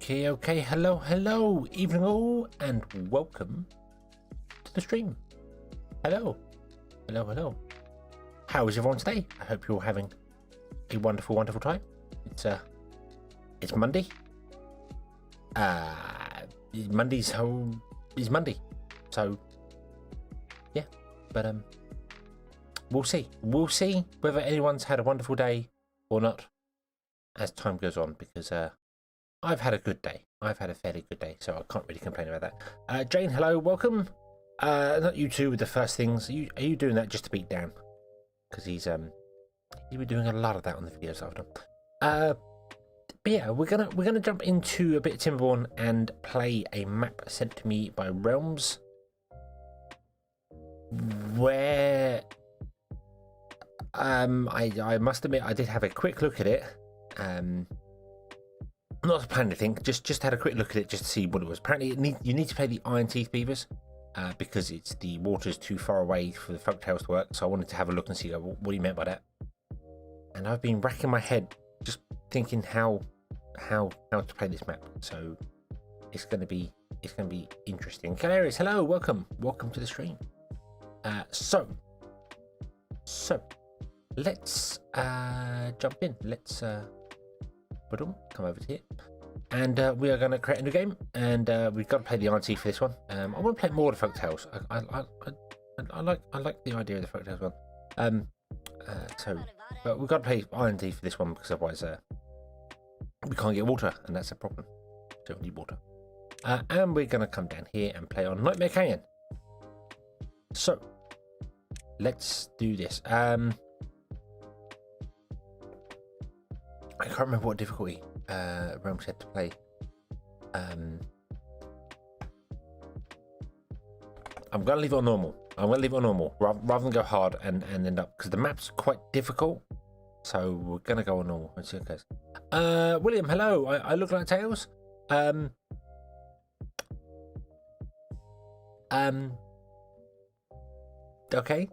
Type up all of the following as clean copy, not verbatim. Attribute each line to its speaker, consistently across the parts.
Speaker 1: Okay, hello, evening all, and welcome to the stream. Hello. How is everyone today? I hope you're all having a wonderful time. It's Monday. Monday's Monday, so yeah. But we'll see whether anyone's had a wonderful day or not as time goes on, because I've had a good day. I've had a fairly good day, so I can't really complain about that. Jane, hello, welcome. Not you two with the first things. Are you doing that just to beat Dan? Because he's been doing a lot of that on the videos I've done. But yeah, we're gonna jump into a bit of Timberborn and play a map sent to me by Realms, where I must admit I did have a quick look at it. Not to plan anything, just had a quick look at it just to see what it was. Apparently, you need to play the Iron Teeth Beavers because the water's too far away for the folktales to work. So I wanted to have a look and see what he meant by that. And I've been racking my head just thinking how to play this map. So it's gonna be interesting. Canaries, hello, welcome to the stream. So let's jump in. Let's come over to here, and we are going to create a new game, and we've got to play the RT for this one. I want to play more of the folktales. I like the idea of the folktales one. But we've got to play INT for this one, because otherwise we can't get water, and that's a problem. So we need water. And we're going to come down here and play on Nightmare Canyon. So let's do this. I can't remember what difficulty Realm said to play. I'm going to leave it on normal. Rather than go hard and end up, because the map's quite difficult. So we're going to go on normal and see what it goes. William, hello. I look like Tails. Okay.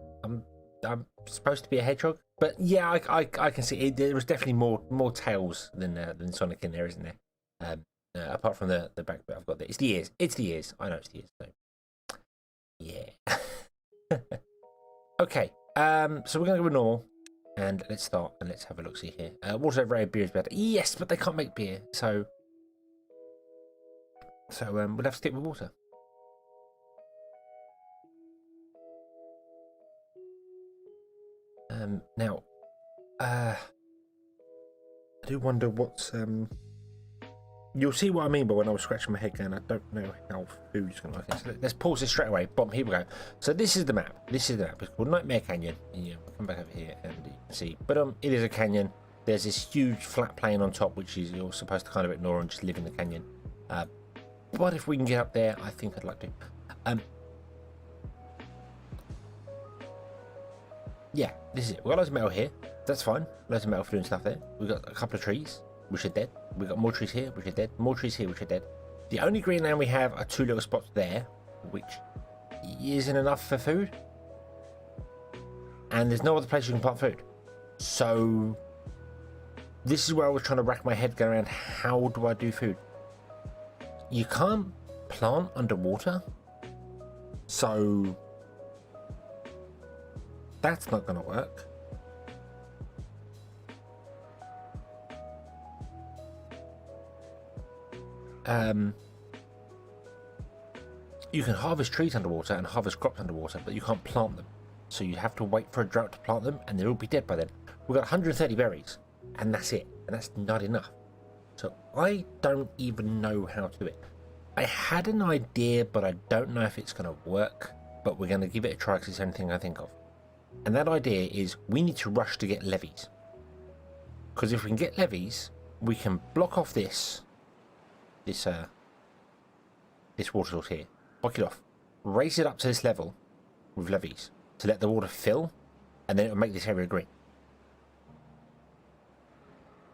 Speaker 1: I'm supposed to be a hedgehog, but yeah, I can see it. There was definitely more tails than Sonic in there, isn't there? Apart from the back bit I've got there. It's the ears. I know it's the ears. So yeah. Okay. So we're gonna go with normal, and let's start and let's have a look. See here. Water over beer is better. Yes, but they can't make beer, so we'll have to stick with water. Now, I do wonder what's you'll see what I mean by when I was scratching my head going, I don't know how food's going to like it. So let's pause this straight away. Boom, here we go. So this is the map. It's called Nightmare Canyon. Yeah, we'll come back over here and you can see. But it is a canyon. There's this huge flat plane on top, which is you're supposed to kind of ignore and just live in the canyon. But if we can get up there, I think I'd like to. Yeah, this is it. We've got loads of metal here. That's fine. Loads of metal for doing stuff there. We've got a couple of trees, which are dead. We've got more trees here, which are dead. More trees here, which are dead. The only green land we have are two little spots there, which isn't enough for food. And there's no other place you can plant food. So this is where I was trying to rack my head going around, how do I do food? You can't plant underwater. So that's not going to work. You can harvest trees underwater and harvest crops underwater, but you can't plant them. So you have to wait for a drought to plant them, and they'll all be dead by then. We've got 130 berries, and that's it. And that's not enough. So I don't even know how to do it. I had an idea, but I don't know if it's going to work. But we're going to give it a try because it's the only thing I think of. And that idea is we need to rush to get levees. Because if we can get levees, we can block off this water source here. Block it off. Raise it up to this level with levees to let the water fill, and then it'll make this area green.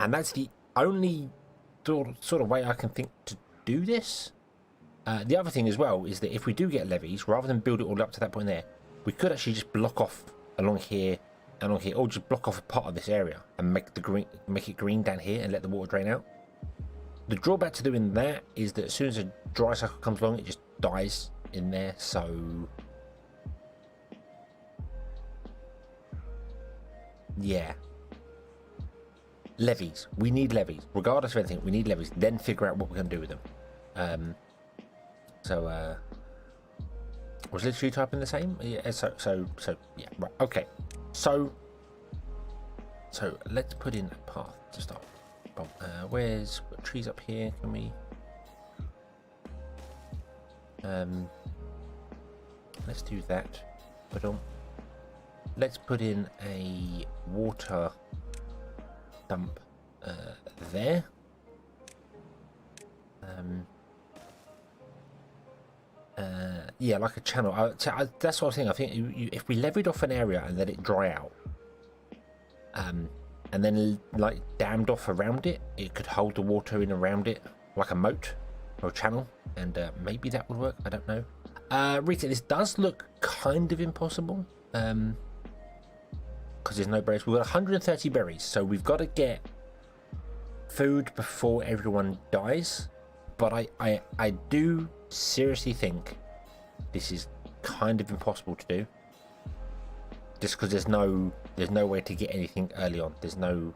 Speaker 1: And that's the only sort of way I can think to do this. The other thing as well is that if we do get levees, rather than build it all up to that point there, we could actually just block off along here, or just block off a part of this area and make it green down here and let the water drain out. The drawback to doing that is that as soon as a dry cycle comes along, it just dies in there. So yeah, levies. We need levies, regardless of anything. We need levies. Then figure out what we're going to do with them. Was literally typing the same. Yeah. So yeah. Right. Okay. So let's put in a path to start. Where's trees up here? Can we? Let's do that. But let's put in a water dump there. Yeah, like a channel. That's what I was thinking. I think if we levied off an area and let it dry out, and then like dammed off around it, it could hold the water in around it like a moat or a channel, and maybe that would work. I don't know. Rita, this does look kind of impossible because there's no berries. We've got 130 berries, so we've got to get food before everyone dies. But I do seriously think this is kind of impossible to do, just because there's no way to get anything early on. There's no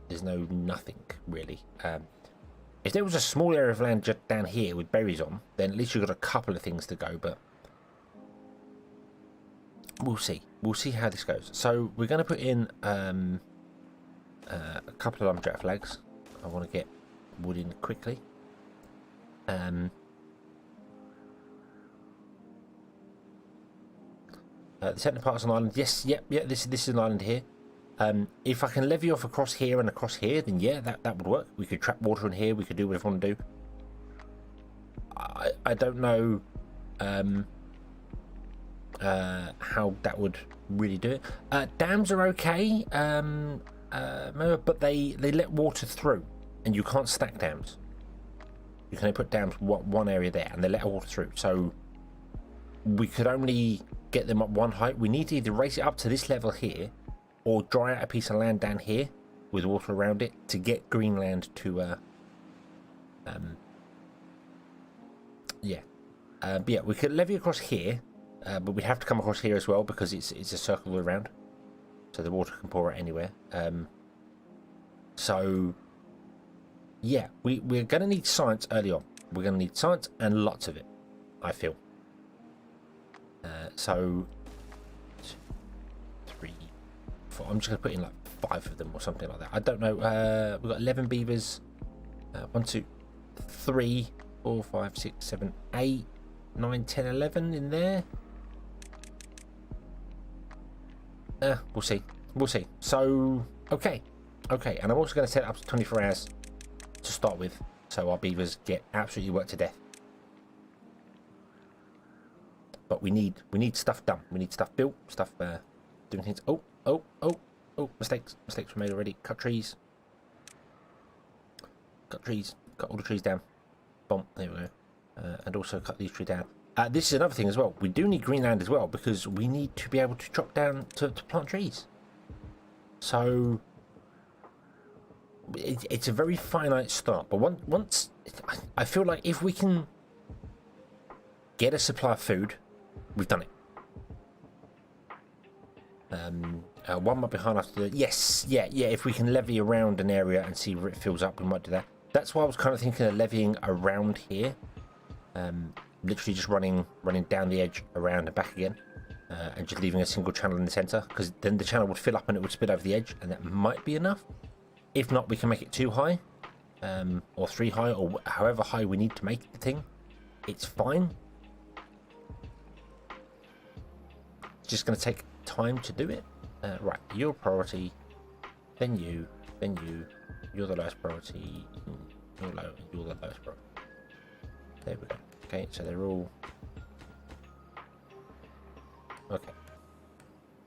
Speaker 1: nothing really. If there was a small area of land just down here with berries on, then at least you've got a couple of things to go. But we'll see how this goes. So we're going to put in a couple of lumberjack flags. I want to get wood in quickly. The centre part's an island. Yes, yep, yeah. This is an island here. If I can levy off across here and across here, then yeah, that would work. We could trap water in here. We could do whatever we want to do. I don't know how that would really do it. Dams are okay, but they let water through, and you can't stack dams. You can only put dams one area there, and they let water through. So we could only get them at one height. We need to either raise it up to this level here, or dry out a piece of land down here with water around it to get green land to but yeah, we could levy across here, but we have to come across here as well because it's a circle around, so the water can pour out anywhere. So yeah, we're going to need science early on. We're going to need science and lots of it, I feel. So 2, 3, 4. I'm just going to put in like 5 of them or something like that. I don't know. We've got 11 beavers. 1, 2, 3, 4, 5, 6, 7, 8, 9, 10, 11 in there. We'll see. So okay, and I'm also going to set it up to 24 hours to start with, so our beavers get absolutely worked to death. But we need stuff done. We need stuff built, stuff doing things. Oh, mistakes were made already. Cut trees. Cut all the trees down. Boom, there we go. And also cut these trees down. This is another thing as well. We do need green land as well, because we need to be able to chop down to plant trees. So it's a very finite start. But once I feel like if we can get a supply of food, we've done it. One might be hard enough to do. Yes, yeah. If we can levy around an area and see where it fills up, we might do that. That's why I was kind of thinking of levying around here. Literally just running down the edge, around and back again, and just leaving a single channel in the centre, because then the channel would fill up and it would spill over the edge, and that might be enough. If not, we can make it 2 high, or 3 high, or however high we need to make the thing. It's fine. It's just going to take time to do it. Right, your priority, then you, you're the lowest priority, you're low, you're the lowest priority. There we go. Okay, so they're all... Okay.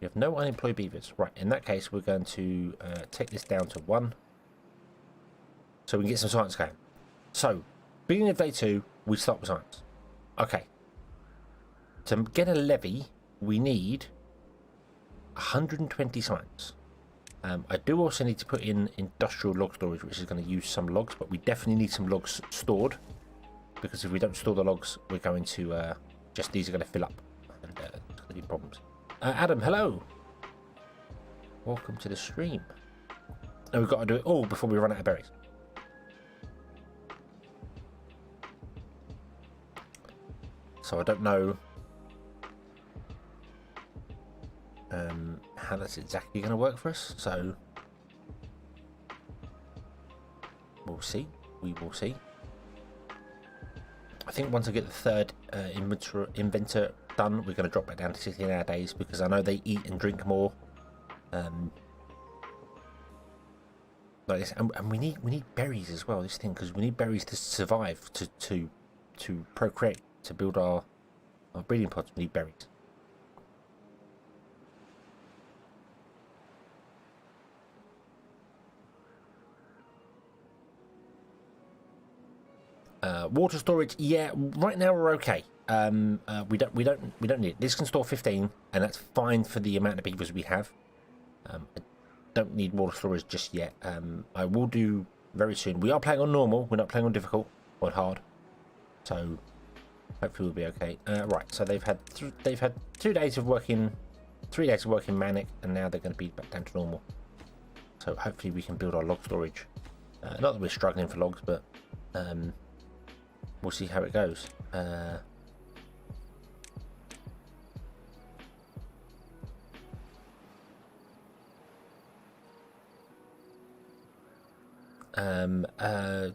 Speaker 1: We have no unemployed beavers. Right, in that case, we're going to take this down to 1. So we can get some science going. So, beginning of day 2, we start with science. Okay. To get a levy, we need 120 science. I do also need to put in industrial log storage, which is going to use some logs, but we definitely need some logs stored, because if we don't store the logs, we're going to these are going to fill up, and there's going to be problems. Adam, hello. Welcome to the stream. And we've got to do it all before we run out of berries. So I don't know how that's exactly going to work for us. So we'll see. We will see. I think once I get the third inventor done, we're going to drop it down to 16 hour days, because I know they eat and drink more. Like this, and we need berries as well. This thing, because we need berries to survive, to procreate, to build our breeding pods. We need berries. Water storage, yeah. Right now we're okay. We don't need it. This can store 15, and that's fine for the amount of beavers we have. I don't need water storage just yet. I will do very soon. We are playing on normal. We're not playing on difficult or hard, so hopefully we'll be okay. Right. So they've had 2 days of working, 3 days of working manic, and now they're going to be back down to normal. So hopefully we can build our log storage. Not that we're struggling for logs, but we'll see how it goes.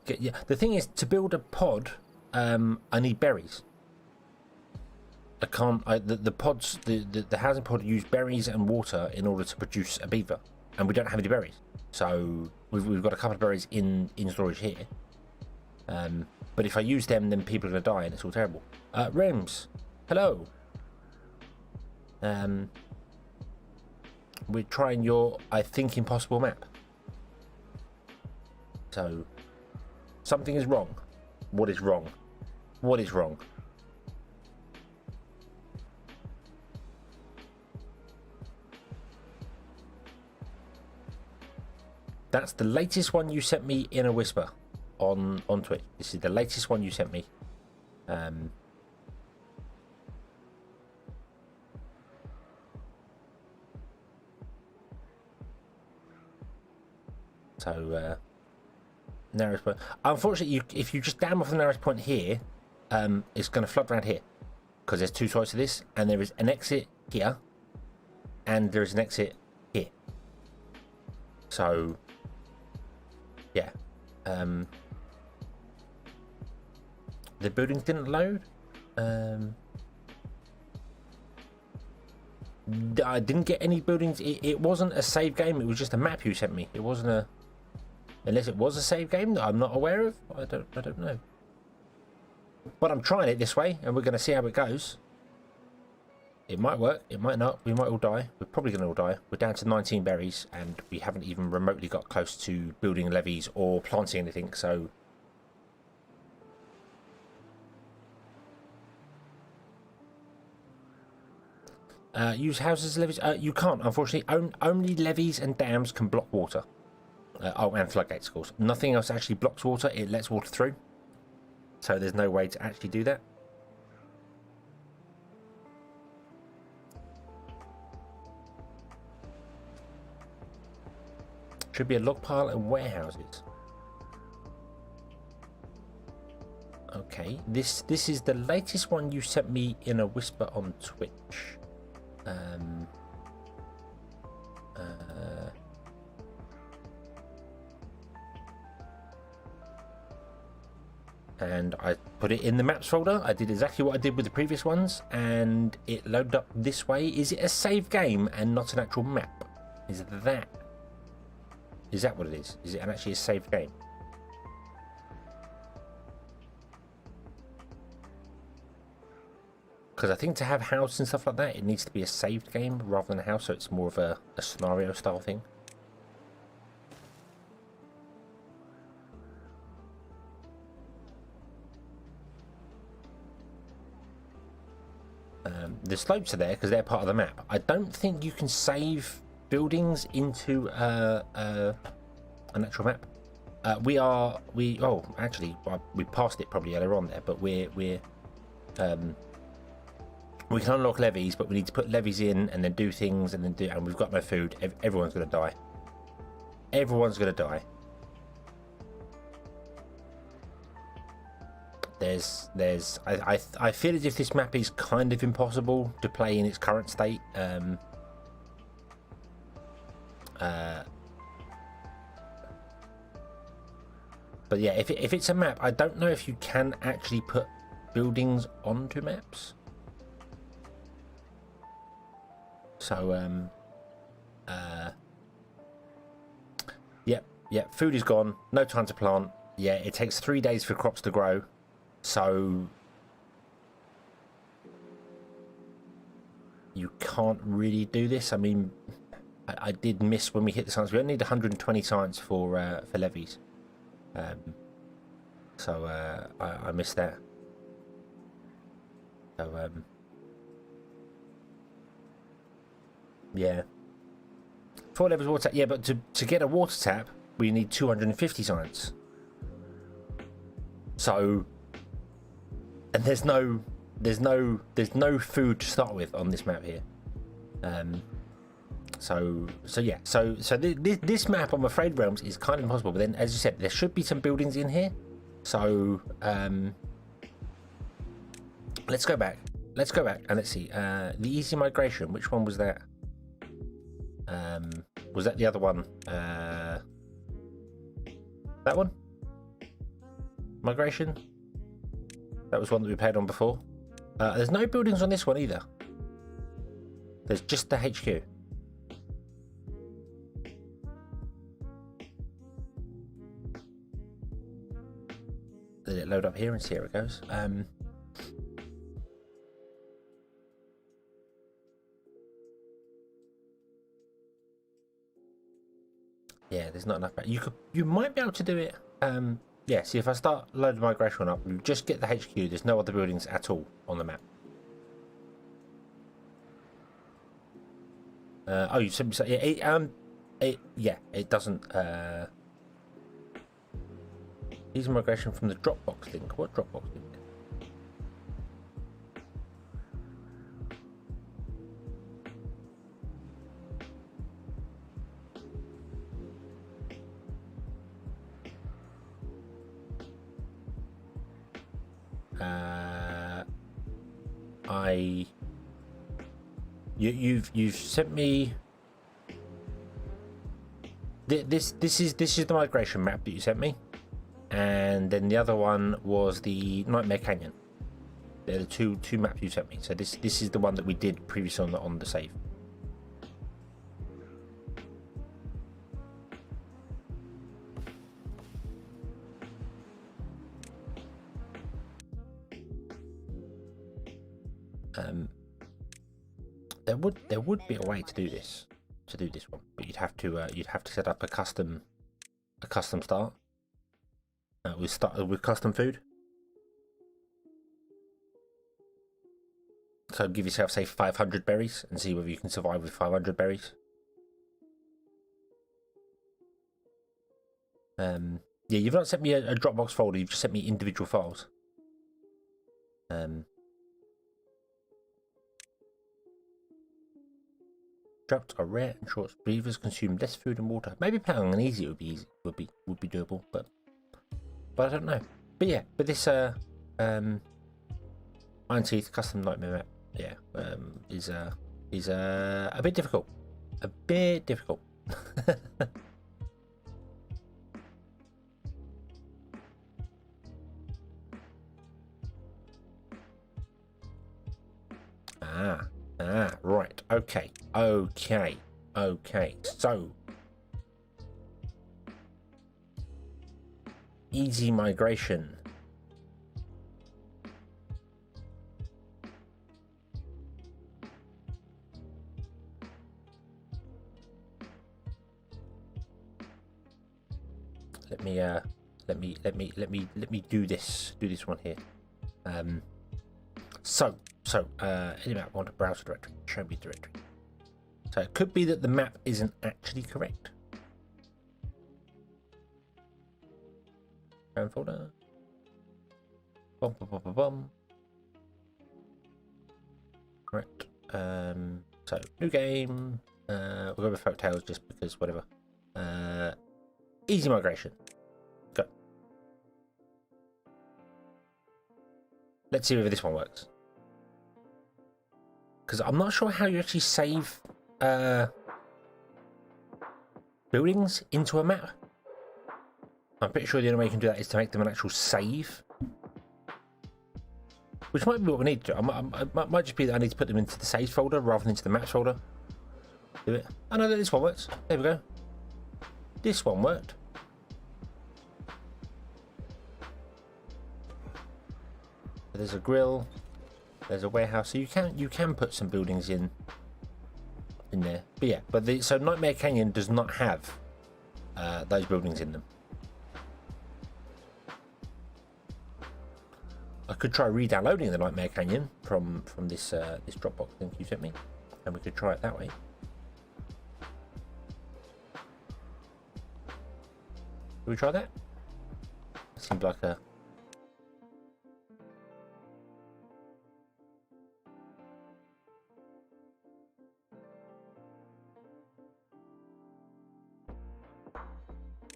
Speaker 1: Yeah, the thing is, to build a pod, I need berries. I can't. The pods, the housing pod use berries and water in order to produce a beaver, and we don't have any berries. So we've got a couple of berries in storage here. But if I use them, then people are gonna die, and it's all terrible. Rems, hello. We're trying your, I think, impossible map. So something is wrong. What is wrong? What is wrong? That's the latest one you sent me in a whisper on Twitch. This is the latest one you sent me. Narrowest point. Unfortunately, if you just dam off the narrowest point here, it's going to flood around here, because there's 2 sides to this, and there is an exit here, and there is an exit here. So, yeah. The buildings didn't load. I didn't get any buildings. It wasn't a save game. It was just a map you sent me. It wasn't a. Unless it was a save game that I'm not aware of. I don't know. But I'm trying it this way, and we're going to see how it goes. It might work. It might not. We might all die. We're probably going to all die. We're down to 19 berries, and we haven't even remotely got close to building levees or planting anything. So. Use houses as levees. You can't, unfortunately. Only levees and dams can block water. And floodgates, of course. Nothing else actually blocks water. It lets water through. So there's no way to actually do that. Should be a log pile and warehouses. Okay, this is the latest one you sent me in a whisper on Twitch. And I put it in the maps folder. I did exactly what I did with the previous ones, and it loaded up this way. Is it a save game and not an actual map? Is that what it is? Is it actually a saved game? Because I think to have house and stuff like that, it needs to be a saved game rather than a house, so it's more of a scenario style thing. The slopes are there because they're part of the map. I don't think you can save buildings into an actual map. Actually, we passed it probably earlier on there, but we can unlock levies, but we need to put levies in and then do things and we've got no food. Everyone's gonna die. Everyone's gonna die. I feel as if this map is kind of impossible to play in its current state. But yeah, if it's a map, I don't know if you can actually put buildings onto maps. So yep, food is gone. No time to plant. Yeah, it takes 3 days for crops to grow. So you can't really do this. I mean, I did miss when we hit the science. We only need 120 science for levies. I missed that. So yeah, 4 levels water tap. Yeah, but to get a water tap, we need 250 science. So, and there's no food to start with on this map here. So this map, I'm afraid, Realms, is kind of impossible. But then, as you said, there should be some buildings in here. So let's go back and let's see. The easy migration. Which one was that? Was that the other one? That one? Migration? That was one that we played on before. There's no buildings on this one either. There's just the HQ. Let it load up here and see how it goes. Yeah, there's not enough. You might be able to do it. Yeah, see, if I start loading migration up, you just get the HQ. There's no other buildings at all on the map. Oh, you sent me. Yeah, it doesn't. Easy migration from the Dropbox link. What Dropbox link? You've sent me this is the migration map that you sent me, and then the other one was the Nightmare Canyon. They're the two maps you sent me. So this is the one that we did previously on the save. There would be a way to do this one, but you'd have to set up a custom start. We started with custom food. So give yourself, say, 500 berries and see whether you can survive with 500 berries. Yeah, you've not sent me a Dropbox folder. You've just sent me individual files. Droughts are rare and short. Breathers consume less food and water. Maybe playing on easy would be doable, but I don't know. But yeah, but this Iron Teeth custom nightmare map, yeah, is a bit difficult. A bit difficult. Right. Okay. So, easy migration. Let me do this one here. So, anyway, I want to browse directory. Show me directory. So it could be that the map isn't actually correct. Grand folder. Bum, bum, bum, bum, bum. Correct. So new game. We'll go with Folktales just because whatever. Easy migration. Go. Let's see whether this one works. Because I'm not sure how you actually save buildings into a map. I'm pretty sure the only way you can do that is to make them an actual save. Which might be what we need to do. It might just be that I need to put them into the saves folder rather than into the maps folder. Do it. Oh no, this one works. There we go. This one worked. There's a grill. There's a warehouse. So you can put some buildings in there. But yeah, so Nightmare Canyon does not have those buildings in them. I could try re-downloading the Nightmare Canyon from this this Dropbox link you sent me, and we could try it that way. Should we try that? Seems like a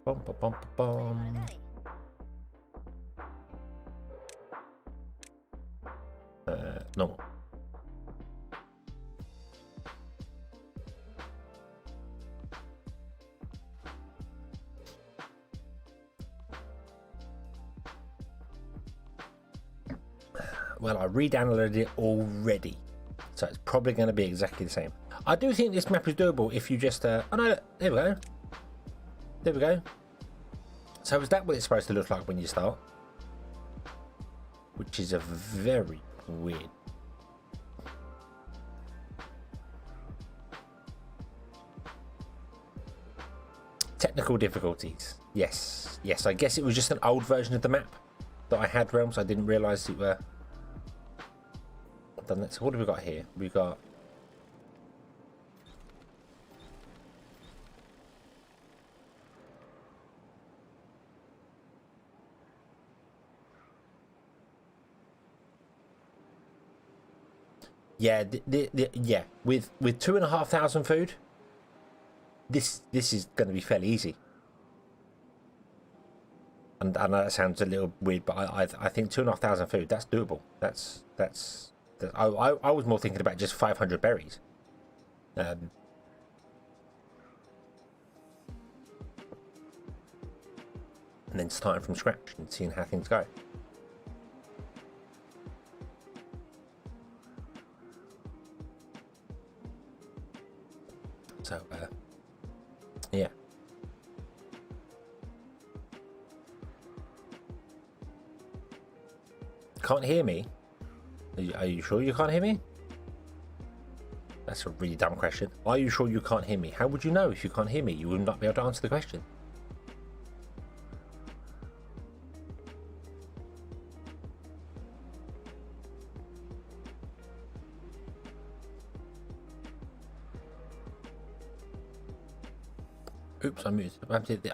Speaker 1: bum, bum, bum, bum. Normal. Well, I re-downloaded it already, so it's probably going to be exactly the same. I do think this map is doable if you just oh no, there we go. There we go. So is that what it's supposed to look like when you start? Which is a very weird. Technical difficulties. Yes. Yes, I guess it was just an old version of the map that I had, Realms. I didn't realise it were done that. So what have we got here? We've got yeah, yeah. With 2,500 food, this is going to be fairly easy. And I know that sounds a little weird, but I think 2,500 food, that's doable. That's I was more thinking about just 500 berries. And then starting from scratch and seeing how things go. So, yeah. Can't hear me? Are you sure you can't hear me? That's a really dumb question. Are you sure you can't hear me? How would you know if you can't hear me? You would not be able to answer the question. Oops, I moved.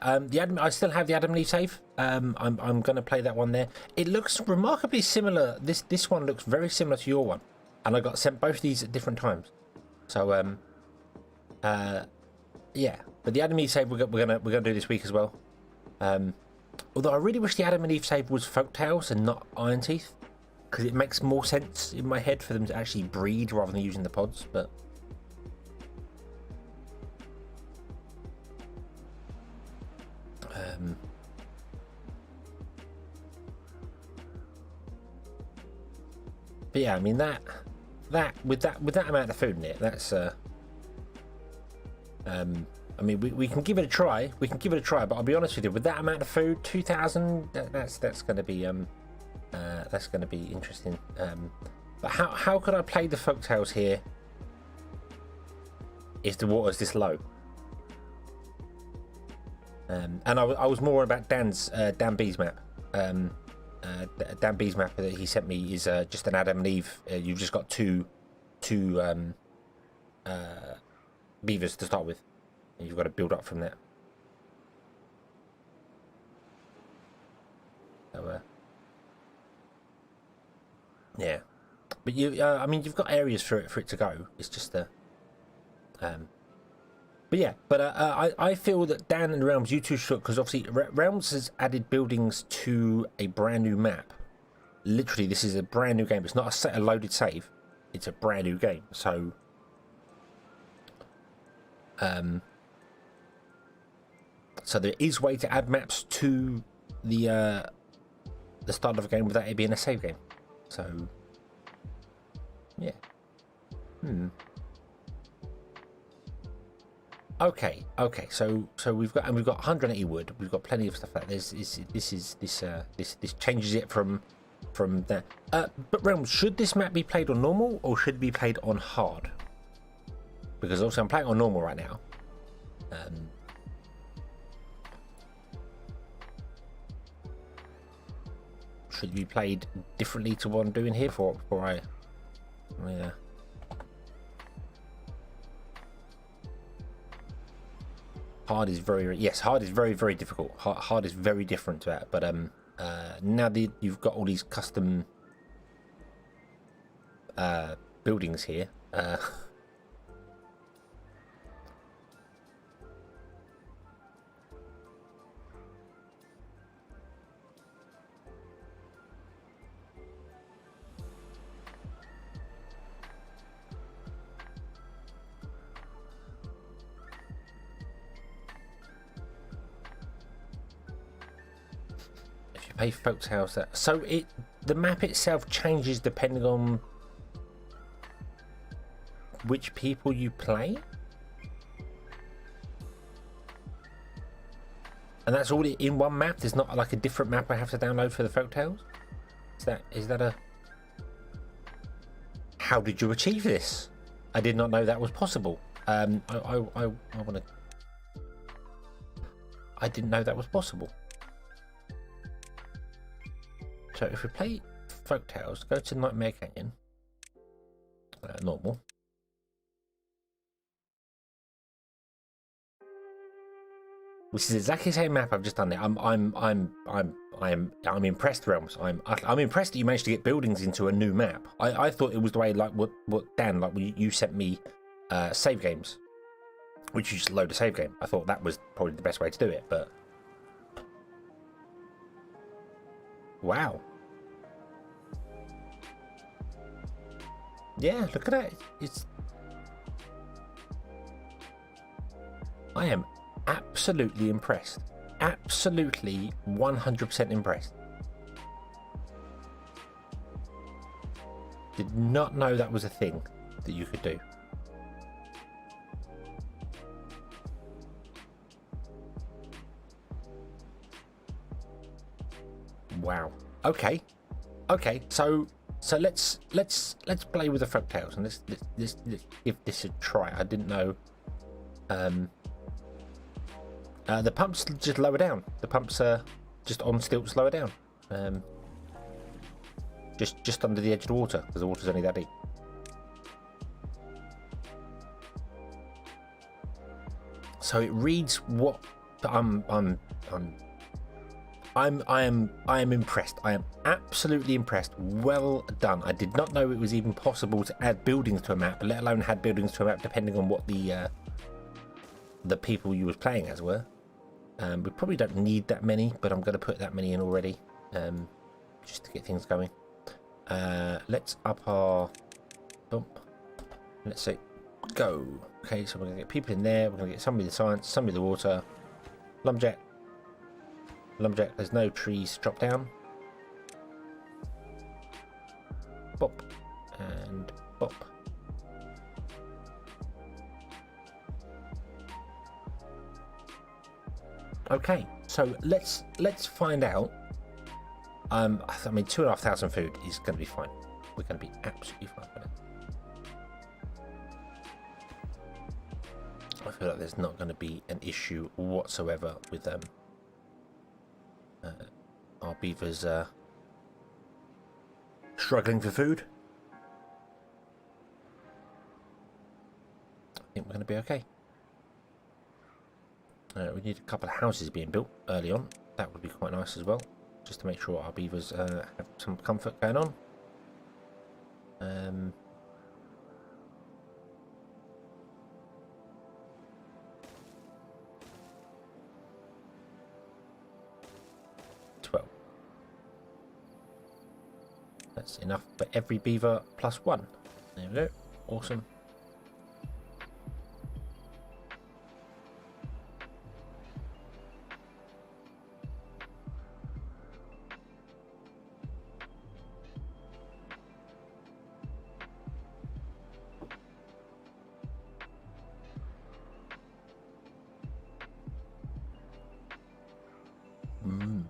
Speaker 1: I still have the Adam and Eve save. I'm going to play that one there. It looks remarkably similar. This one looks very similar to your one, and I got sent both of these at different times. So yeah. But the Adam and Eve save we're gonna do this week as well. Although I really wish the Adam and Eve save was Folktales and not Iron Teeth, because it makes more sense in my head for them to actually breed rather than using the pods. But yeah, I mean that with that amount of food in it, that's I mean we can give it a try. We can give it a try, but I'll be honest with you, with that amount of food, 2,000, that's going to be interesting. But how could I play the Folktales here if the water's this low? And I was more about Dan B's map. Dan B's map that he sent me is just an Adam and Eve. You've just got two beavers to start with. And you've got to build up from there. So, yeah. But I mean, you've got areas for it to go. It's just but yeah, but I feel that Dan and Realms, you two should, because obviously Realms has added buildings to a brand new map. Literally, this is a brand new game. It's not a loaded save. It's a brand new game. So, so there is way to add maps to the start of a game without it being a save game. So, yeah. Okay. So we've got 180 wood. We've got plenty of stuff like this. This changes it from there. But Realms, should this map be played on normal or should it be played on hard? Because obviously I'm playing on normal right now. Should it be played differently to what I'm doing here before I? Yeah. Hard is hard is very difficult. Hard is very different to that. But now that you've got all these custom buildings here, pay folks house that. So the map itself changes depending on which people you play, and that's all in one map. There's not like a different map I have to download for the folktales. Is that a? How did you achieve this? I did not know that was possible. I want to. I didn't know that was possible. So if we play Folktales, go to Nightmare Canyon, normal. Which is exactly the same map I've just done there. I'm impressed, Realms. I'm impressed that you managed to get buildings into a new map. I thought it was the way like what Dan, like you sent me save games, which you just load a save game. I thought that was probably the best way to do it, but wow. Yeah, look at that. I am absolutely impressed. Absolutely 100% impressed. Did not know that was a thing that you could do. Wow. Okay. So let's play with the folktales and let's give this a try. I didn't know. The pumps just lower down. The pumps are just on stilts lower down. Just under the edge of the water because the water's only that deep. So it reads what I am impressed. I am absolutely impressed. Well done. I did not know it was even possible to add buildings to a map, let alone add buildings to a map depending on what the people you was playing as were. We probably don't need that many, but I'm going to put that many in already, just to get things going. Let's up our bump. Let's say go. Okay, so we're going to get people in there. We're going to get somebody the science, somebody the water. Lumberjack. There's no trees to drop down. Bop and bop. Okay, so let's find out. I mean, 2,500 food is going to be fine. We're going to be absolutely fine with it. I feel like there's not going to be an issue whatsoever with our beavers struggling for food. I think we're going to be okay. We need a couple of houses being built early on. That would be quite nice as well, just to make sure our beavers have some comfort going on. 12. That's enough for every beaver plus 1. There we go. Awesome.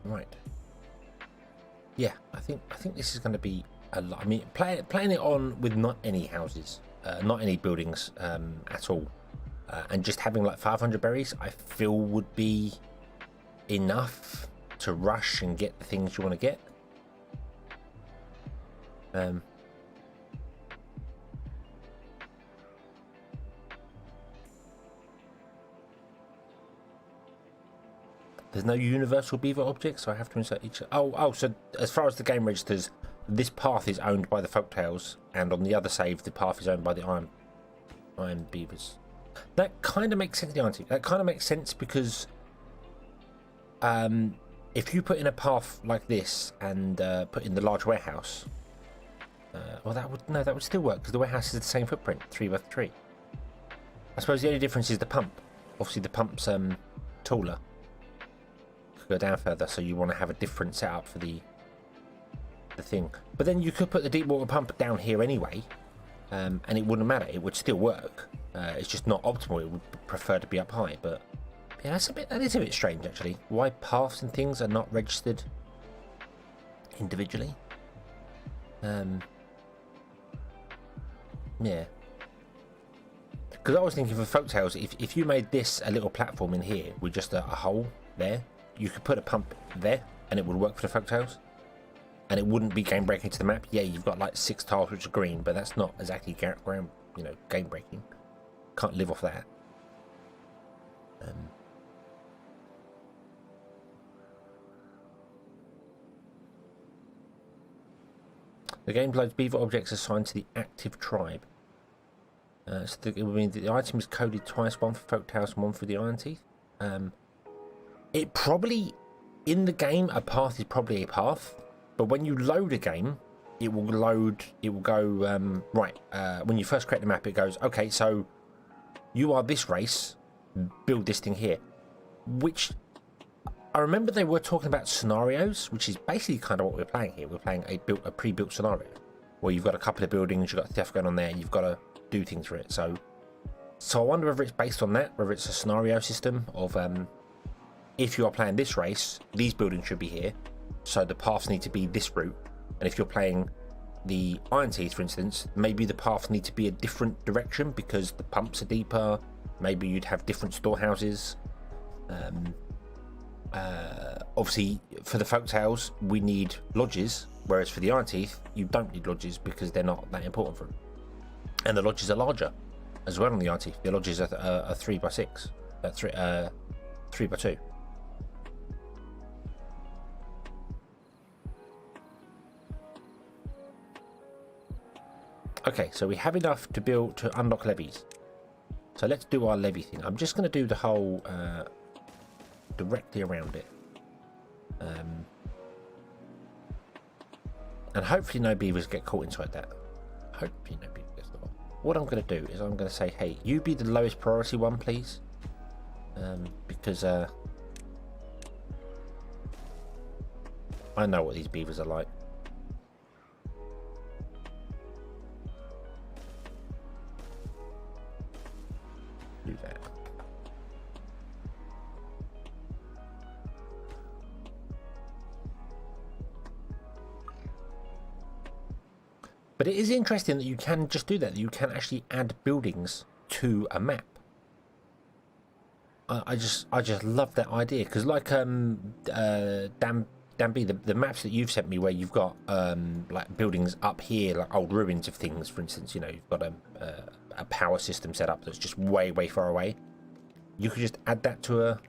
Speaker 1: Right. Yeah, I think this is going to be a lot. I mean, playing it on with not any houses, not any buildings at all, and just having like 500 berries, I feel would be enough to rush and get the things you want to get. There's no universal beaver object, so I have to insert each. Oh, so as far as the game registers, this path is owned by the folktales, and on the other save, the path is owned by the iron beavers. That kind of makes sense, Auntie. That kind of makes sense because if you put in a path like this and put in the large warehouse, well, that would still work because the warehouse is the same footprint, 3x3. I suppose the only difference is the pump. Obviously, the pump's taller. Go down further, so you want to have a different setup for the thing. But then you could put the deep water pump down here anyway, and it wouldn't matter. It would still work. It's just not optimal. It would prefer to be up high. But yeah, that is a bit strange actually. Why paths and things are not registered individually? Yeah. Because I was thinking for folktales, if you made this a little platform in here with just a hole there, you could put a pump there and it would work for the folktales, and it wouldn't be game breaking to the map. Yeah, you've got like 6 tiles which are green, but that's not exactly game breaking. Can't live off that. The game loads beaver objects assigned to the active tribe. So it would mean that the item is coded twice, one for folktales and one for the iron teeth. It probably, in the game, a path is probably a path, but when you load a game, it will go, when you first create the map, it goes, okay, so you are this race, build this thing here. Which, I remember they were talking about scenarios, which is basically kind of what we're playing here. We're playing a pre-built scenario, where you've got a couple of buildings, you've got stuff going on there, and you've got to do things for it. So I wonder whether it's based on that, whether it's a scenario system of, if you are playing this race, these buildings should be here, so the paths need to be this route. And if you're playing the Iron Teeth, for instance, maybe the paths need to be a different direction because the pumps are deeper. Maybe you'd have different storehouses. Obviously, for the folktales, we need lodges, whereas for the Iron Teeth, you don't need lodges because they're not that important for them. And the lodges are larger as well on the Iron Teeth. The lodges are 3x6, 3x2. Okay, so we have enough to unlock levies. So let's do our levy thing. I'm just going to do the whole directly around it. And hopefully no beavers get caught inside that. Hopefully no beavers get caught. What I'm going to do is I'm going to say, hey, you be the lowest priority one, please. Because I know what these beavers are like. Do that. But it is interesting that you can just do that. You can actually add buildings to a map. I just love that idea because, like, Dan B, the maps that you've sent me where you've got like buildings up here, like old ruins of things, for instance. You know, you've got a a power system set up that's just way far away, you could just add that to a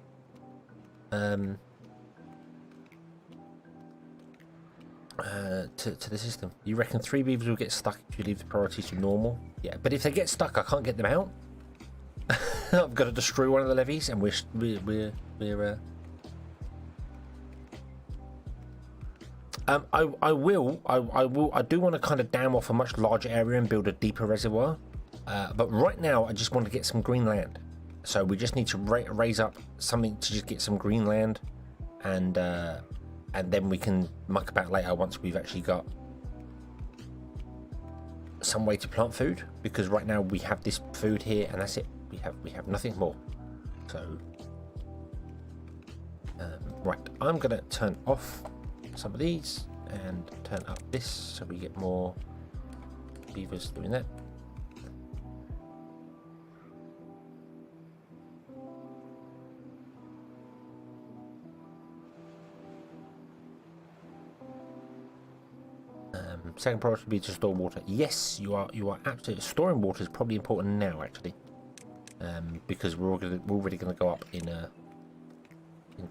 Speaker 1: to the system. You reckon 3 beavers will get stuck if you leave the priority to normal? Yeah, but if they get stuck, I can't get them out. I've got to destroy one of the levees, and I do want to kind of dam off a much larger area and build a deeper reservoir. But right now, I just want to get some green land. So we just need to raise up something to just get some green land, and then we can muck about later once we've actually got some way to plant food. Because right now we have this food here, and that's it. We have nothing more. So right, I'm gonna turn off some of these and turn up this so we get more beavers doing that. Second priority would be to store water. Yes, you are absolutely. Storing water is probably important now, actually, because we're already going to go up in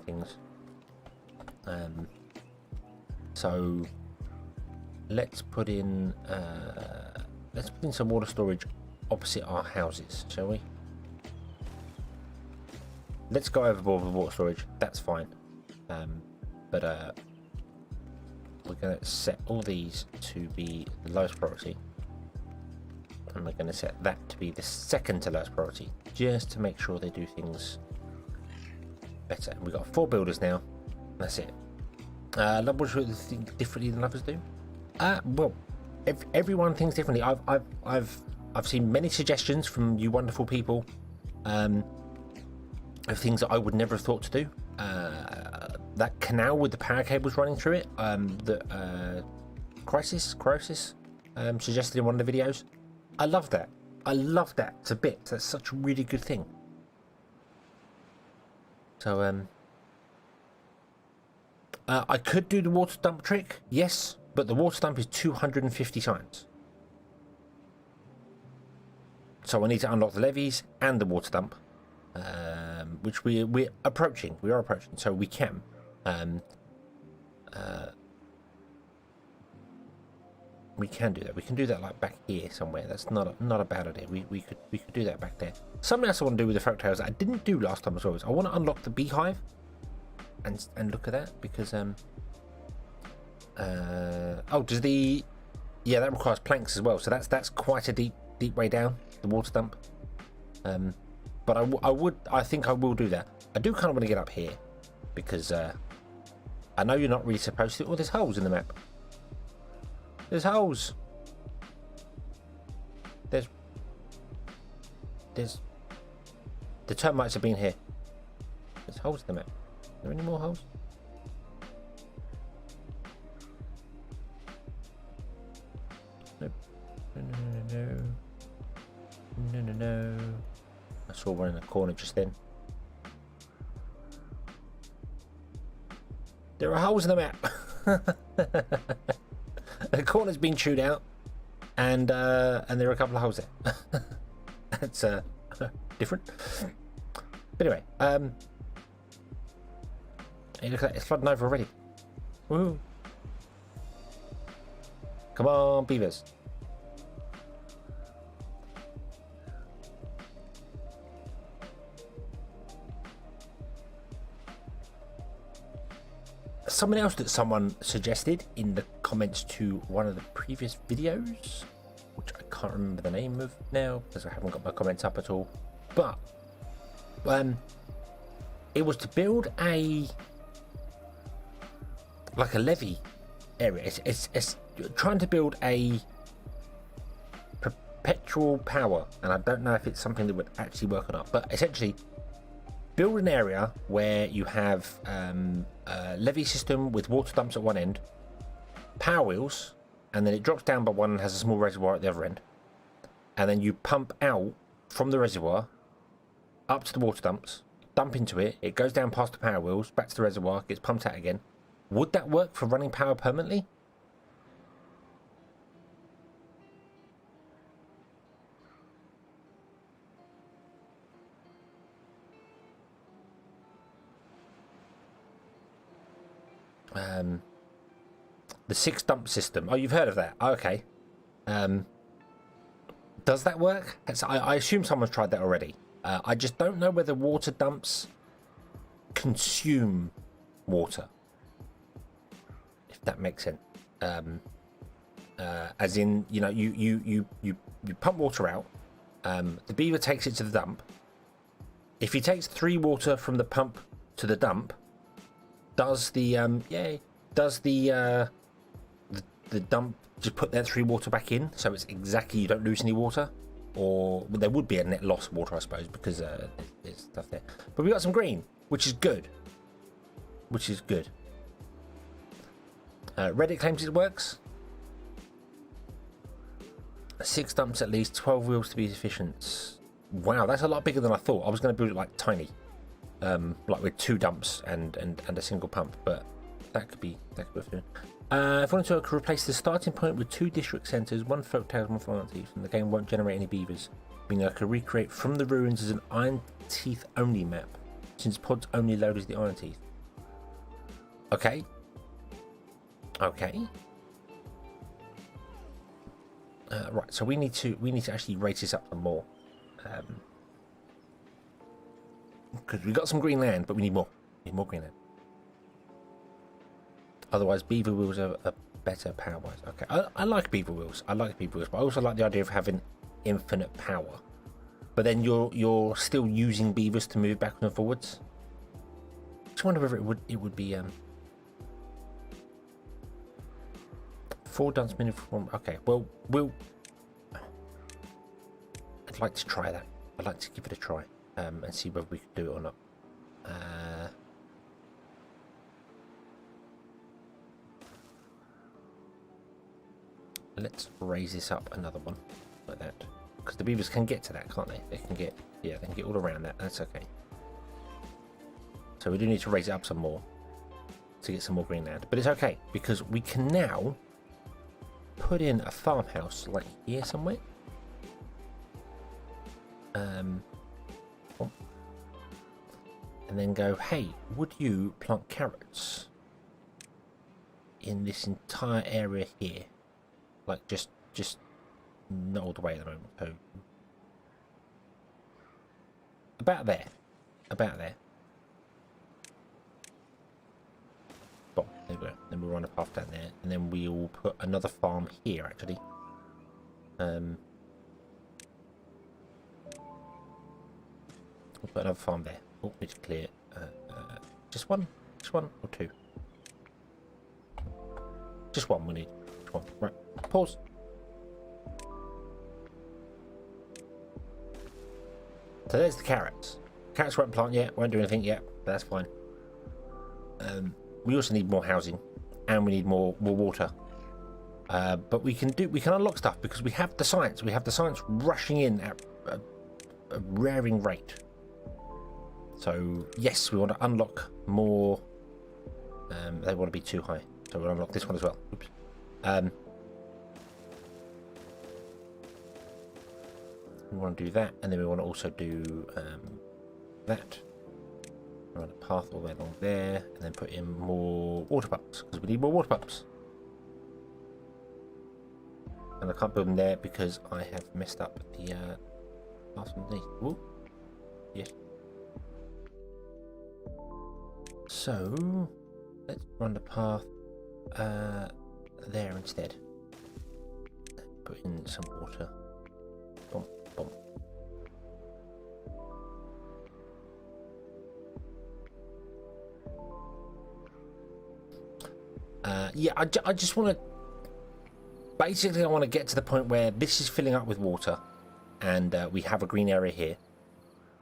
Speaker 1: things. So let's put in some water storage opposite our houses, shall we? Let's go overboard with water storage. That's fine, but we're going to set all these to be the lowest priority, and we're going to set that to be the second to lowest priority, just to make sure they do things better. And we've got 4 builders now. That's it. What should we think differently than others do? Well, everyone thinks differently. I've seen many suggestions from you wonderful people of things that I would never have thought to do. That canal with the power cables running through it, that Crisis suggested in one of the videos. I love that. I love that to bits. That's such a really good thing. So I could do the water dump trick, yes, but the water dump is 250 times. So I need to unlock the levees and the water dump, which we're approaching. We are approaching, so we can. We can do that. We can do that like back here somewhere. That's not a bad idea. We could do that back there. Something else I want to do with the folktales that I didn't do last time as well is I want to unlock the beehive and look at that, because does the that requires planks as well. So that's quite a deep way down the water dump. But I think I will do that. I do kind of want to get up here because I know you're not really supposed to. Oh, there's holes in the map. There's holes. There's the termites have been here. There's holes in the map. Are there any more holes? Nope. No. I saw one in the corner just then. There are holes in the map. The corner's been chewed out, and there are a couple of holes there. That's different. But anyway, hey, look at that! It's flooding over already. Woohoo! Come on, beavers. Something else that someone suggested in the comments to one of the previous videos, which I can't remember the name of now because I haven't got my comments up at all, but it was to build a levee area. It's trying to build a perpetual power, and I don't know if it's something that would actually work or not, but essentially build an area where you have a levee system with water dumps at one end, power wheels, and then it drops down by one and has a small reservoir at the other end, and then you pump out from the reservoir up to the water dumps, dump into it, it goes down past the power wheels, back to the reservoir, gets pumped out again. Would that work for running power permanently? The 6 dump system. Oh, you've heard of that? Oh, okay. Does that work? I assume someone's tried that already. I just don't know whether water dumps consume water, if that makes sense. As in, you know, you pump water out. The beaver takes it to the dump. If he takes 3 water from the pump to the dump, does the the dump just put that 3 water back in, so it's exactly, you don't lose any water? Or well, there would be a net loss of water, I suppose, because there's stuff there. But we got some green, which is good. Reddit claims it works. 6 dumps at least, 12 wheels to be efficient. Wow, that's a lot bigger than I thought. I was going to build it like tiny, like with 2 dumps and a single pump, but that could be fun. If one or two, I could replace the starting point with 2 district centres, 1 folk tale, 1 flying teeth, and the game won't generate any beavers. Meaning I could recreate from the ruins as an Iron Teeth only map, since pods only load as the Iron Teeth. Okay. Right, so we need to actually raise this up some more, because we've got some green land, but we need more. We need more green land. Otherwise, beaver wheels are better power-wise. Okay, I like beaver wheels. But I also like the idea of having infinite power. But then you're still using beavers to move backwards and forwards. I just wonder whether it would be 4 dumps minute form. Okay, well I'd like to try that. I'd like to give it a try and see whether we can do it or not. Let's raise this up another one like that, because the beavers can get to that, can't they? They can get all around that. That's okay. So we do need to raise it up some more to get some more green land, but it's okay because we can now put in a farmhouse like here somewhere. And then go, hey, would you plant carrots in this entire area here? Like just not all the way at the moment. So about there. Boom, there we go. Then we'll run a path down there, and then we'll put another farm here. Actually, we'll put another farm there. Oh, need to clear. Just one or 2. Just one. We need. Just one. Right. Pause. So there's the carrots. Carrots won't plant yet, won't do anything yet. That's fine. We also need more housing, and we need more water. But we can unlock stuff because we have the science. We have the science rushing in at a raring rate. So yes, we want to unlock more. They want to be too high, so we'll unlock this one as well. Oops. We want to do that, and then we want to also do that. Run a path all the way along there, and then put in more water pumps, because we need more water pumps. And I can't build them there because I have messed up the path underneath. Ooh. Yes. So let's run the path there instead. Put in some water. Boom, boom. Yeah, I just want to. Basically, I want to get to the point where this is filling up with water, and we have a green area here,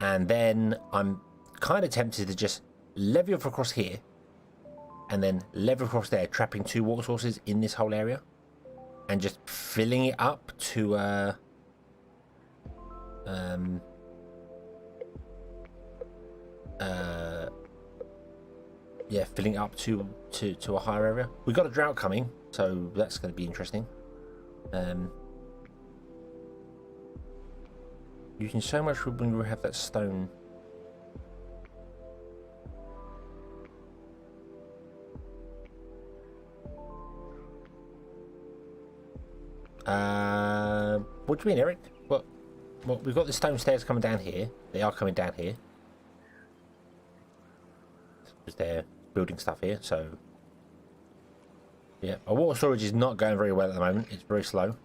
Speaker 1: and then I'm kind of tempted to just levy off across here, and then levy across there, trapping 2 water sources in this whole area, and just filling it up to yeah, filling it up to a higher area. We've got a drought coming, so that's going to be interesting. Using so much wood when we have that stone. What do you mean, Eric? Well, we've got the stone stairs coming down here. They are coming down here. Because they're building stuff here, so... Yeah, our water storage is not going very well at the moment. It's very slow.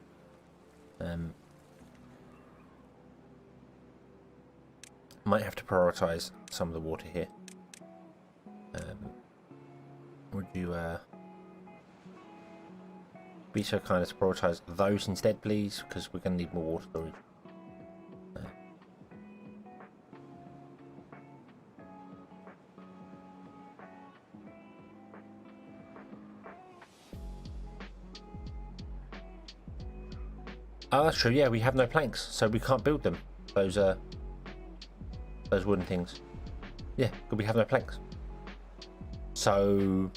Speaker 1: Might have to prioritise some of the water here. Would you be so kind as to prioritise those instead, please? Because we're going to need more water storage. Oh, that's true. Yeah, we have no planks, so we can't build them. Those wooden things. Yeah, because we have no planks. So,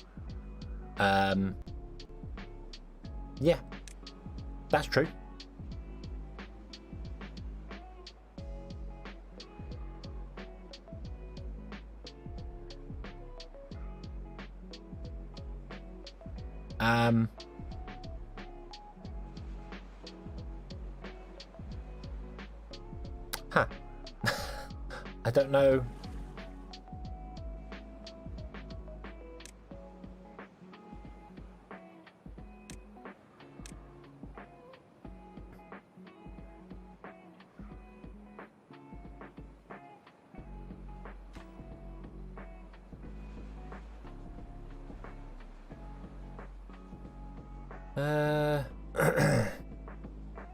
Speaker 1: yeah, that's true. Huh. I don't know.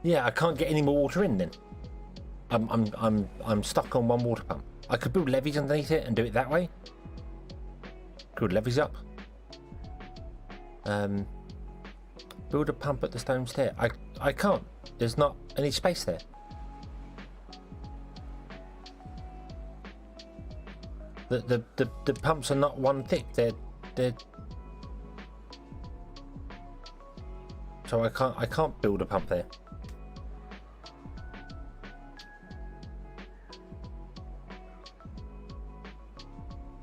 Speaker 1: Yeah, I can't get any more water in then. I'm stuck on one water pump. I could build levees underneath it and do it that way. Build levees up. Build a pump at the stone stair. I can't. There's not any space there. The pumps are not one thick. They're so I can't build a pump there.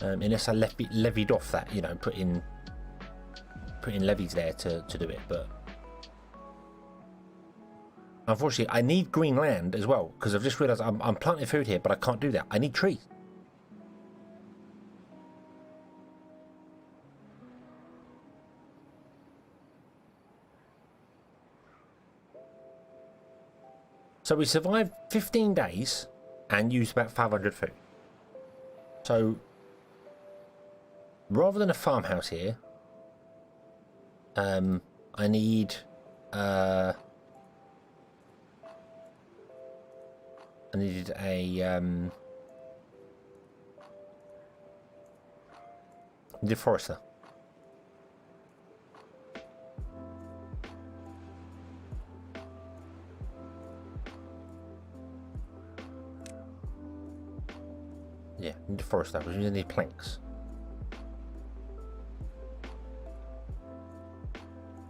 Speaker 1: Unless I levied off that, you know, put in levies there to do it. But unfortunately, I need green land as well, because I've just realised I'm planting food here, but I can't do that. I need trees. So we survived 15 days and used about 500 food. So rather than a farmhouse here, I need I needed a deforester. Yeah, deforester, because we need planks.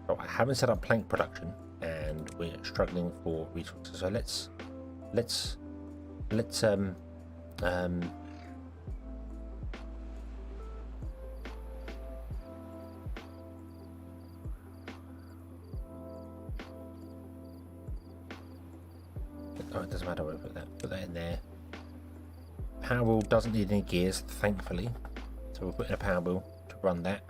Speaker 1: So I haven't set up plank production, and we're struggling for resources. So let's oh, it doesn't matter where we put that in there. Power wheel doesn't need any gears, thankfully, so we'll put in a power wheel to run that.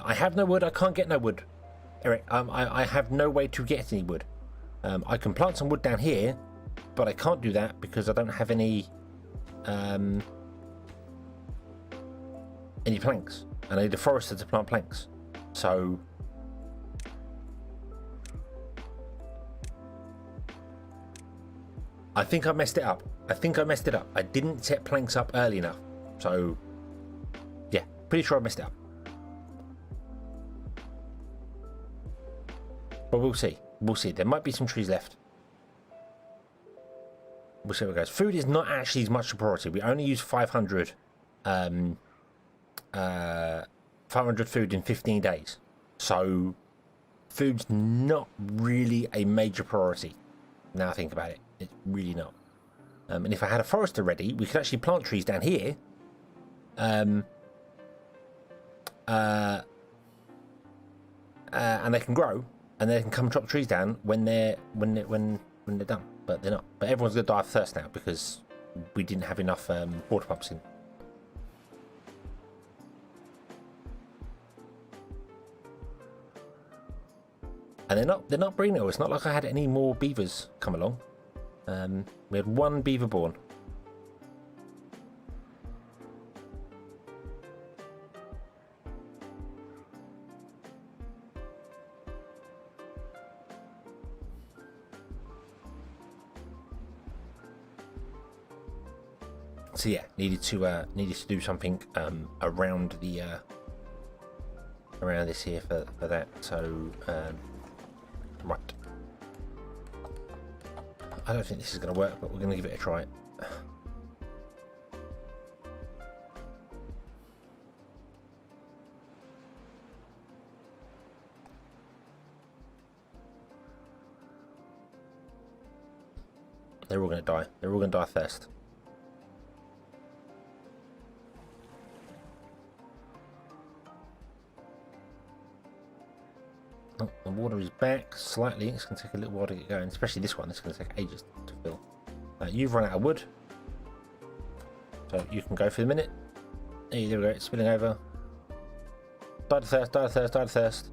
Speaker 1: I have no wood. I can't get no wood, Eric. I have no way to get any wood. I can plant some wood down here, but I can't do that because I don't have any planks, and I need a forester to plant planks. So I think I messed it up. I didn't set planks up early enough. So yeah, pretty sure I messed it up. But we'll see. We'll see. There might be some trees left. We'll see how it goes. Food is not actually as much a priority. We only use 500 food in 15 days. So food's not really a major priority. Now I think about it. It's really not. And if I had a forester ready, we could actually plant trees down here. and they can grow, and they can come chop trees down when they're done. But they're not. But everyone's gonna die of thirst now because we didn't have enough water pumps in. And they're not breeding. It's not like I had any more beavers come along. We had one beaver born. So yeah, needed to do something around the around this here for that. So right, I don't think this is going to work, but we're going to give it a try. They're all going to die. They're all going to die first. Oh, the water is back slightly. It's going to take a little while to get going, especially this one. It's going to take ages to fill. You've run out of wood, so you can go for the minute. There we go. It's spilling over. Die to thirst. Die to thirst. Die to thirst.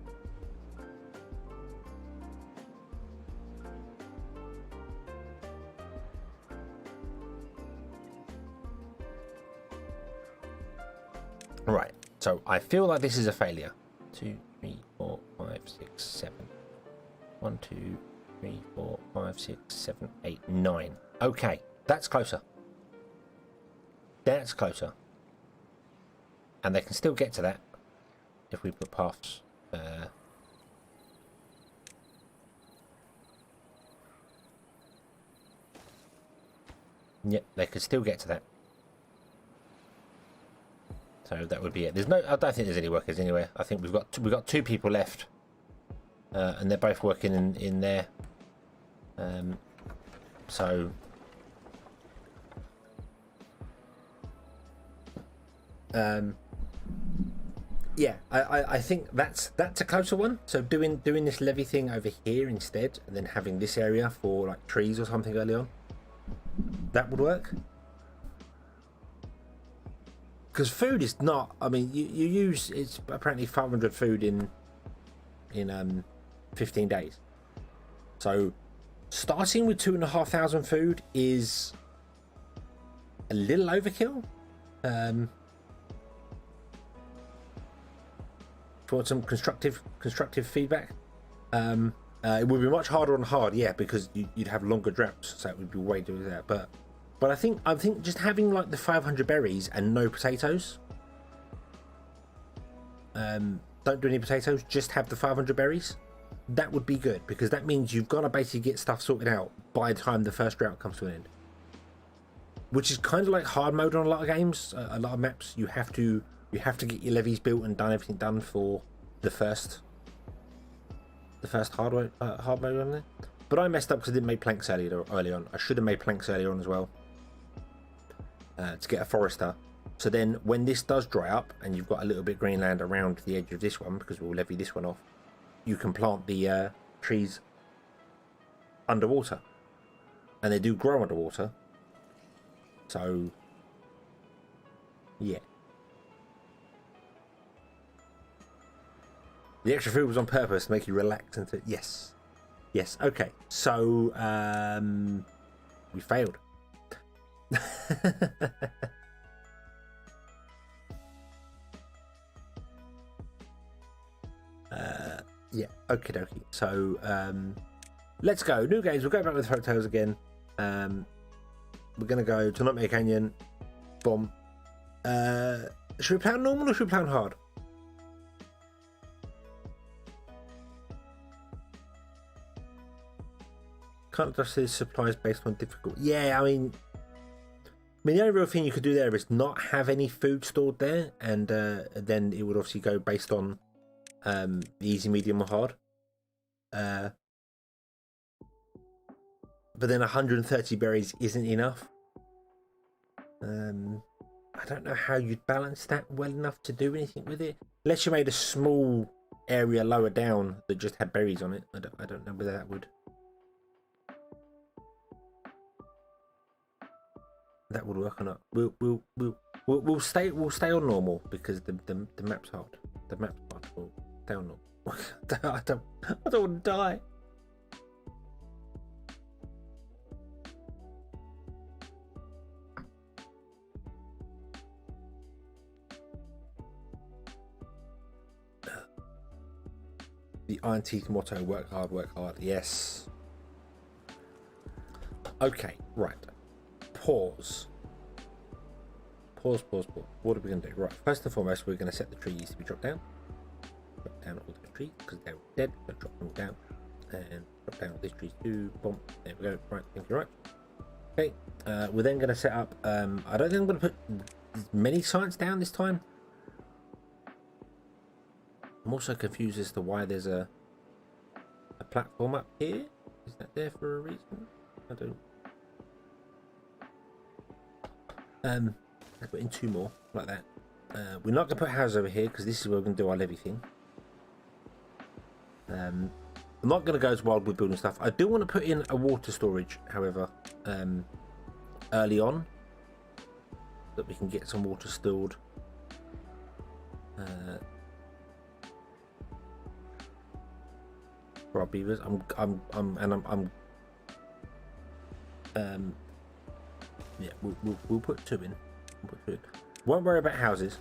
Speaker 1: Right. So I feel like this is a failure. 2, 3, 4, 5, 6, 7. 1, 2, 3, 4, 5, 6, 7, 8, 9. Okay, that's closer. That's closer. And they can still get to that if we put paths. Yep, they could still get to that. So that would be it. There's no. I don't think there's any workers anywhere. I think we've got 2 people left, and they're both working in there. So yeah, I think that's a closer one. So doing this levee thing over here instead, and then having this area for like trees or something early on, that would work. Because food is not. I mean, you use it's apparently 500 food in 15 days. So starting with 2,500 food is a little overkill. For some constructive feedback, it would be much harder on hard, yeah, because you'd have longer droughts, so it would be way to do that. But I think just having like the 500 berries and no potatoes. Don't do any potatoes, just have the 500 berries. That would be good, because that means you've got to basically get stuff sorted out by the time the first drought comes to an end. Which is kind of like hard mode on a lot of games, a lot of maps. You have to get your levees built and everything done for the first hard mode on there. But I messed up because I didn't make planks early on. I should have made planks earlier on as well. To get a forester. So then when this does dry up and you've got a little bit of green land around the edge of this one, because we'll levy this one off, you can plant the trees underwater. And they do grow underwater. So yeah. The extra food was on purpose to make you relax and to yes. Okay. So we failed. Yeah, okie dokie. So let's go. New games. We'll go back with hotels again. We're gonna go to Nightmare Canyon. Boom. Should we play on normal or should we play on hard? Can't adjust his supplies based on difficult. Yeah, I mean, the only real thing you could do there is not have any food stored there, and then it would obviously go based on the easy, medium, or hard. But then 130 berries isn't enough. I I don't know how you'd balance that well enough to do anything with it, unless you made a small area lower down that just had berries on it. I don't know whether that would work or not. We'll stay on normal because the map's hard. The map's hard. We'll stay on normal. I don't want to die. The Iron Teeth motto: work hard, work hard. Yes. Okay, right. Pause. What are we going to do? Right, first and foremost, we're going to set the trees to be dropped down. Drop down all those trees because they're dead. So drop them down. And drop down all these trees too. Boom. There we go. Right, thank you, right. Okay, we're then going to set up. I don't think I'm going to put many signs down this time. I'm also confused as to why there's a platform up here. Is that there for a reason? I don't. I'll put in 2 more like that. We're not going to put houses over here because this is where we're going to do our levy thing. I'm not going to go as wild with building stuff. I do want to put in a water storage, however, early on, that we can get some water stored. For our beavers, yeah, we'll put 2 in. Won't worry about houses.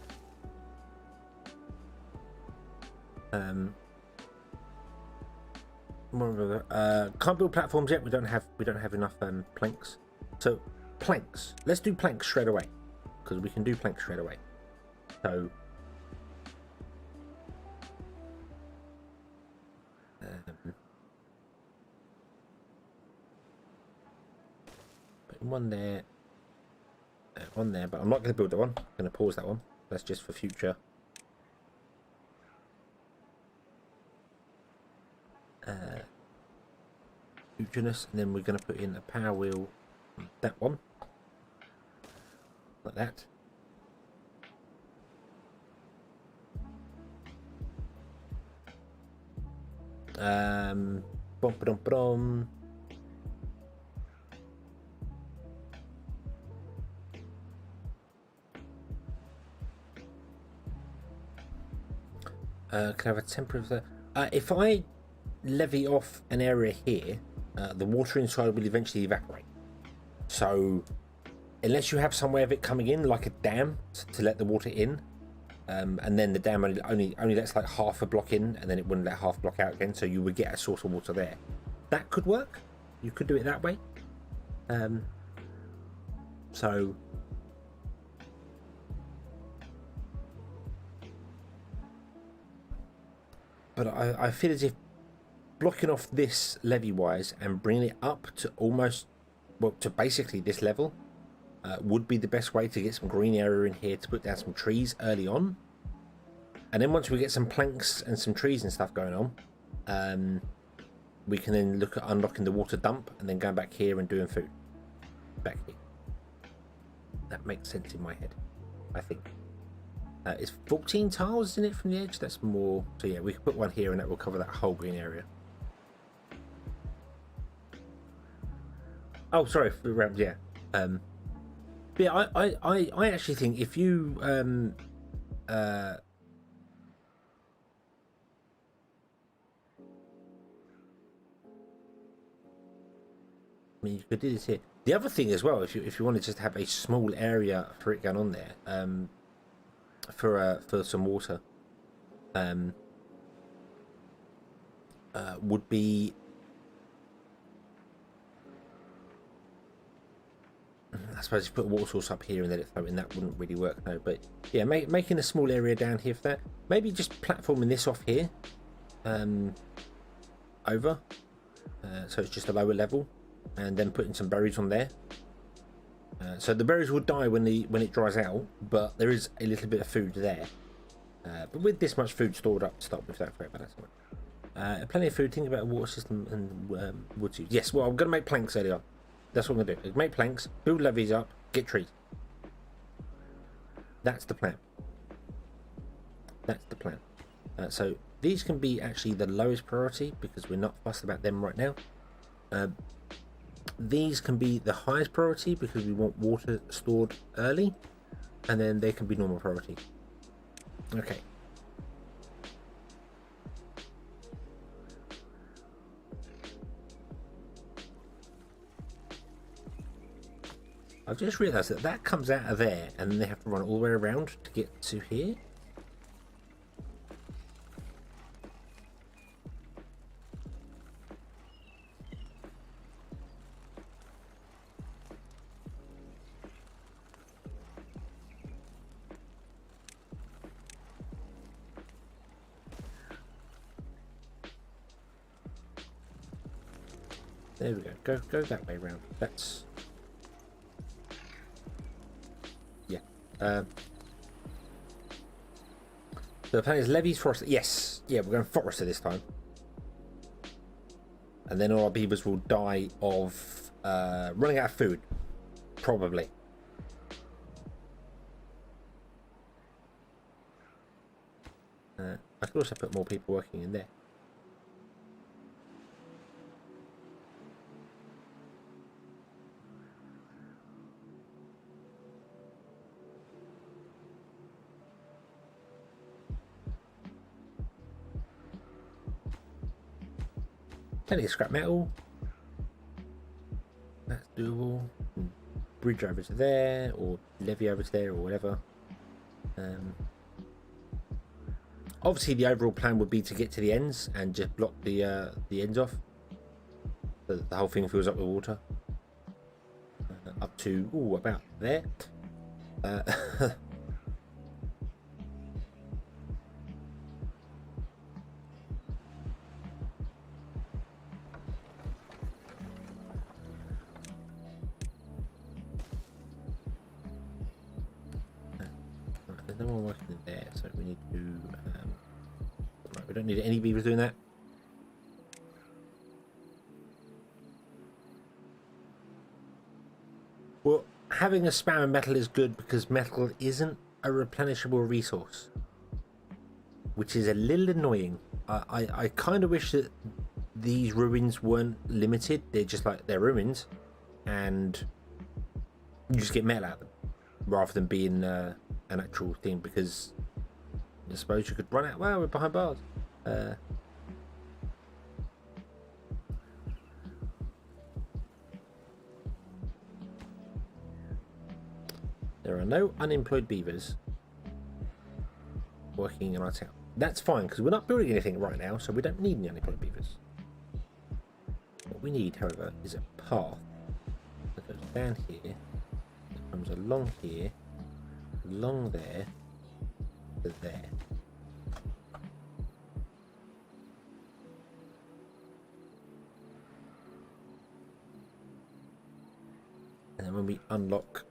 Speaker 1: Can't build platforms yet. We don't have enough planks. So planks. Let's do planks straight away because we can do planks straight away. So. One there, but I'm not going to build that one. I'm going to pause that one. That's just for future. Futureness, and then we're going to put in a power wheel on that one, like that. Bum ba dum ba dum. Can I have a temporary? If I levy off an area here, the water inside will eventually evaporate. So, unless you have some way of it coming in, like a dam, to let the water in, and then the dam only lets like half a block in, and then it wouldn't let half a block out again. So you would get a source of water there. That could work. You could do it that way. So. But I feel as if blocking off this levy-wise and bringing it up to almost, well, to basically this level would be the best way to get some green area in here to put down some trees early on. And then once we get some planks and some trees and stuff going on, we can then look at unlocking the water dump and then going back here and doing food. Back here. That makes sense in my head, I think. It's 14 tiles, isn't it, from the edge? That's more. So yeah, we can put one here and that will cover that whole green area. Oh, sorry, yeah. Yeah, I actually think if you I mean, you could do this here. The other thing as well, if you wanted to just have a small area for it going on there, for some water, would be. I suppose you put a water source up here and let it float in, that wouldn't really work though. But yeah, making a small area down here for that. Maybe just platforming this off here, over, so it's just a lower level, and then putting some berries on there. So the berries will die when it dries out, but there is a little bit of food there. But with this much food stored up, stop with that. But that's right. Plenty of food. Think about a water system and wood use. Yes, well, I'm going to make planks earlier. That's what I'm going to do. Make planks, build levees up, get trees. That's the plan. That's the plan. So these can be actually the lowest priority because we're not fussed about them right now. These can be the highest priority because we want water stored early, and then they can be normal priority. Okay. I've just realised that that comes out of there and then they have to run all the way around to get to here. There we go. Go that way round. That's... yeah. So the plan is levies forest. Yes. Yeah, we're going forester this time. And then all our beavers will die of running out of food. Probably. I could also put more people working in there. Plenty of scrap metal. That's doable. Bridge over to there, or levy over to there, or whatever. Obviously, the overall plan would be to get to the ends and just block the ends off, so that the whole thing fills up with water. Up to about there. There's no one working in there, so we need to. Right, we don't need any beavers doing that. Well, having a spam of metal is good because metal isn't a replenishable resource, which is a little annoying. I kind of wish that these ruins weren't limited. They're just like, they're ruins, and you just get metal out of them rather than being an actual thing, because I suppose you could run out. Well, we're behind bars. There are no unemployed beavers working in our town. That's fine, because we're not building anything right now, so we don't need any unemployed beavers. What we need, however, is a path that goes down here, that comes along here, along there, to there. And then when we unlock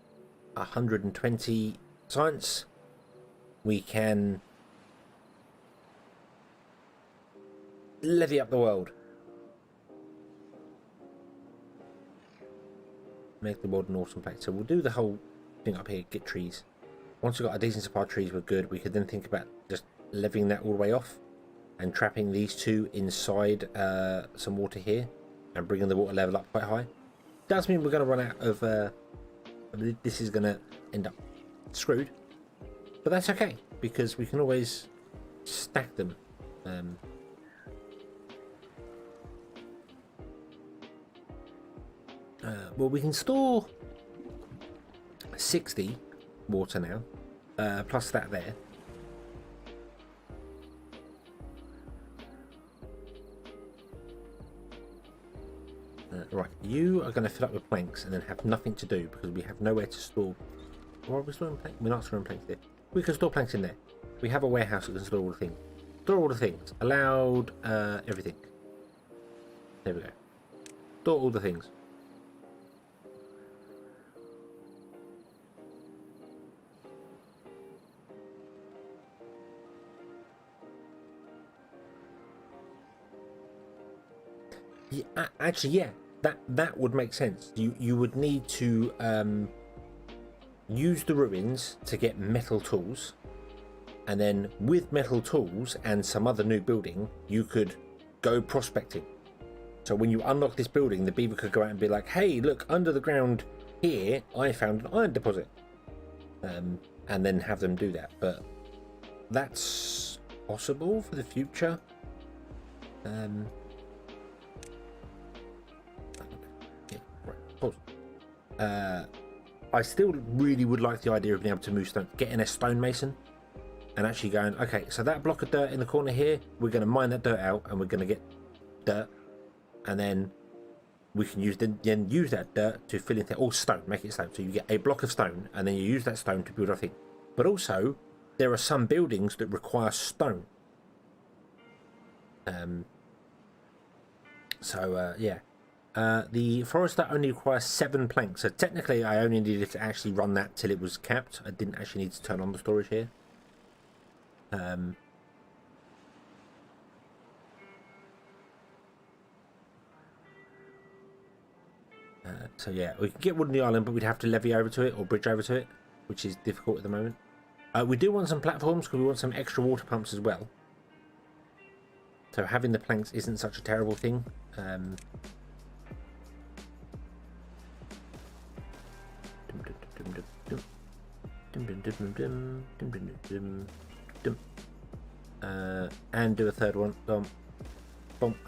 Speaker 1: 120 science, we can levy up the world. Make the world an awesome place. So we'll do the whole thing up here, get trees. Once we've got a decent supply of trees, we're good. We could then think about just levying that all the way off and trapping these two inside some water here and bringing the water level up quite high. Does mean we're going to run out of... this is going to end up screwed. But that's okay, because we can always stack them. Well, we can store 60 water now, plus that there. Right, you are going to fill up with planks and then have nothing to do because we have nowhere to store. Or are we storing planks? We're not storing planks there. We can store planks in there. We have a warehouse that can store all the things. Store all the things. Allowed everything. There we go. Store all the things. Yeah, actually, yeah, that would make sense. You would need to use the ruins to get metal tools, and then with metal tools and some other new building, you could go prospecting. So when you unlock this building, the beaver could go out and be like, hey, look, under the ground here, I found an iron deposit. And then have them do that. But that's possible for the future. Yeah, right, pause. I still really would like the idea of being able to move stone, getting a stonemason and actually going, okay, so that block of dirt in the corner here, we're going to mine that dirt out and we're going to get dirt, and then we can use that dirt to fill in or stone, make it stone. So you get a block of stone and then you use that stone to build a thing. But also there are some buildings that require stone. Yeah. The forester only requires 7 planks, so technically I only needed to actually run that till it was capped. I didn't actually need to turn on the storage here. So yeah, we can get wood on the island, but we'd have to levy over to it or bridge over to it, which is difficult at the moment. We do want some platforms because we want some extra water pumps as well. So having the planks isn't such a terrible thing. And do a third one. I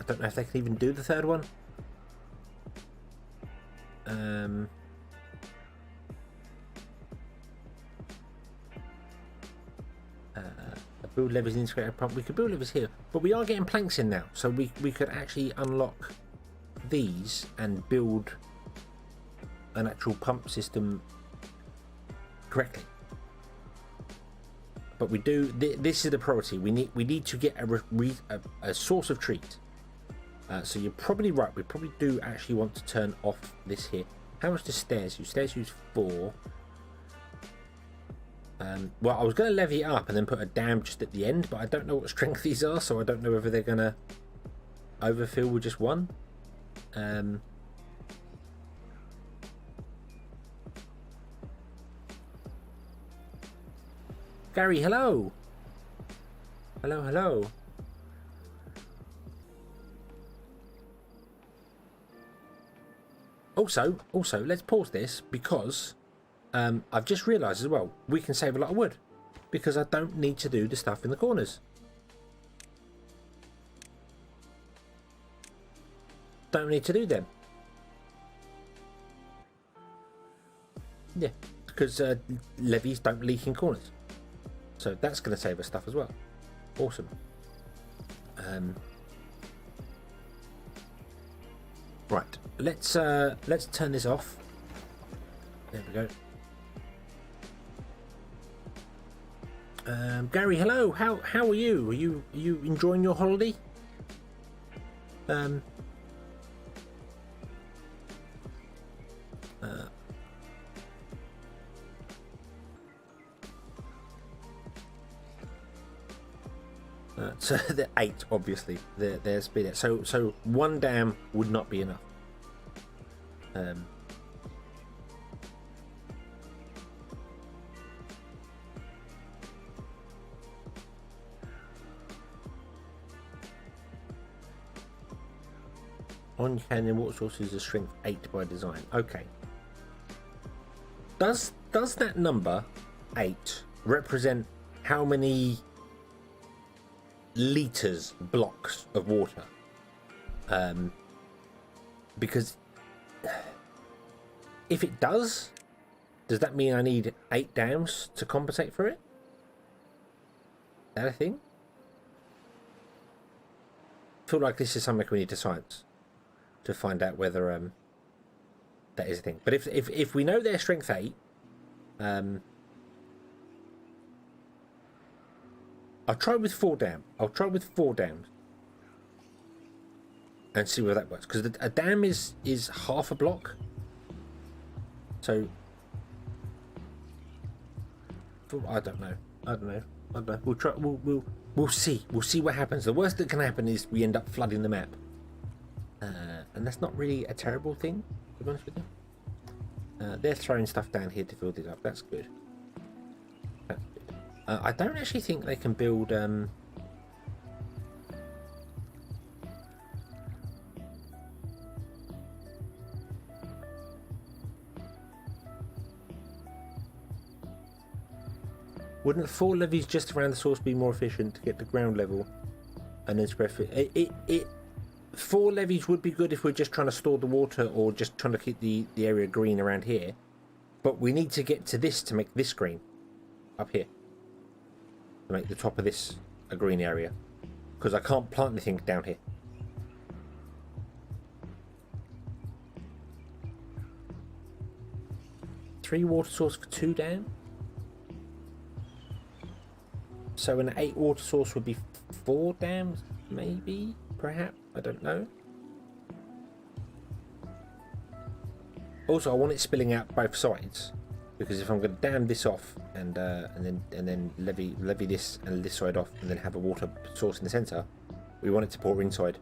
Speaker 1: don't know if they can even do the third one. Build levies and integrated pump. We could build levies here, but we are getting planks in now, so we could actually unlock these and build an actual pump system correctly. But we do. This is the priority. We need to get a source of trees. So you're probably right. We probably do actually want to turn off this here. How much does stairs use? Stairs use 4. Well, I was going to levy it up and then put a dam just at the end, but I don't know what strength these are, so I don't know whether they're going to overfill with just one. Gary, hello. Hello. Also, let's pause this because I've just realised as well, we can save a lot of wood because I don't need to do the stuff in the corners. Don't need to do them. Yeah, because levies don't leak in corners. So that's going to save us stuff as well. Awesome. Right, let's turn this off. There we go. Gary, hello. How are you? Are you enjoying your holiday? So the 8, obviously, there's been it. So one dam would not be enough. On canyon water sources is strength 8 by design. Okay. Does that number 8 represent how many liters, blocks of water? Because if it does that mean I need 8 dams to compensate for it? Is that a thing? I feel like this is something we need to science to find out whether that is a thing. But if we know their strength 8, I'll try with 4 dams. I'll try with 4 dams and see whether that works. Because a dam is half a block. So I don't know. We'll try. We'll see. We'll see what happens. The worst that can happen is we end up flooding the map, and that's not really a terrible thing, to be honest with you. They're throwing stuff down here to build it up. That's good. That's good. I don't actually think they can build... Wouldn't 4 levees just around the source be more efficient to get to ground level and then spread it? 4 levees would be good if we're just trying to store the water or just trying to keep the area green around here. But we need to get to this to make this green. Up here. To make the top of this a green area. Because I can't plant anything down here. Three water source for 2 dam? So an 8 water source would be 4 dams, maybe, perhaps, I don't know. Also, I want it spilling out both sides, because if I'm going to dam this off and then levy this and this side off, and then have a water source in the centre, we want it to pour inside.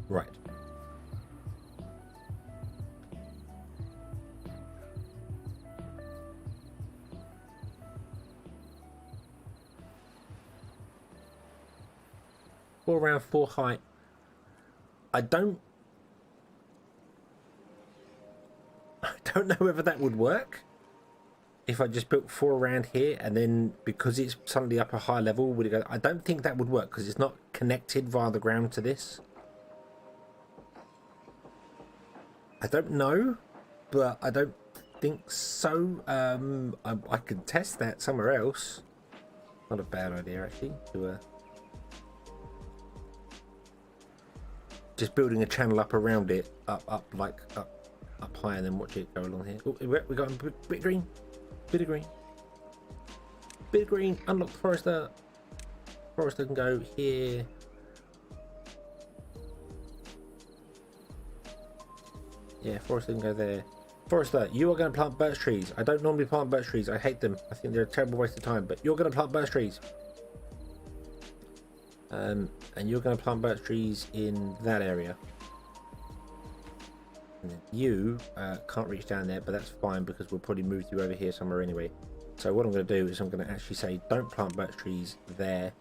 Speaker 1: Right. Or around 4 height. I don't know whether that would work. If I just built 4 around here and then because it's suddenly up a high level, would it go? I don't think that would work because it's not connected via the ground to this. I don't know, but I don't think so. I could test that somewhere else. Not a bad idea actually. To just building a channel up around it, up higher, and then watch it go along here. Oh, we got a bit of green, bit of green. Unlock the forester. Forester can go here. Yeah, Forester can go there. Forester, you are going to plant birch trees. I don't normally plant birch trees. I hate them. I think they're a terrible waste of time. But you're going to plant birch trees. And you're going to plant birch trees in that area. And then you can't reach down there, but that's fine because we'll probably move you over here somewhere anyway. So what I'm going to do is I'm going to actually say don't plant birch trees there.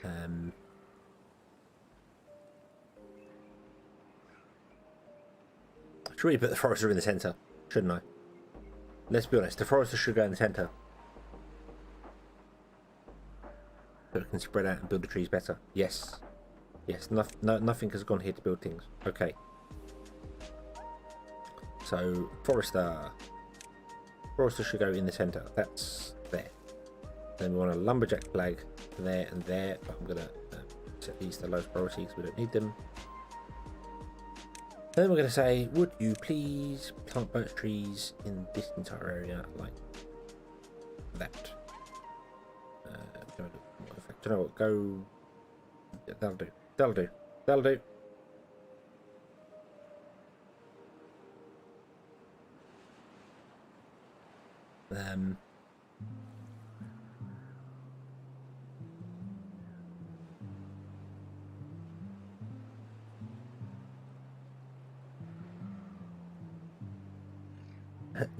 Speaker 1: I should really put the forester in the centre, shouldn't I? Let's be honest, the forester should go in the centre. So it can spread out and build the trees better. Yes. Yes, nothing has gone here to build things. Okay. So, forester. Forester should go in the centre. That's there. Then we want a lumberjack flag there and there. But I'm going to set these to lowest priority because we don't need them. Then we're going to say, would you please plant birch trees in this entire area like that? Do you know what? Go. Yeah, that'll do. That'll do. That'll do.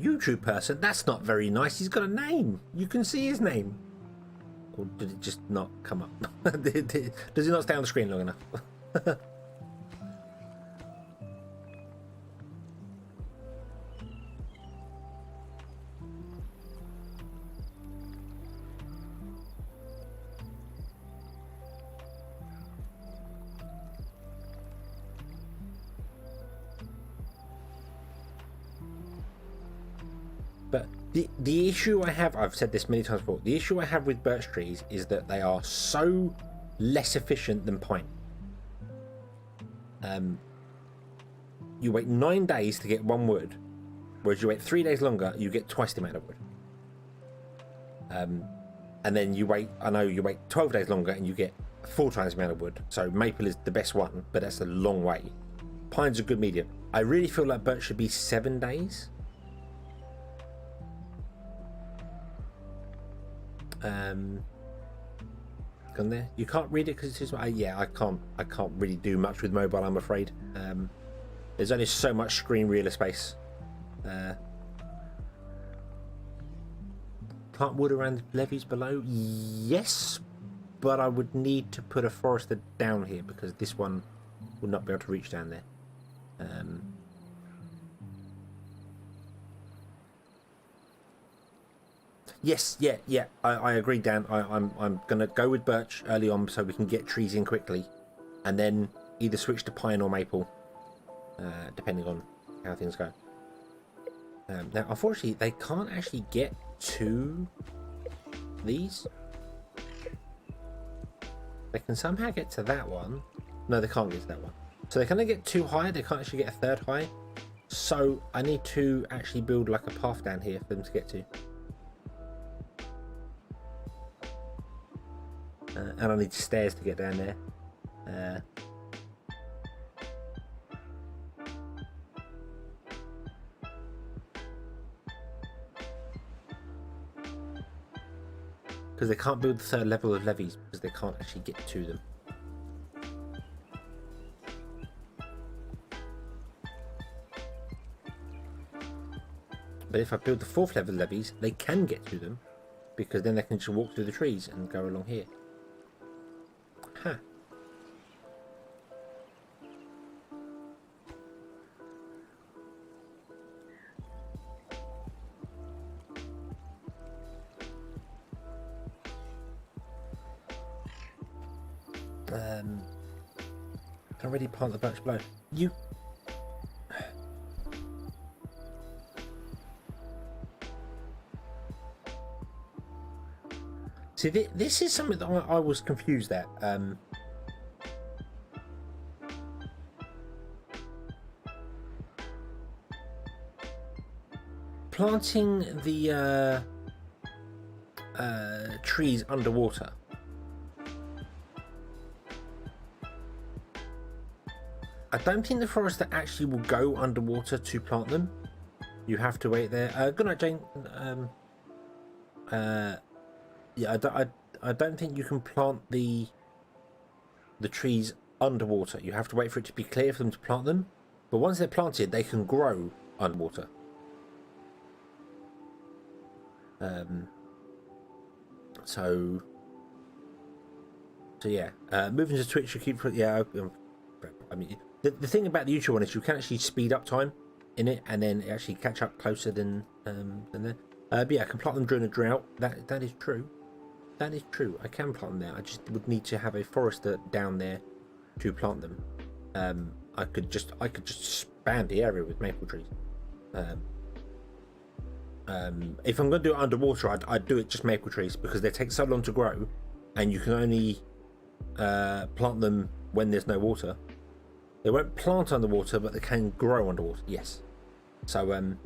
Speaker 1: YouTube person, that's not very nice. He's got a name. You can see his name. Or did it just not come up? Does it not stay on the screen long enough? But the issue I have, I've said this many times before, the issue I have with birch trees is that they are so less efficient than pine. You wait 9 days to get 1 wood, whereas you wait 3 days longer, you get twice the amount of wood. And then you wait, I know you wait 12 days longer and you get 4 times the amount of wood. So maple is the best one, but that's a long way. Pine's a good medium. I really feel like birch should be 7 days. Gone there. You can't read it because it's too small. Yeah, I can't really do much with mobile, I'm afraid. There's only so much screen real space. Plant wood around the levees below? Yes, but I would need to put a forester down here because this one will not be able to reach down there. Yes, yeah. I agree, Dan. I'm gonna go with birch early on so we can get trees in quickly, and then either switch to pine or maple, depending on how things go. Now, unfortunately, they can't actually get to these. They can somehow get to that one. No, they can't get to that one. So they can only get 2 high. They can't actually get a 3rd high. So I need to actually build like a path down here for them to get to. And I need stairs to get down there. Because they can't build the 3rd level of levees because they can't actually get to them. But if I build the 4th level levees, they can get to them because then they can just walk through the trees and go along here. Huh. Can I already plant the birch below? You. See, this is something that I was confused at. Planting the trees underwater. I don't think the forester actually will go underwater to plant them. You have to wait there. Good night, Jane. Yeah, I don't think you can plant the trees underwater. You have to wait for it to be clear for them to plant them. But once they're planted, they can grow underwater. So yeah. Moving to Twitch, you keep I mean, the thing about the YouTube one is you can actually speed up time in it, and then actually catch up closer than there. But yeah, I can plant them during a drought. That is true. That is true. I can plant them there. I just would need to have a forester down there to plant them. I could just expand the area with maple trees. If I'm going to do it underwater, I'd do it just maple trees because they take so long to grow, and you can only plant them when there's no water. They won't plant underwater, but they can grow underwater. Yes. So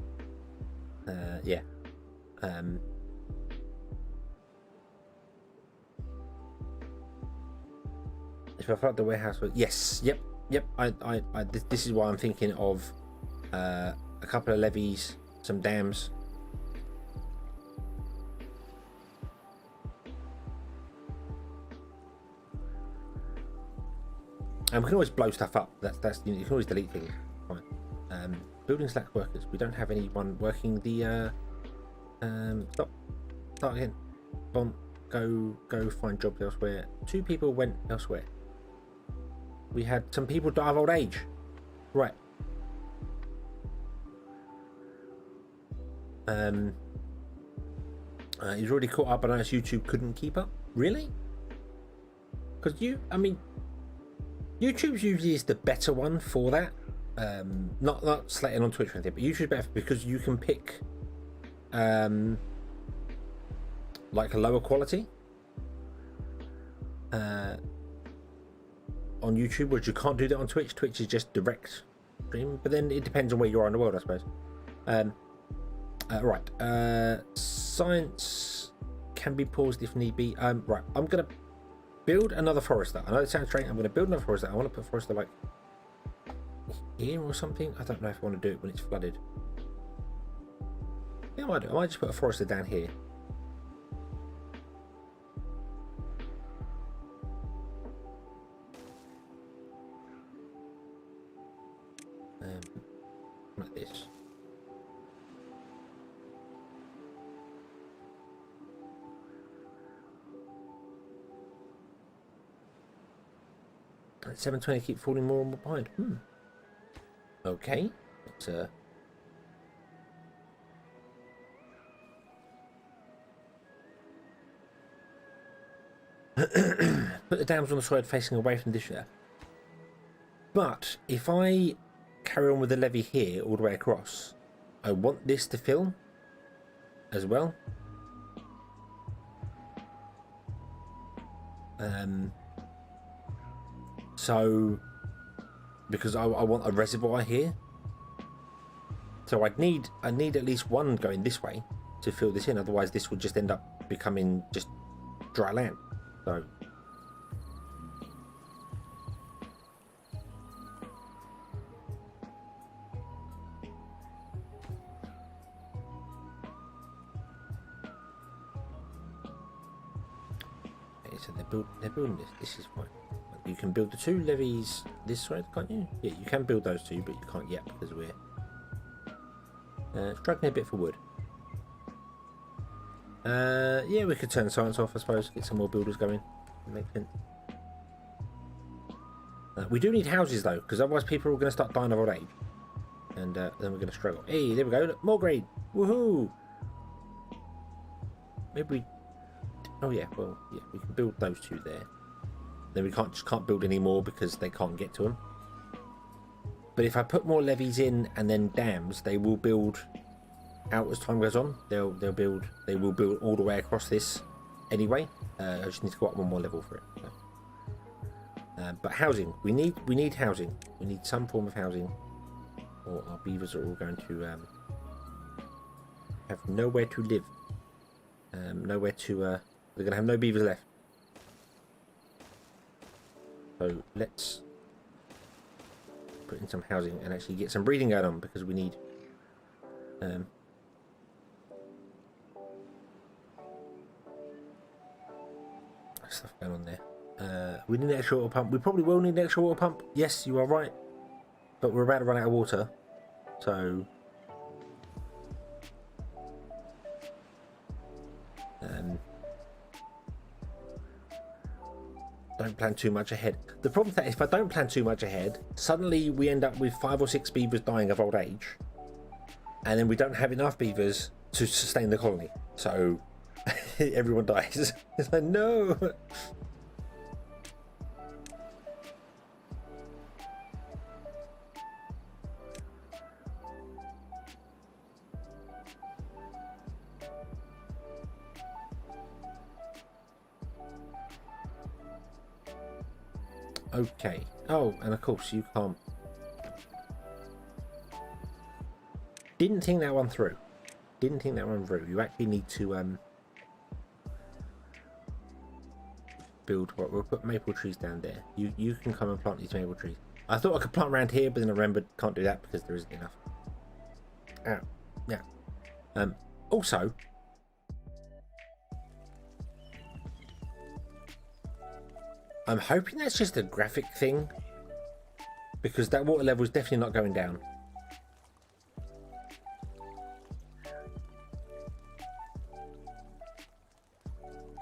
Speaker 1: yeah. If I flood the warehouse, yes, yep. This is why I'm thinking of a couple of levees, some dams. And we can always blow stuff up. That's you can always delete things. Fine. Building slack workers. We don't have anyone working the. Start again. Bomb. Go find jobs elsewhere. 2 people went elsewhere. We had some people die of old age. Right. He's already caught up, but I noticed YouTube couldn't keep up. Really? Because YouTube's usually is the better one for that. Not slating on Twitch or anything, but YouTube's better because you can pick like a lower quality on YouTube, whereas you can't do that on Twitch. Twitch is just direct stream, but then it depends on where you are in the world, I suppose. Right. Science can be paused if need be. Right. I'm gonna build another forester. I know it sounds strange. I'm gonna build another forester. I want to put forester like here or something. I don't know if I want to do it when it's flooded. Yeah, I might just put a forester down here. At 720, keep falling more and more behind. Okay. Let's, put the dams on the side facing away from this year. But if I carry on with the levee here all the way across, I want this to fill as well. So because I want a reservoir here, so I'd need at least one going this way to fill this in, otherwise this would just end up becoming just dry land. So okay, so they're building this. This is fine. You can build the two levees this side, can't you? Yeah, you can build those two, but you can't yet because we're struggling a bit for wood. Yeah, we could turn science off, I suppose. Get some more builders going. Makes sense. We do need houses though, because otherwise people are going to start dying of old age, and then we're going to struggle. Hey, there we go. Look, more grade. Woohoo! Maybe we. Oh yeah. Well, yeah, we can build those two there. Then we just can't build any more because they can't get to them. But if I put more levees in and then dams, they will build out as time goes on. They will build all the way across this anyway. I just need to go up one more level for it. So. But housing, we need housing. We need some form of housing, or our beavers are all going to have nowhere to live. Nowhere to. They're going to have no beavers left. So let's put in some housing and actually get some breeding going on, because we need stuff going on there. We need an extra water pump. We probably will need an extra water pump. Yes, you are right. But we're about to run out of water. So don't plan too much ahead. The problem is that if I don't plan too much ahead, suddenly we end up with 5 or 6 beavers dying of old age, and then we don't have enough beavers to sustain the colony. So everyone dies. It's like, no. Okay. Oh, and of course you can't. Didn't think that one through. You actually need to build. What we'll put maple trees down there. You can come and plant these maple trees. I thought I could plant around here, but then I remembered can't do that because there isn't enough. Yeah. Also, I'm hoping that's just a graphic thing, because that water level is definitely not going down.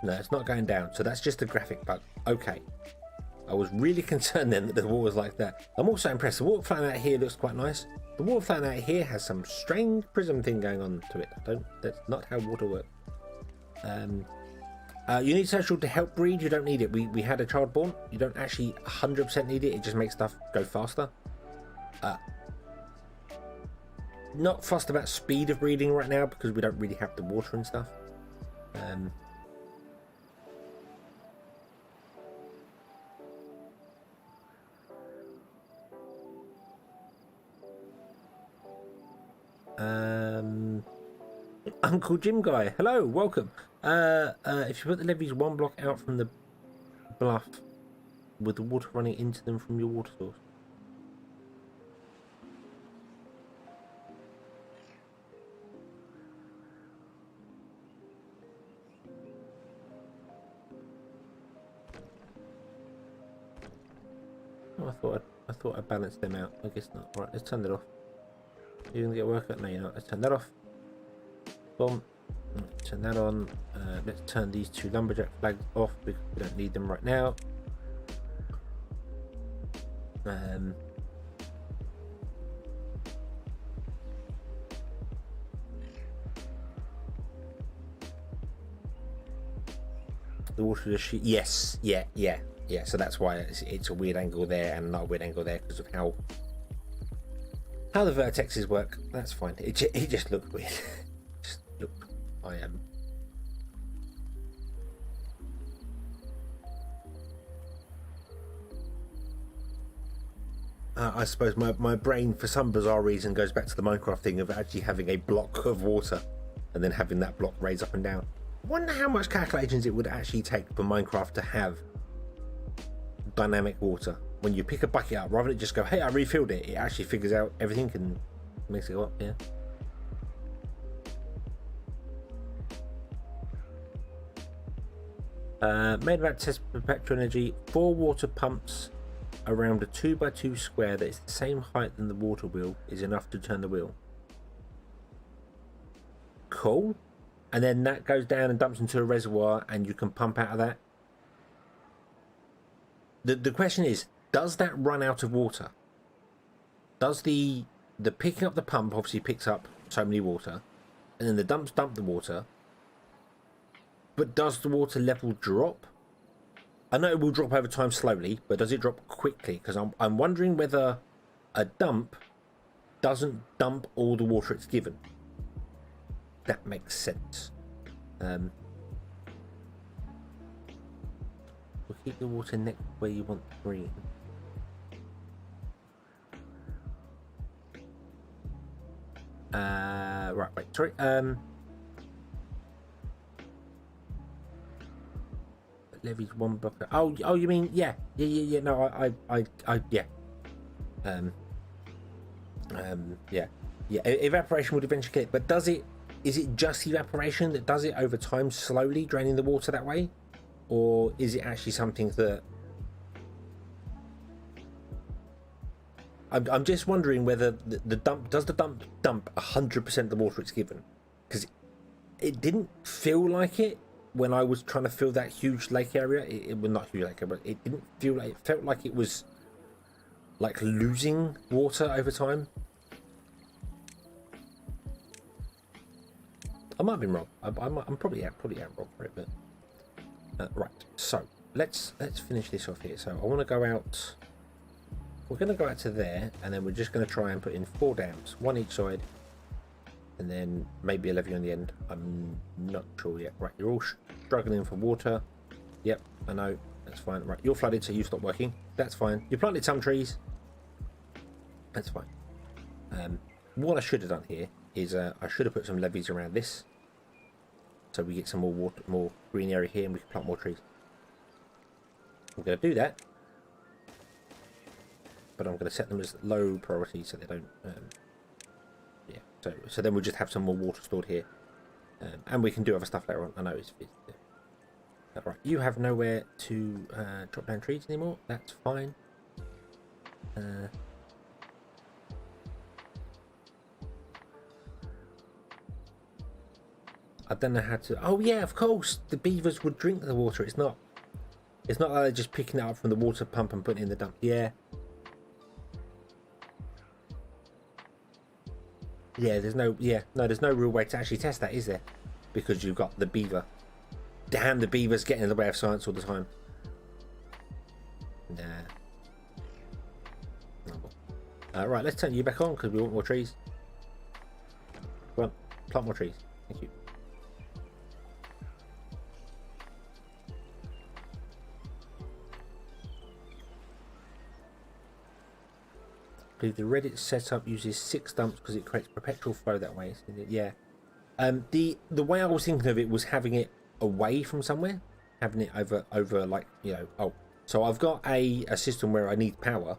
Speaker 1: No, it's not going down, so that's just a graphic bug. Okay. I was really concerned then that the water was like that. I'm also impressed. The water flowing out here looks quite nice. The water flowing out here has some strange prism thing going on to it. That's not how water works. You need social to help breed. You don't need it. We had a child born. You don't actually 100% need it. It just makes stuff go faster. Not fussed about speed of breeding right now because we don't really have the water and stuff. Uncle Jim Guy, hello, welcome. If you put the levees one block out from the bluff with the water running into them from your water source. Oh, I thought I balanced them out. I guess not. Right, let's turn that off. You're gonna get work out? No, you're not. Let's turn that off. Boom. Turn that on. Let's turn these 2 lumberjack flags off because we don't need them right now. The water just yes, yeah. So that's why it's a weird angle there and not a weird angle there because of how the vertexes work. That's fine. It just looked weird. Just look, I am. I suppose my brain, for some bizarre reason, goes back to the Minecraft thing of actually having a block of water and then having that block raise up and down. I wonder how much calculations it would actually take for Minecraft to have dynamic water. When you pick a bucket up, rather than just go, hey, I refilled it, it actually figures out everything and makes it go up, yeah. Made about test perpetual energy, 4 water pumps around a 2x2 square that is the same height than the water wheel is enough to turn the wheel. Cool. And then that goes down and dumps into a reservoir and you can pump out of that. The question is, does that run out of water? Does the picking up the pump obviously picks up so many water, and then the dumps dump the water, but does the water level drop? I know it will drop over time slowly, but does it drop quickly? Because I'm wondering whether a dump doesn't dump all the water it's given. That makes sense. We'll keep the water next where you want the green. Right, wait, sorry. Levies 1 block. Oh, you mean yeah. No, yeah. Yeah. Evaporation would eventually get it, but does it? Is it just evaporation that does it over time, slowly draining the water that way, or is it actually something that? I'm just wondering whether the dump does the dump 100% of the water it's given, because it didn't feel like it when I was trying to fill that huge lake area. It was not huge lake area, but it didn't feel like it felt like it was like losing water over time. I might have been wrong. I'm probably out wrong for it, but right. So let's finish this off here. So I want to go out. We're going to go out to there, and then we're just going to try and put in 4 dams, 1 each side, and then maybe a levee on the end. I'm not sure yet. Right, you're all struggling for water. Yep, I know. That's fine. Right, you're flooded, so you stop working. That's fine. You planted some trees. That's fine. What I should have done here is I should have put some levees around this, so we get some more water, more green area here, and we can plant more trees. I'm going to do that, but I'm going to set them as low priority so they don't. Yeah. So then we'll just have some more water stored here, and we can do other stuff later on. I know it's right. You have nowhere to drop down trees anymore. That's fine. I don't know how to. Oh yeah, of course, the beavers would drink the water. It's not like they're just picking it up from the water pump and putting it in the dump. Yeah. Yeah, there's no real way to actually test that, is there? Because you've got the beaver. Damn, the beavers getting in the way of science all the time. Nah. Right, let's turn you back on because we want more trees. Come on, plant more trees. Thank you. I believe the Reddit setup uses 6 dumps because it creates perpetual flow that way. Yeah. The way I was thinking of it was having it away from somewhere, having it over like, you know. Oh, so I've got a system where I need power,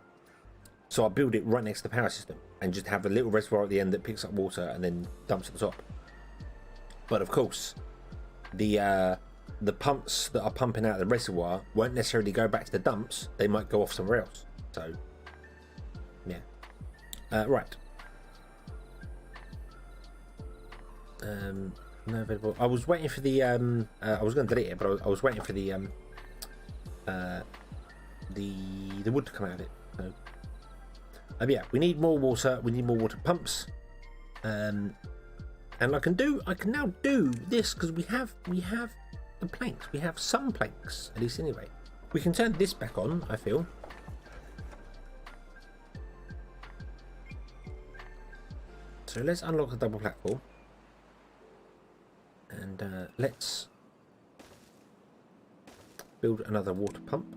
Speaker 1: so I build it right next to the power system and just have a little reservoir at the end that picks up water and then dumps at the top. But of course, the pumps that are pumping out of the reservoir won't necessarily go back to the dumps. They might go off somewhere else. So. Yeah. Right. No available. I was waiting for the I was going to delete it, but I was waiting for the wood to come out of it. So Yeah, we need more water. We need more water pumps. And I can now do this because we have the planks. We have some planks, at least anyway. We can turn this back on, I feel. So let's unlock the double platform. And let's build another water pump.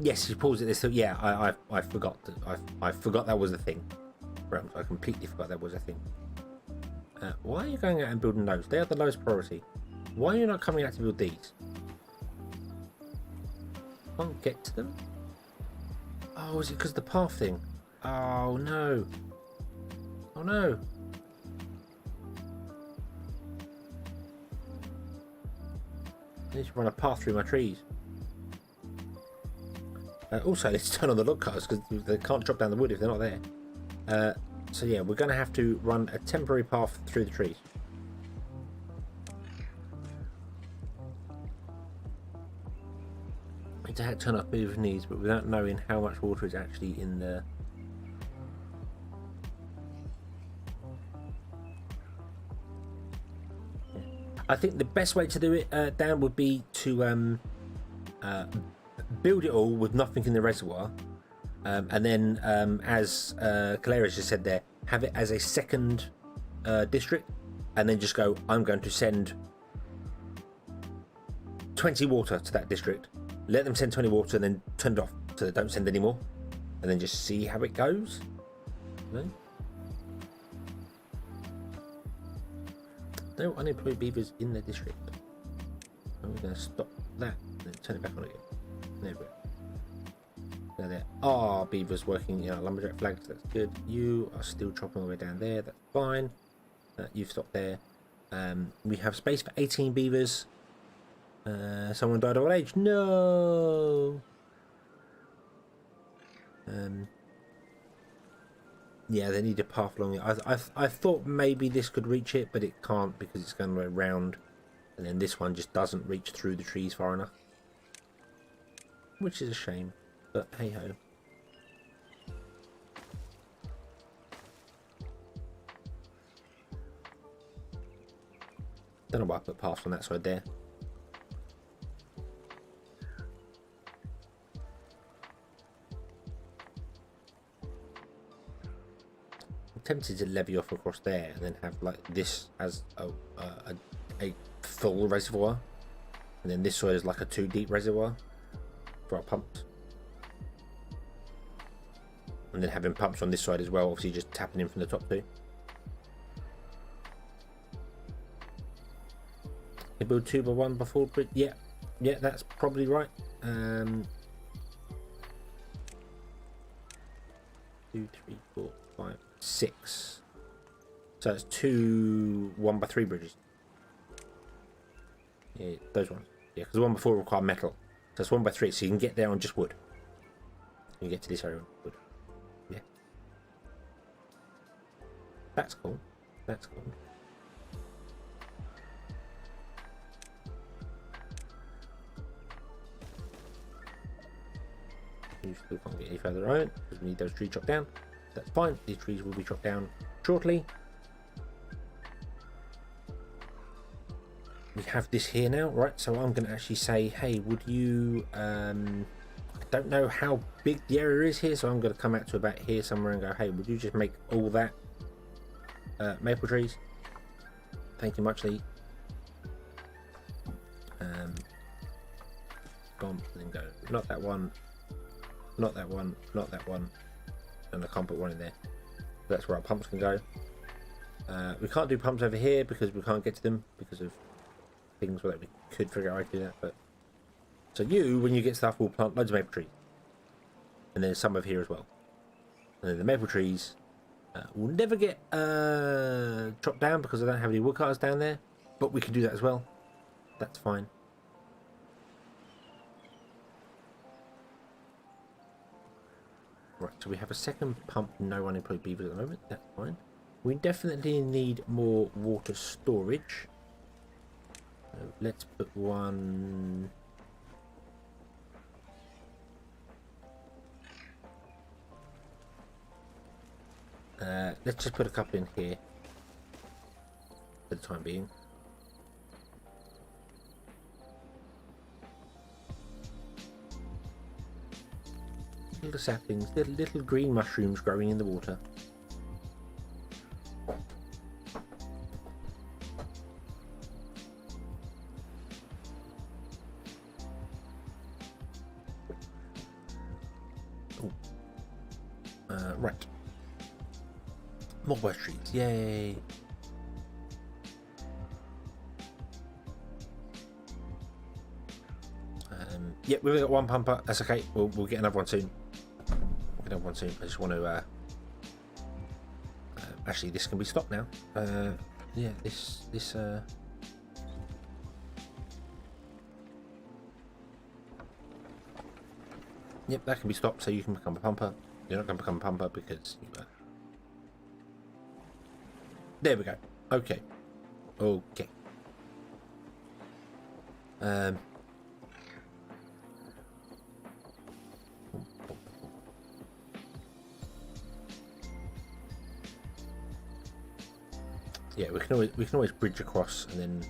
Speaker 1: Yes, you paused it. This. Yeah, I forgot. I forgot that was a thing. I completely forgot that was a thing. Why are you going out and building those? They are the lowest priority. Why are you not coming out to build these? Can't get to them. Oh, is it because of the path thing? Oh no. Oh no. I need to run a path through my trees. Also, let's turn on the log cutters because they can't drop down the wood if they're not there. So yeah, we're going to have to run a temporary path through the trees. I need to turn off beaver's knees, but without knowing how much water is actually in the... Yeah. I think the best way to do it, Dan, would be to build it all with nothing in the reservoir. And then, as Kalera's just said there, have it as a second district, and then just go, I'm going to send 20 water to that district. Let them send 20 water and then turn it off so they don't send any more. And then just see how it goes. No, no unemployed beavers in the district. I'm going to stop that and then turn it back on again. There we go. Now there are beavers working in our lumberjack flags, that's good. You are still chopping all the way down there, that's fine. You've stopped there. We have space for 18 beavers. Someone died of old age. No. Yeah, they need a path along it. I thought maybe this could reach it, but it can't because it's going around. And then this one just doesn't reach through the trees far enough. Which is a shame. But hey ho. Don't know why I put paths on that side there. I'm tempted to levy off across there and then have like this as a full reservoir, and then this side is like a 2 deep reservoir for our pumps. And then having pumps on this side as well, obviously just tapping in from the top too. You build 2 by 1 before bridge? Yeah, that's probably right. 2, 3, 4, 5, 6. So it's 2 1 by 3 bridges. Yeah, those ones. Yeah, because the one before required metal. So it's 1 by 3, so you can get there on just wood. You can get to this area on wood. Yeah. That's cool. That's cool. You still can't get any further on because we need those trees chopped down. That's fine. These trees will be chopped down shortly. We have this here now, right? So I'm going to actually say, hey, would you... I don't know how big the area is here, so I'm going to come out to about here somewhere and go, hey, would you just make all that maple trees? Thank you muchly. Bomb, and then go, not that one, not that one, not that one, and I can't put one in there. That's where our pumps can go. We can't do pumps over here because we can't get to them because of things that we could figure out how to do that. But so you, when you get stuff, will plant loads of maple trees, and then some over here as well. And then the maple trees will never get chopped down because I don't have any woodcutters down there. But we can do that as well. That's fine. Right, so we have a second pump, no unemployed beavers at the moment. That's fine. We definitely need more water storage. So let's put one. Let's just put a couple in here for the time being. Little saplings, little green mushrooms growing in the water. Right. More birch trees, yay! Yeah, we've got one pumper. That's okay. We'll get another one soon. I just want to. Actually, this can be stopped now. Yeah, this. Yep, that can be stopped. So you can become a pumper. You're not going to become a pumper because you. There we go. Okay. Okay. Yeah, we can always bridge across and then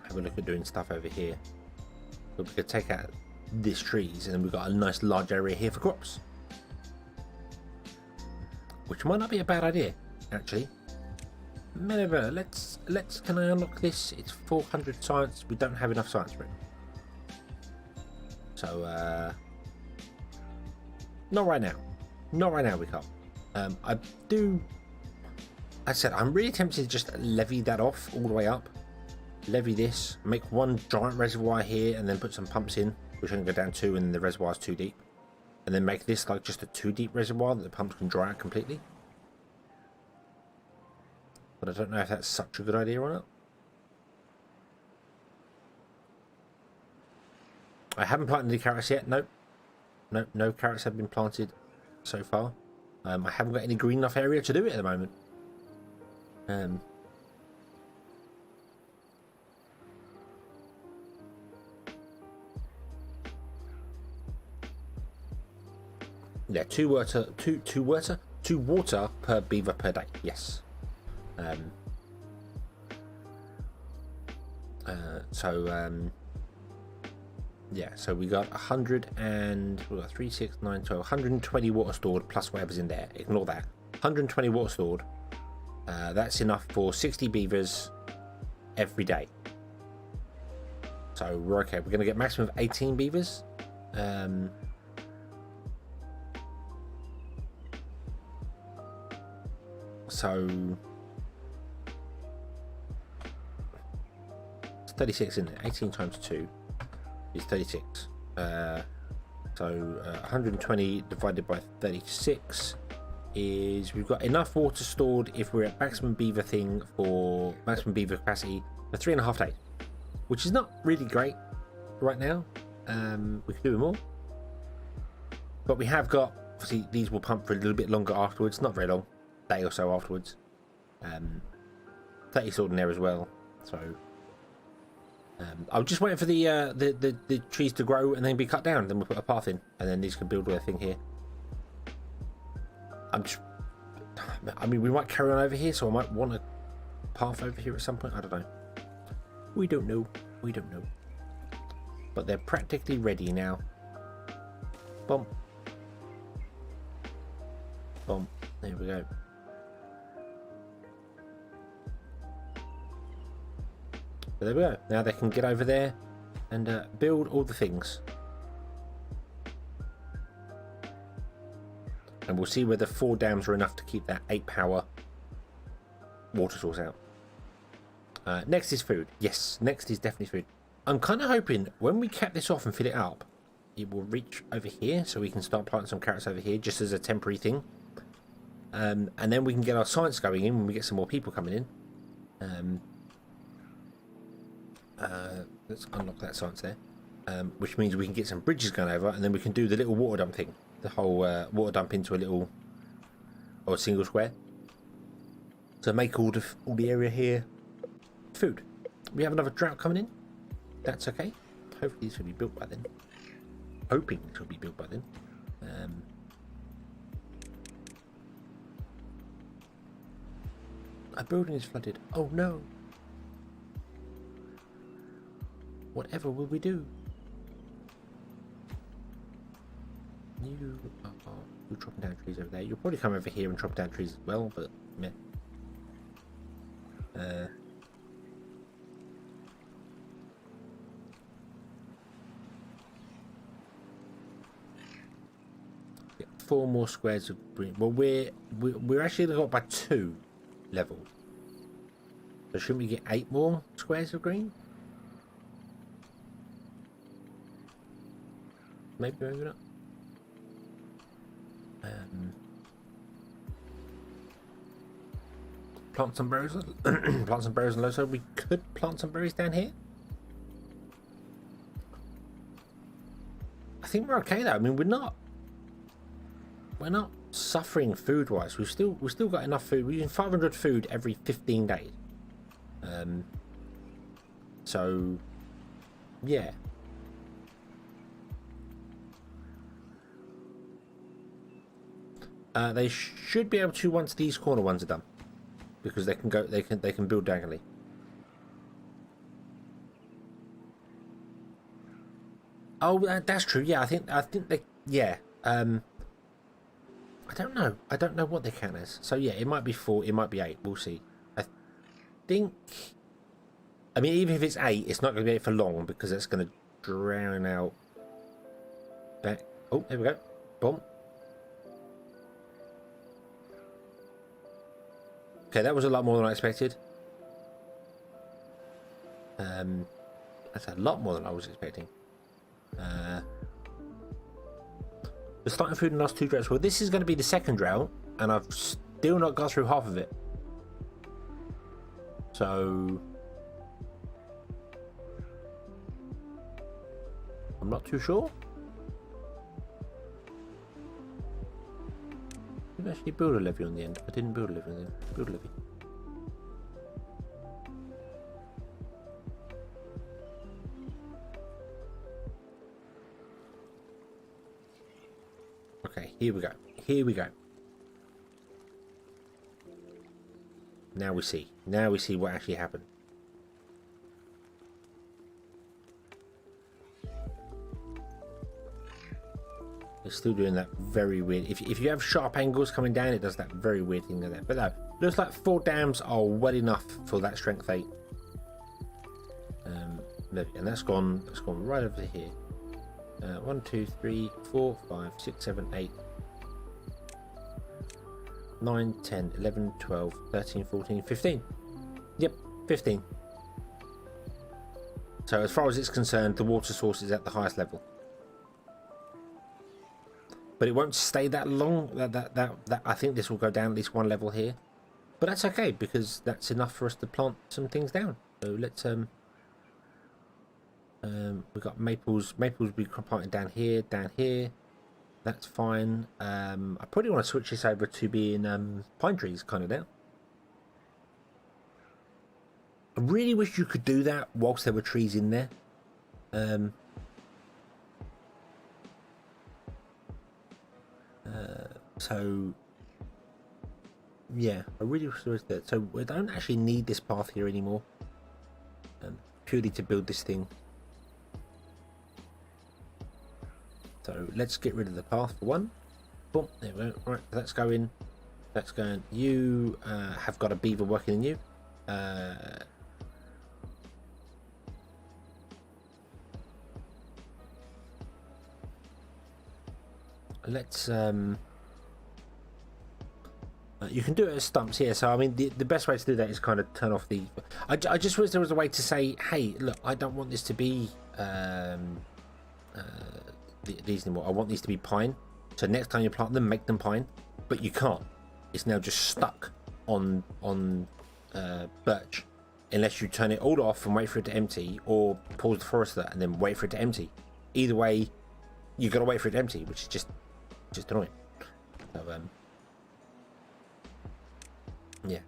Speaker 1: have a look at doing stuff over here. But we could take out these trees and then we've got a nice large area here for crops, which might not be a bad idea actually. Maybe let's can I unlock this? It's 400 science. We don't have enough science for it, so not right now. Not right now we can't. I said I'm really tempted to just levy that off all the way up. Levy this, make one giant reservoir here, and then put some pumps in, which can go down 2, and the reservoir's 2 deep. And then make this like just a 2 deep reservoir that the pumps can dry out completely. But I don't know if that's such a good idea or not. I haven't planted any carrots yet. Nope. No carrots have been planted so far. I haven't got any green enough area to do it at the moment. Yeah, two water per beaver per day. Yes. Yeah, so we got 100 and we got 3, 6, 9, 12, 120 water stored plus whatever's in there. Ignore that. 120 water stored. That's enough for 60 beavers every day. So we're okay. We're going to get maximum of 18 beavers. So it's 36, isn't it? 18 times 2 is 36. So 120 divided by 36 is, we've got enough water stored if we're at maximum beaver thing for maximum beaver capacity for 3.5 days, which is not really great right now. We could do more, but we have got, obviously these will pump for a little bit longer afterwards, not very long, day or so afterwards. 30 stored in there as well. So I'm just waiting for the trees to grow and then be cut down. Then we'll put a path in, and then these can build their thing here. I mean, we might carry on over here, so I might want a path over here at some point. I don't know. We don't know. We don't know. But they're practically ready now. Boom. Boom. There we go. But there we go. Now they can get over there and build all the things. And we'll see whether 4 dams are enough to keep that 8 power water source out. Next is food. Yes, next is definitely food. I'm kind of hoping when we cap this off and fill it up, it will reach over here, so we can start planting some carrots over here just as a temporary thing. And then we can get our science going in when we get some more people coming in. Let's unlock that science there. which means we can get some bridges going over, and then we can do the little water dump thing, the whole water dump into a little or a single square. So make all the area here food. We have another drought coming in. That's okay. Hopefully this will be built by then. Hoping it will be built by then. A building is flooded. Oh no. Whatever will we do? You're chopping down trees over there. You'll probably come over here and chop down trees as well, but meh. Yeah, 4 more squares of green. Well, we're actually got by 2 levels. So shouldn't we get 8 more squares of green? Maybe not. Plant some berries. Plant some berries and low. So we could plant some berries down here. I think we're okay though. I mean, we're not suffering food wise. We've still got enough food. We're using 500 food every 15 days. So yeah. They should be able to once these corner ones are done, because they can build diagonally. Oh, that's true. Yeah, I think they. Yeah. I don't know. I don't know what they count as. So yeah, it might be 4. It might be 8. We'll see. I think. I mean, even if it's 8, it's not going to be 8 for long because it's going to drown out. Back. Oh, there we go. Boom. Okay, that was a lot more than I expected. That's a lot more than I was expecting. The starting food in the last 2 droughts. Well, this is going to be the second drought, and I've still not got through half of it. So I'm not too sure. I didn't actually build a levy on the end. I didn't build a levy on the end. Build a levy. Okay, here we go. Here we go. Now we see. Now we see what actually happened. It's still doing that very weird. If you have sharp angles coming down, it does that very weird thing like that. But no, looks like 4 dams are well enough for that strength 8. And that's gone right over here. 1, 2, 3, 4, 5, 6, 7, 8, 9, 10, 11, 12, 13, 14, 15. Yep, 15. So as far as it's concerned, the water source is at the highest level. But it won't stay that long. That I think this will go down at least 1 level here. But that's okay, because that's enough for us to plant some things down. So let's we've got maples. Maples will be planted down here. That's fine. I probably want to switch this over to being pine trees kind of now. I really wish you could do that whilst there were trees in there. So yeah, I really wish there was that. So we don't actually need this path here anymore, purely to build this thing. So let's get rid of the path for one. Boom, there we go. Right, that's going. That's going. You have got a beaver working in you. Let's you can do it as stumps here. So I mean, the best way to do that is kind of turn off the. I just wish there was a way to say, hey, look, I don't want this to be these anymore. I want these to be pine. So next time you plant them, make them pine. But you can't. It's now just stuck on birch. unless you turn it all off and wait for it to empty, or pause the forester and then wait for it to empty. Either way, you got to wait for it to empty, which is just annoying. So yeah.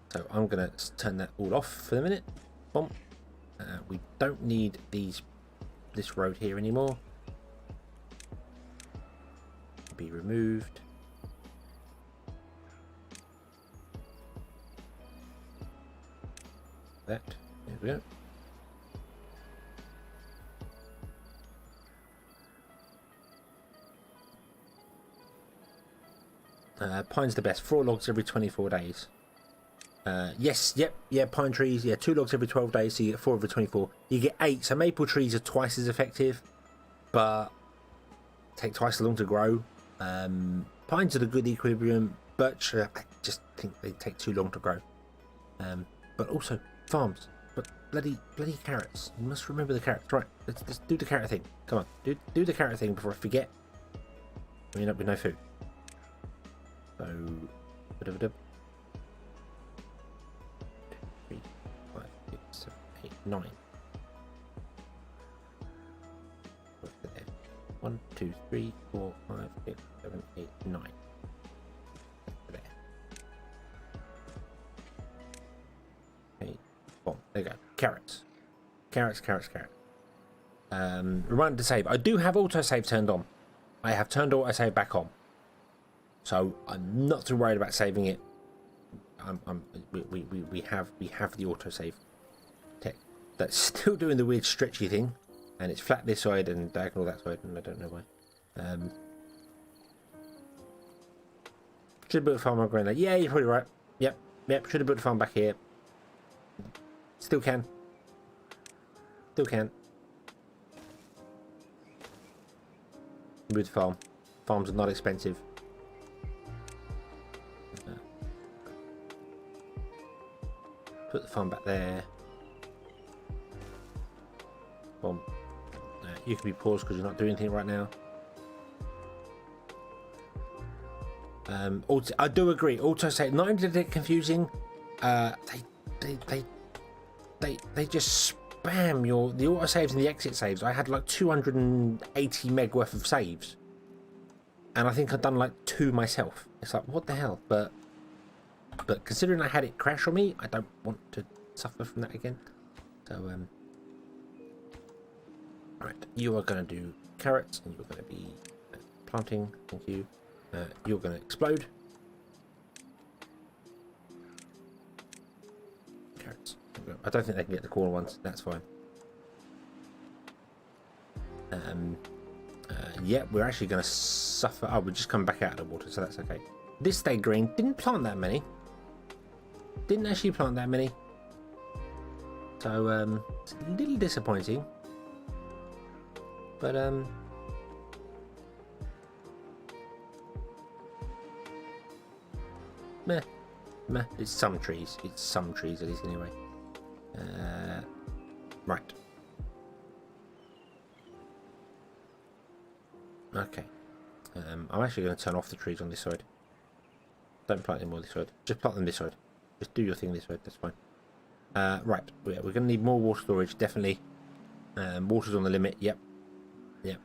Speaker 1: So I'm gonna turn that all off for the minute. Boom. We don't need this road here anymore. Be removed. That. There we go. Pine's the best. 4 logs every 24 days. Yes, yep, yeah, pine trees, yeah, 2 logs every 12 days, so you get 4 every 24. You get 8, so maple trees are twice as effective, but take twice as long to grow. Pines are a good equilibrium. Birch, I just think they take too long to grow. But also, farms. But bloody carrots. You must remember the carrots. Right, let's do the carrot thing. Come on, do the carrot thing before I forget. We end up with no food. So, 3, 5, 6, 7, 8, 9. 1, 2, 3, 4, 5, 6, 7, 8, 9. There. Okay. Boom. There you go. Carrots. Carrots. Reminder to save. I do have autosave turned on. I have turned autosave back on. So I'm not too worried about saving it. We have the autosave tech that's still doing the weird stretchy thing, and it's flat this side and diagonal that side, and I don't know why. Should have built a farm on Greenland. Yeah, you're probably right. Yep. Should have built a farm back here. Still can. With farm. Farms are not expensive. Put the farm back there. Boom. You can be paused because you're not doing anything right now. I do agree. Autosave, not only is it confusing, they just spam the autosaves and the exit saves. I had like 280 meg worth of saves, and I think I've done like 2 myself. It's like, what the hell? But considering I had it crash on me, I don't want to suffer from that again. So right, you are going to do carrots, and you're going to be planting. Thank you. You're going to explode. Carrots. I don't think they can get the corner ones. That's fine. Yeah, we're actually going to suffer. Oh, we're just coming back out of the water, so that's okay. This stayed green. Didn't plant that many. Didn't actually plant that many. So it's a little disappointing. But meh. It's some trees. It's some trees at least anyway. Right. Okay. I'm actually going to turn off the trees on this side. Don't plant them more this side. Just plant them this side. Just do your thing this side. That's fine. Right. We're going to need more water storage. Definitely. Water's on the limit. Yep. Yeah.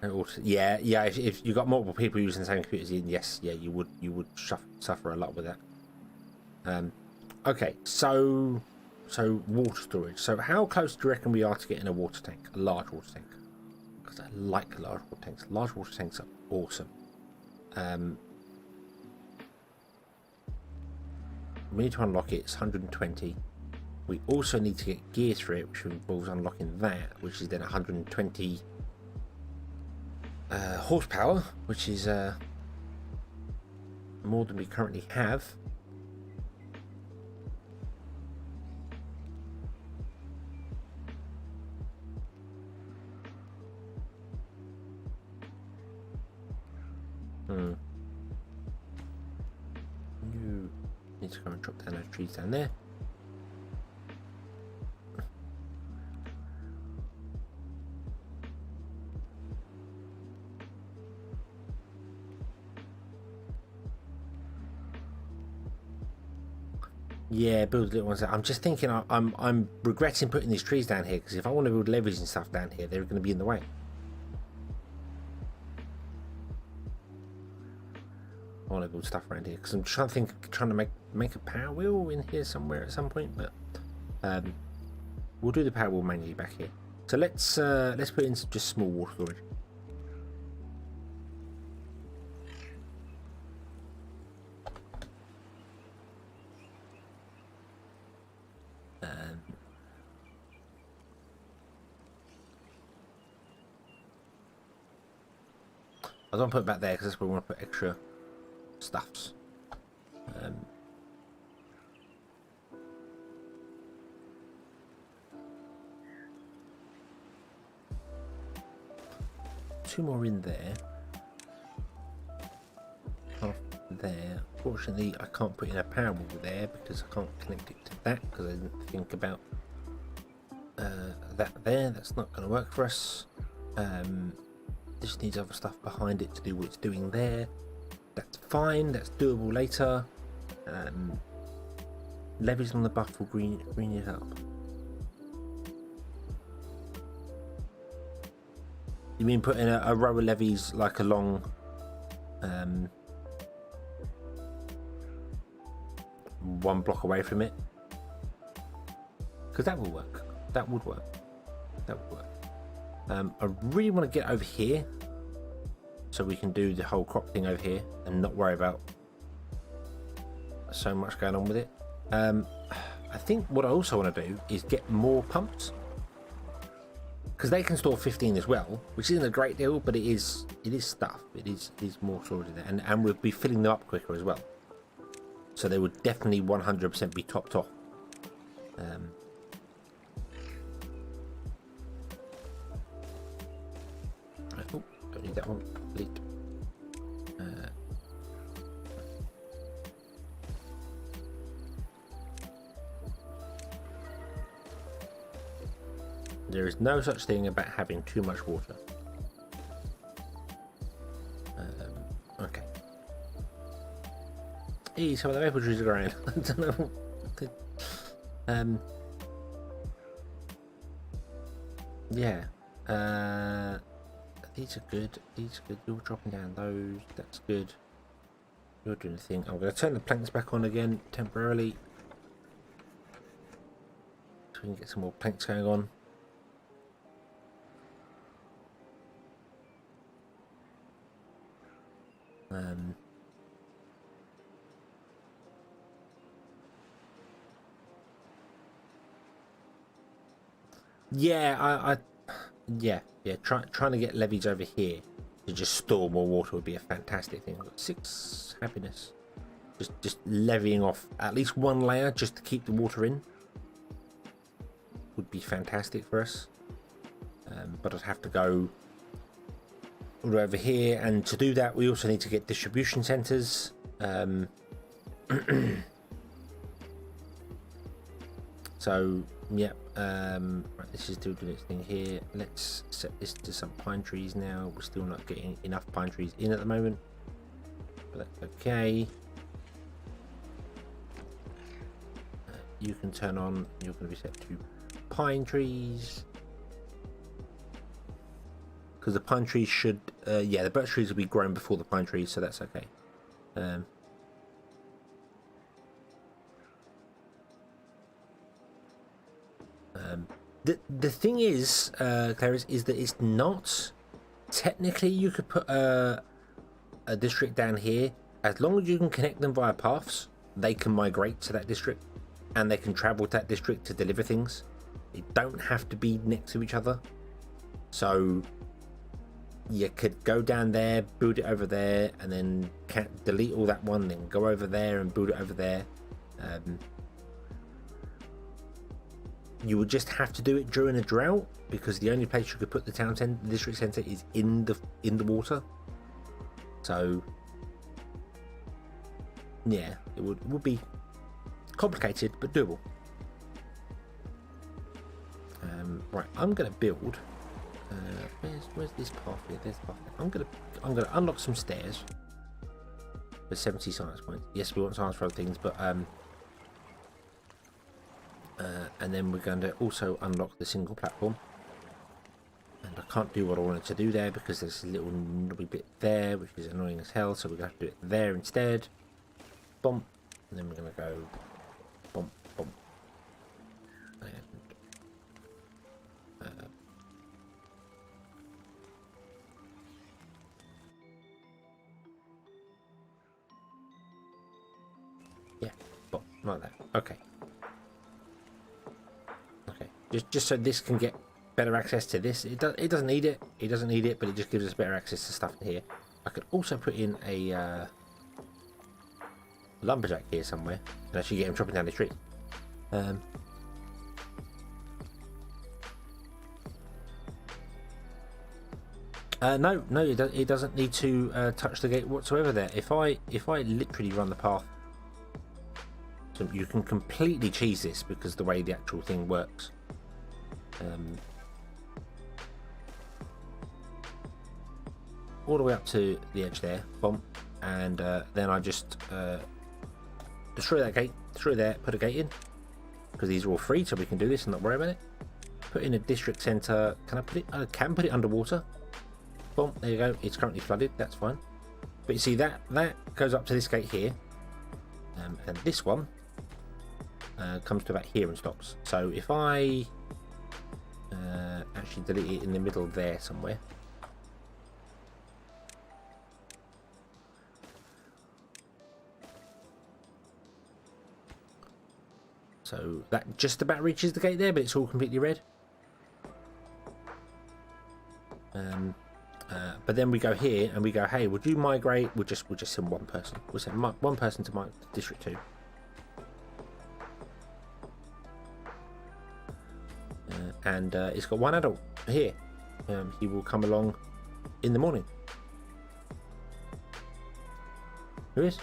Speaker 1: If you got multiple people using the same computers, yes, yeah, you would suffer a lot with that. Okay, so water storage. So how close do you reckon we are to getting a water tank, a large water tank? Because I like large water tanks. Large water tanks are awesome. We need to unlock it. It's 120. We also need to get gears for it, which involves unlocking that, which is then 120 horsepower, which is more than we currently have. You need to come and drop down those trees down there. Yeah, build little ones. I'm just thinking, I'm regretting putting these trees down here, because if I want to build levees and stuff down here, they're going to be in the way. I want to build stuff around here, because I'm trying to make a power wheel in here somewhere at some point, but we'll do the power wheel manually back here. So let's put in just small water storage. I don't put it back there because that's where we want to put extra stuffs. Two more in there. Half there. Fortunately, I can't put in a power wall there because I can't connect it to that because I didn't think about that there. That's not going to work for us. This needs other stuff behind it to do what it's doing there. That's fine, that's doable later. Levies on the buff will green it up. You mean putting a row of levies like along one block away from it? Because that will work. That would work. That would work. I really want to get over here so we can do the whole crop thing over here and not worry about so much going on with it. I think what I also want to do is get more pumps, because they can store 15 as well, which isn't a great deal, but it is stuff. It is more storage in there, and we'll be filling them up quicker as well. So they would definitely 100% be topped off. Oh, don't need that one. Delete. There is no such thing about having too much water. Okay. Hey, some of the maple trees are growing. I don't know. Yeah. These are good. These are good. You're dropping down those. That's good. You're doing the thing. I'm going to turn the planks back on again temporarily, so we can get some more planks going on. Yeah, trying to get levees over here to just store more water would be a fantastic thing. I've got 6 happiness. Just levying off at least one layer just to keep the water in would be fantastic for us. But I'd have to go all over here, and to do that we also need to get distribution centers. So yep. Right, this is still doing its thing here. Let's set this to some pine trees now. We're still not getting enough pine trees in at the moment, but that's okay. You can turn on. You're going to be set to pine trees, because the pine trees should yeah, the birch trees will be grown before the pine trees, so that's okay. The thing is, Claire, is that it's not technically, you could put a district down here as long as you can connect them via paths. They can migrate to that district and they can travel to that district to deliver things. They don't have to be next to each other. So you could go down there, build it over there, and then delete all that one, then go over there and build it over there. You would just have to do it during a drought, because the only place you could put the town center, the district center, is in the water. So yeah, it would be complicated but doable. Right, I'm gonna build. Where's this path here? There's the path. I'm gonna unlock some stairs for 70 science points. Yes, we want science for other things, but And then we're going to also unlock the single platform. And I can't do what I wanted to do there because there's a little knobby bit there, which is annoying as hell. So we're going to have to do it there instead. Bump. And then we're going to go bump, bump. And yeah, bump, like that. Okay. Okay. Just so this can get better access to this. It doesn't need it. It doesn't need it, but it just gives us better access to stuff in here. I could also put in a lumberjack here somewhere and actually get him chopping down the tree. No, it doesn't need to touch the gate whatsoever there. If I literally run the path, so you can completely cheese this because the way the actual thing works. All the way up to the edge there, bomb, and then I just destroy that gate, destroy there, put a gate in, because these are all free, so we can do this and not worry about it. Put in a district center. Can I put it? I can put it underwater. Boom, there you go. It's currently flooded. That's fine. But you see that goes up to this gate here, and this one comes to about here and stops. So if I actually delete it in the middle there somewhere. So that just about reaches the gate there, but it's all completely red. But then we go here and we go, hey, would you migrate? We'll just send one person. We'll send one person to my district 2. And it's got one adult here. He will come along in the morning. Who is?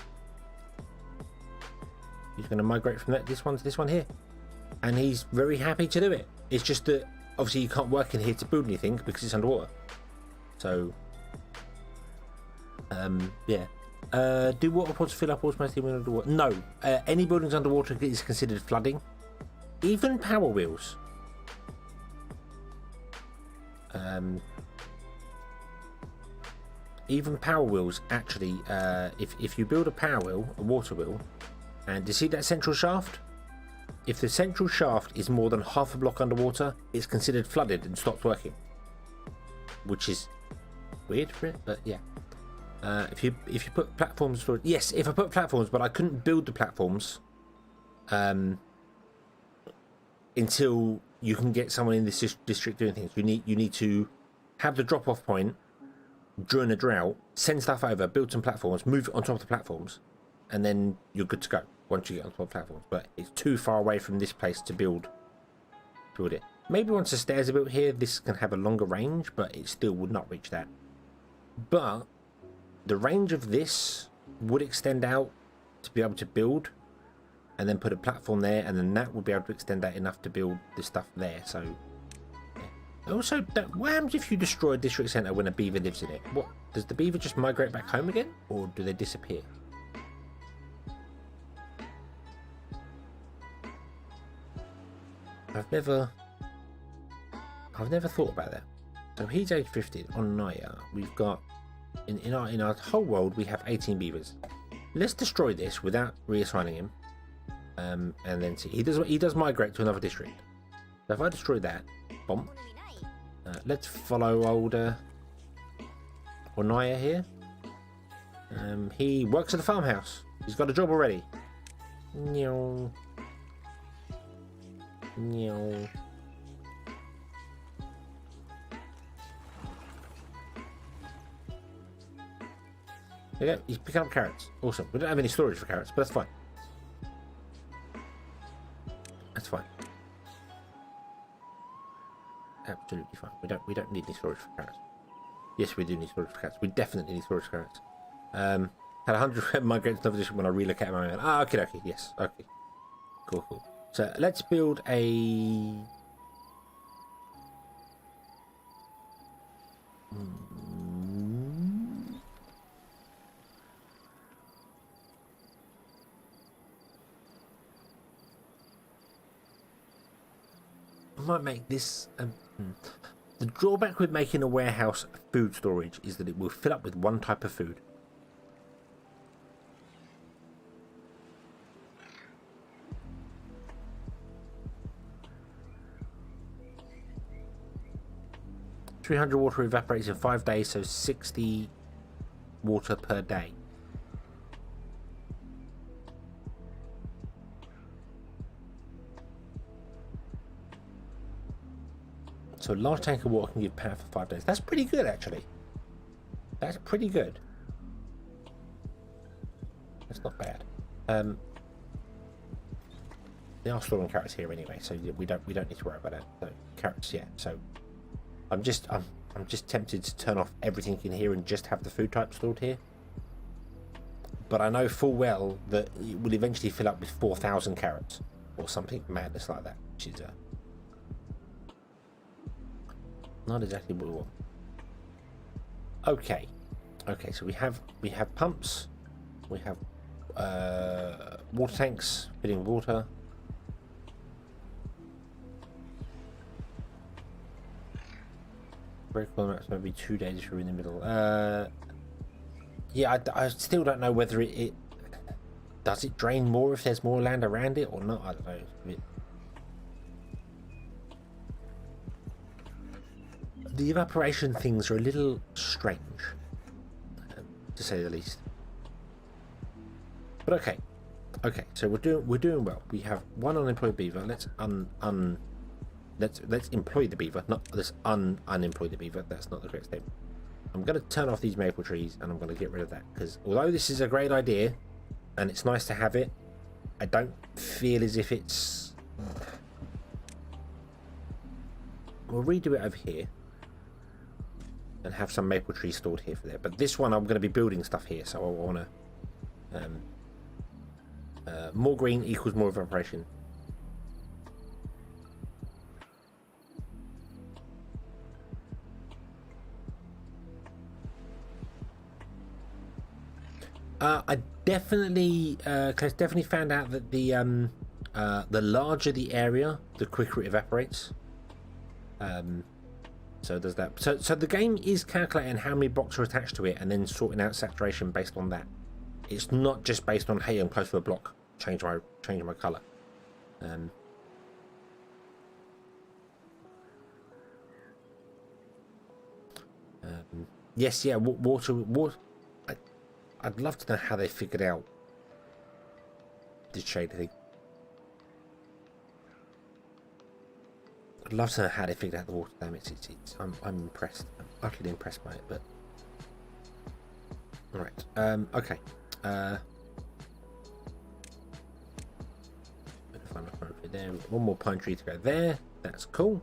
Speaker 1: He's going to migrate from this one to this one here, and he's very happy to do it. It's just that obviously you can't work in here to build anything because it's underwater. So yeah. Do water pods fill up automatically when underwater? No. Any buildings underwater is considered flooding. Even power wheels. Even power wheels actually, if you build a power wheel, a water wheel, and you see that central shaft? If the central shaft is more than half a block underwater, it's considered flooded and stops working. Which is weird for it, but yeah. If you put platforms for... Yes, if I put platforms, but I couldn't build the platforms until you can get someone in this district doing things. You need to have the drop-off point during a drought, send stuff over, build some platforms, move it on top of the platforms, and then you're good to go once you get on top of the platforms. But it's too far away from this place to build it. Maybe once the stairs are built here, this can have a longer range, but it still would not reach that. But the range of this would extend out to be able to build, and then put a platform there, and then that would be able to extend out enough to build the stuff there. So yeah. Also, what happens if you destroy a district center when a beaver lives in it? What does the beaver just migrate back home again, or do they disappear? I've never thought about that. So he's age 15 on Naya. We've got in our whole world we have 18 beavers. Let's destroy this without reassigning him, and then see. He does migrate to another district. So if I destroy that, bomb. Let's follow older Naya here. He works at the farmhouse. He's got a job already. Meow. Meow. There you go. He's picking up carrots. Awesome. We don't have any storage for carrots, but that's fine. That's fine. Absolutely fine. We don't need any storage for carrots. Yes, we do need storage for carrots. We definitely need storage for carrots. Had 100 migrated to another district when I relocate my own. Ah, okay. Yes. Okay. Cool. So let's build a... might make this... The drawback with making a warehouse food storage is that it will fill up with one type of food. $300 water evaporates in 5 days, so 60 water per day. So a large tank of water can give power for 5 days. That's pretty good, actually. That's pretty good. That's not bad. They are storing carrots here anyway, so we don't need to worry about that. So carrots, yeah. So I'm just tempted to turn off everything in here and just have the food type stored here. But I know full well that it will eventually fill up with 4,000 carrots or something madness like that, which is not exactly what we want. Okay, so we have pumps, we have water tanks filling water. Breakable maps maybe 2 days if you're in the middle. Yeah, I still don't know whether it does it drain more if there's more land around it or not. I don't know. The evaporation things are a little strange, to say the least. But okay, so we're doing well. We have one unemployed beaver. Let's let's employ the beaver, not let's unemploy the beaver. That's not the correct statement. I'm going to turn off these maple trees and I'm going to get rid of that, because although this is a great idea and it's nice to have it, I don't feel as if it's... We'll redo it over here and have some maple trees stored here for there. But this one I'm going to be building stuff here, so I want to... more green equals more evaporation. I definitely, definitely found out that the larger the area, the quicker it evaporates. So there's that. So the game is calculating how many blocks are attached to it and then sorting out saturation based on that. It's not just based on, hey, I'm close to a block, change my color. Yes, yeah, water. I'd love to know how they figured out this shade thing. I'd love to know how they figured out the water damage. I'm impressed. I'm utterly impressed by it. But all right, okay. Find a pine tree there. One more pine tree to go there. That's cool.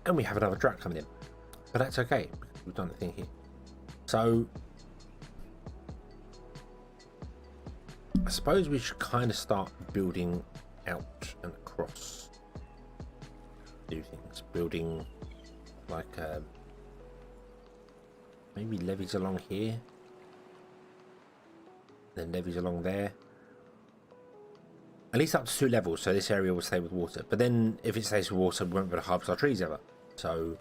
Speaker 1: And we have another drought coming in, but that's okay because we've done the thing here. So I suppose we should kind of start building out and across. Do things, building like maybe levees along here, then levees along there. At least up to 2 levels, so this area will stay with water. But then if it stays with water, we won't be able to harvest our trees ever. So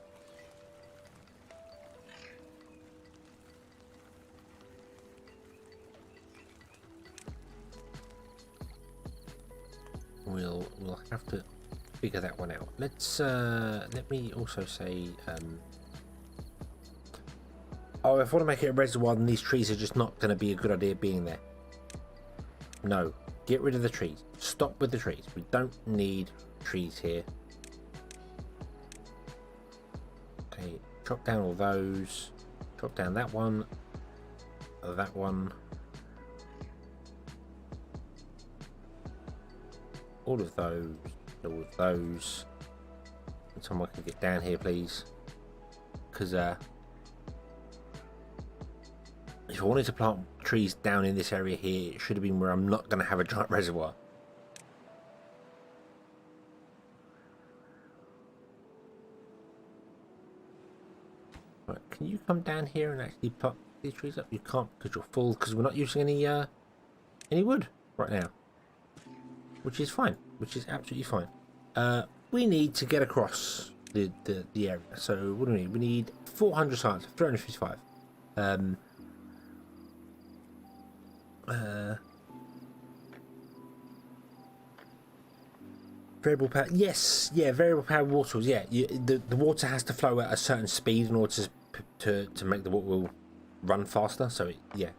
Speaker 1: we'll have to figure that one out. Let's let me also say oh, if I want to make it a reservoir, then these trees are just not going to be a good idea being there. No, get rid of the trees. Stop with the trees. We don't need trees here. Okay, chop down all those. Chop down that one. That one. All of those. All of those. And someone can get down here, please. Because if I wanted to plant trees down in this area here, it should have been where I'm not going to have a giant reservoir. you come down here and actually pop these trees up? You can't because you're full, because we're not using any wood right now, which is fine, which is absolutely fine. We need to get across the area. So what do we need? We need 400 science, 355. Variable power, yes, yeah, variable power water. Yeah, the water has to flow at a certain speed in order to make the water wheel run faster. So yeah,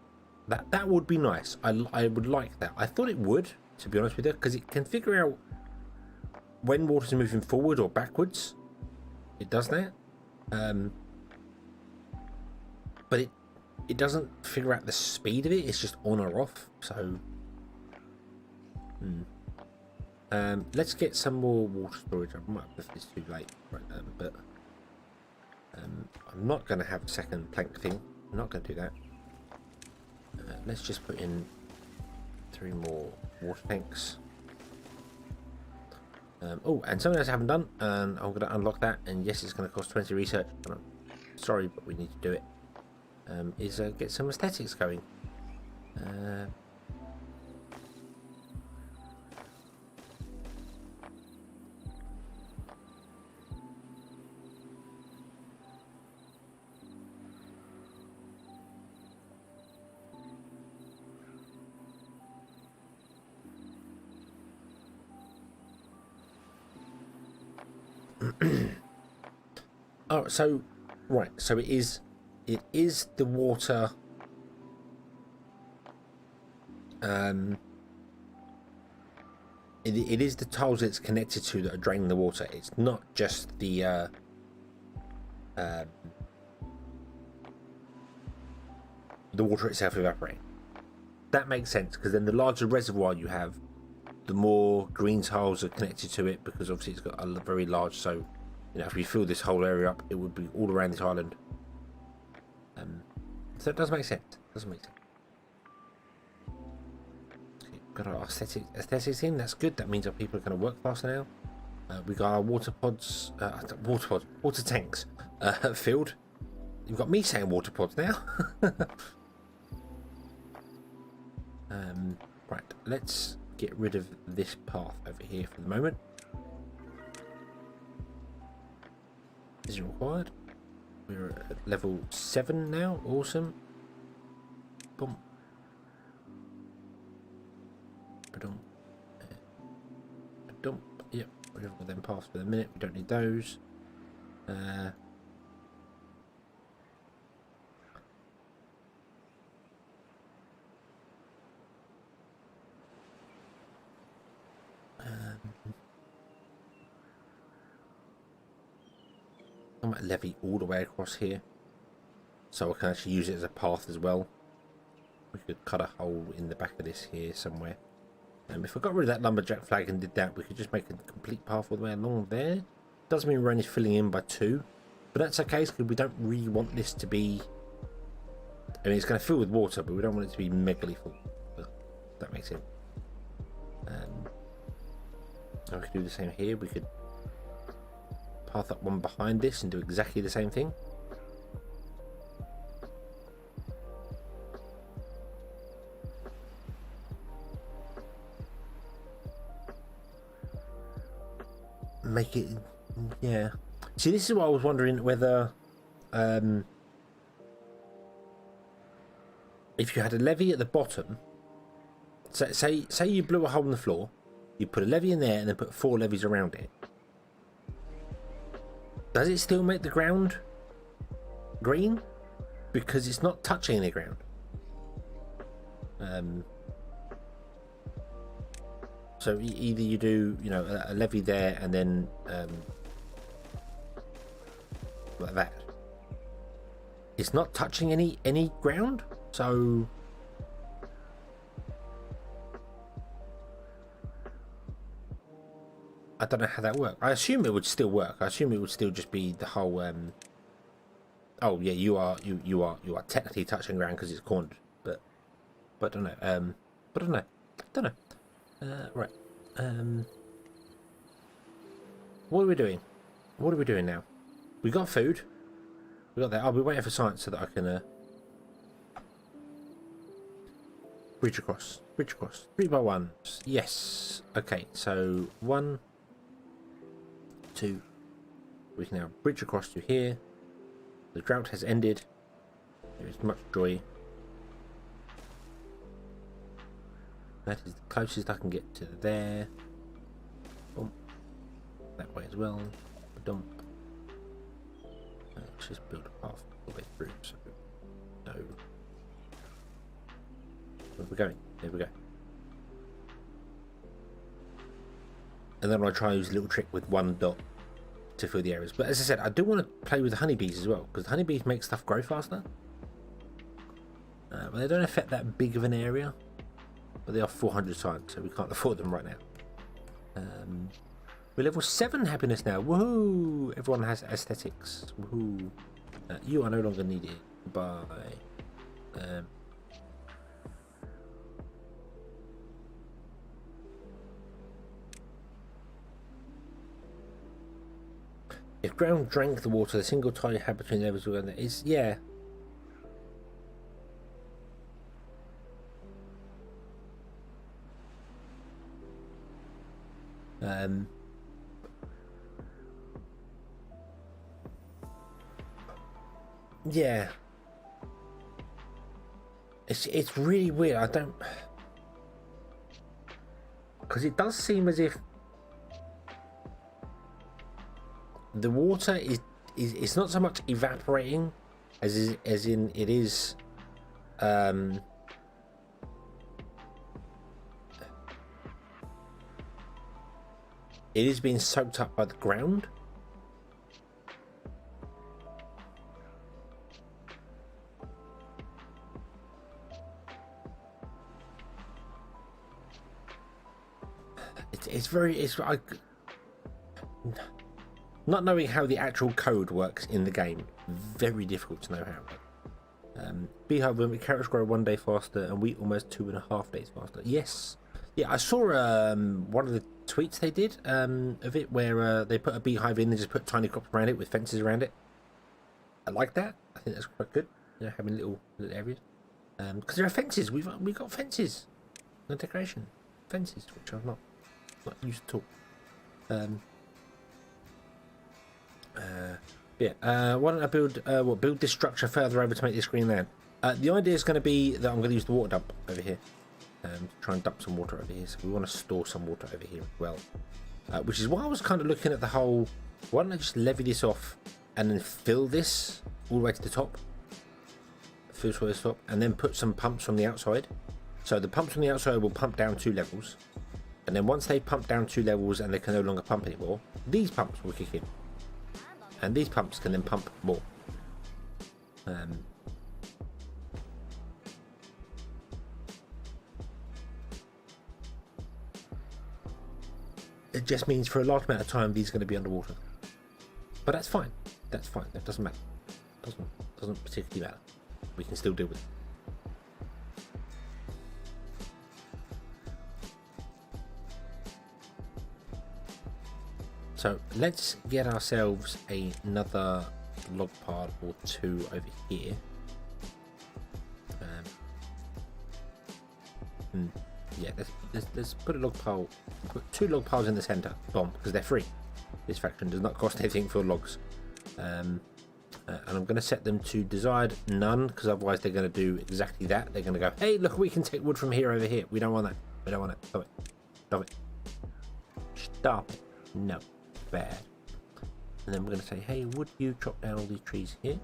Speaker 1: that would be nice. I would like that. I thought it would, to be honest with you, because it can figure out when water's moving forward or backwards. It does that, but it doesn't figure out the speed of it. It's just on or off. So. Let's get some more water storage. I might have left this too late, right, but I'm not going to have a second plank thing. I'm not going to do that. Let's just put in 3 more water tanks. Oh, and something else I haven't done, and I'm going to unlock that. And yes, it's going to cost 20 research. I'm sorry, but we need to do it. Is get some aesthetics going. Oh, so right, so it is the water. It is the tiles it's connected to that are draining the water. It's not just the water itself evaporating. That makes sense, because then the larger reservoir you have, the more green tiles are connected to it, because obviously it's got a very large. So, you know, if we fill this whole area up, it would be all around this island. So it does make sense. Okay, got our aesthetics in. That's good. That means our people are going to work faster now. We got our water tanks filled. You've got me saying water pods now. Right, let's get rid of this path over here for the moment. Is it required? We're at level 7 now. Awesome. Boom. Ba-dum. Ba-dum. Yep, rid of all them paths for the minute. We don't need those. I might levy all the way across here, so I can actually use it as a path as well. We could cut a hole in the back of this here somewhere. If I got rid of that lumberjack flag and did that, we could just make a complete path all the way along there. Does mean we're only filling in by 2, but that's okay, because we don't really want this to be. I mean, it's going to fill with water, but we don't want it to be megally full. That makes sense. We could do the same here. We could path up one behind this and do exactly the same thing. Make it, yeah. See, this is what I was wondering, whether if you had a levee at the bottom. So, say you blew a hole in the floor, you put a levee in there and then put 4 levees around it. Does it still make the ground green? Because it's not touching the ground. So either you do, you know, a levee there and then like that. It's not touching any ground, so I don't know how that works. I assume it would still work. I assume it would still just be the whole. Oh yeah, you are technically touching ground because it's cornered, but I don't know. But I don't know. Right. What are we doing? What are we doing now? We got food. We got that. I'll be waiting for science so that I can bridge across. Bridge across. 3 by 1. Yes. Okay, so 1, 2. We can now bridge across to here. The drought has ended. There is much joy. That is the closest I can get to there. Boom. That way as well. Dump. Let's just build a path all the way through. So, no. Where are we going? There we go. And then I'll try and use a little trick with 1 dot to fill the areas. But as I said, I do want to play with the honeybees as well, because the honeybees make stuff grow faster. But they don't affect that big of an area. But they are 400 science, so we can't afford them right now. We're level 7 happiness now. Woohoo! Everyone has aesthetics. Woohoo! You are no longer needed. Bye. If ground drank the water, the single tile you had between levels will go. Is yeah. Yeah. It's really weird. I don't, because it does seem as if the water is it's not so much evaporating as in it is it is being soaked up by the ground. It's not knowing how the actual code works in the game, very difficult to know how. Beehive women, carrots grow 1 day faster and wheat almost 2.5 days faster. Yes. Yeah, I saw one of the tweets they did of it where they put a beehive in and just put tiny crops around it with fences around it. I like that. I think that's quite good. Yeah, having little areas. Because there are fences. We've got fences. No decoration. Fences, which I'm not used to. Why don't I build this structure further over to make this green land? The idea is going to be that I'm going to use the water dump over here. To try and dump some water over here. So we want to store some water over here as well. Which is why I was kind of looking at the whole, why don't I just levy this off and then fill this all the way to the top? Fill to the top, and then put some pumps from the outside. So the pumps from the outside will pump down 2 levels. And then once they pump down 2 levels and they can no longer pump anymore, these pumps will kick in. And these pumps can then pump more. It just means for a large amount of time these are going to be underwater. But that's fine. That's fine. That doesn't matter. Doesn't particularly matter. We can still deal with it. So let's get ourselves another log pile or 2 over here. Yeah, let's put a log pile. Put 2 log piles in the center, because they're free. This faction does not cost anything for logs. And I'm going to set them to desired none, because otherwise they're going to do exactly that. They're going to go, hey, look, we can take wood from here over here. We don't want that. We don't want it. Stop it. Stop it. Stop it. No. Bad. And then we're going to say, hey, would you chop down all these trees here?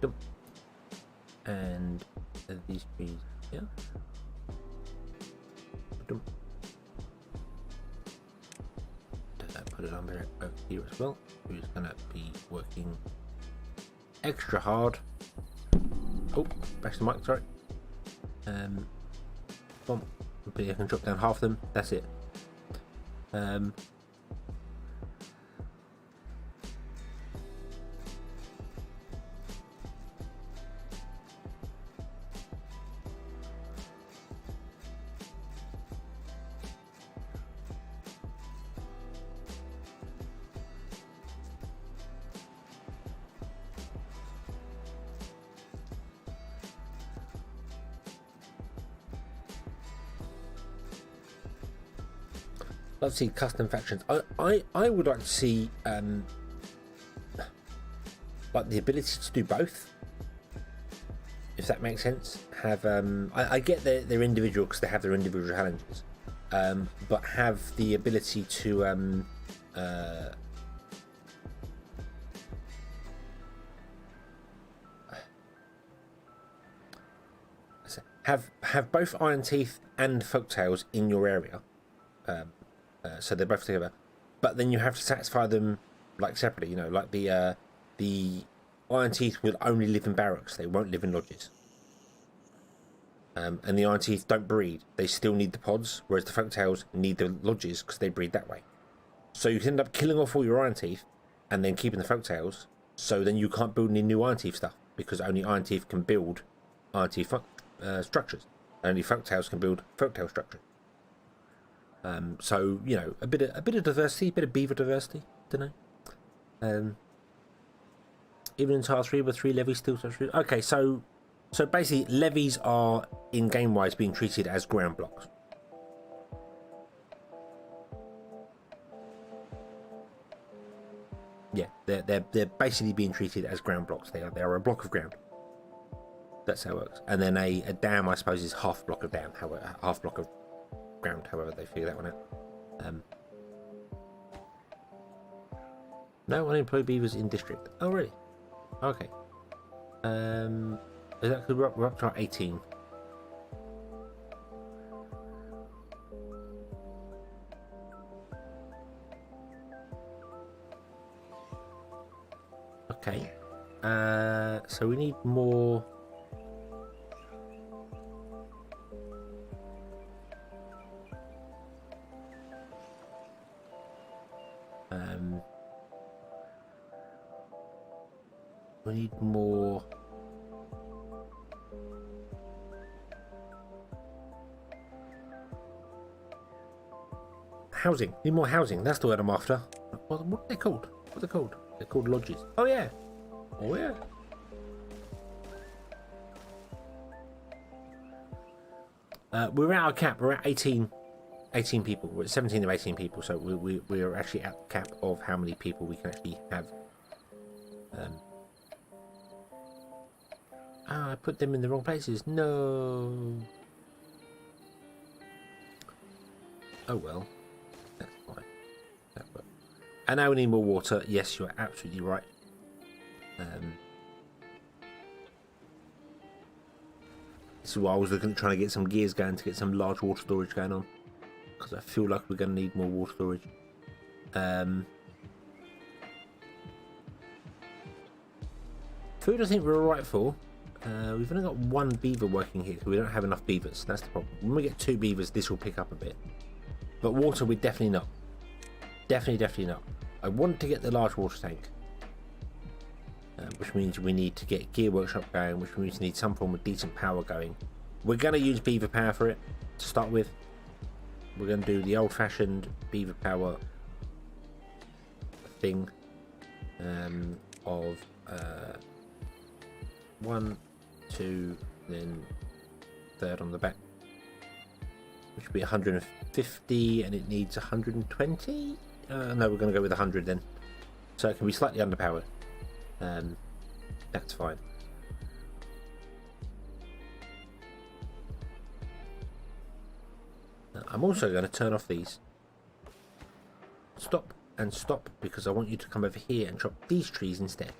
Speaker 1: Dump. And these trees here. Dump. Put it over here as well. We're just going to be working extra hard. Oh, back to the mic, sorry. Boom. But I can chop down half of them. That's it. I'd see custom factions. I would like to see like the ability to do both, if that makes sense. Have I get they're individual because they have their individual challenges, but have the ability to have both Iron Teeth and Folktales in your area, so they're both together. But then you have to satisfy them like separately. You know, like the Iron Teeth will only live in barracks; they won't live in lodges. And the Iron Teeth don't breed; they still need the pods, whereas the Folktales need the lodges because they breed that way. So you can end up killing off all your Iron Teeth and then keeping the Folktales. So then you can't build any new Iron Teeth stuff because only Iron Teeth can build Iron Teeth structures. Only Folktales can build Folktale structures. So you know, a bit of diversity, a bit of beaver diversity. Don't know. Even in Tile 3 with 3 levies still touch. Okay, so basically levies are in game wise being treated as ground blocks. Yeah, they're basically being treated as ground blocks. They are a block of ground. That's how it works. And then a dam, I suppose, is half block of dam, however, half block of ground, however they figure that one out. No unemployed beavers in district. Oh really? Okay. Is that because we're up to 18? Okay. So we need more. We need more housing. Need more housing. That's the word I'm after. What are they called? What are they called? They're called lodges. Oh yeah. Oh yeah. We're at our cap. We're at 18 people. We're at 17 of 18 people. So we're actually at the cap of how many people we can actually have. I put them in the wrong places. No. Oh well. That's fine. That works. And now we need more water. Yes, you're absolutely right. This is why I was looking at trying to get some gears going to get some large water storage going on. Because I feel like we're going to need more water storage. Food I think we're alright for. We've only got one beaver working here, so we don't have enough beavers. That's the problem. When we get 2 beavers, this will pick up a bit. But water, we're definitely not. Definitely not. I want to get the large water tank. Which means we need to get gear workshop going, which means we need some form of decent power going. We're going to use beaver power for it, to start with. We're going to do the old-fashioned beaver power thing of 1, 2, then 3rd on the back, which would be 150, and it needs 120. No, we're going to go with 100 then, so it can be slightly underpowered. That's fine. I'm also going to turn off these. Stop and stop, because I want you to come over here and chop these trees instead.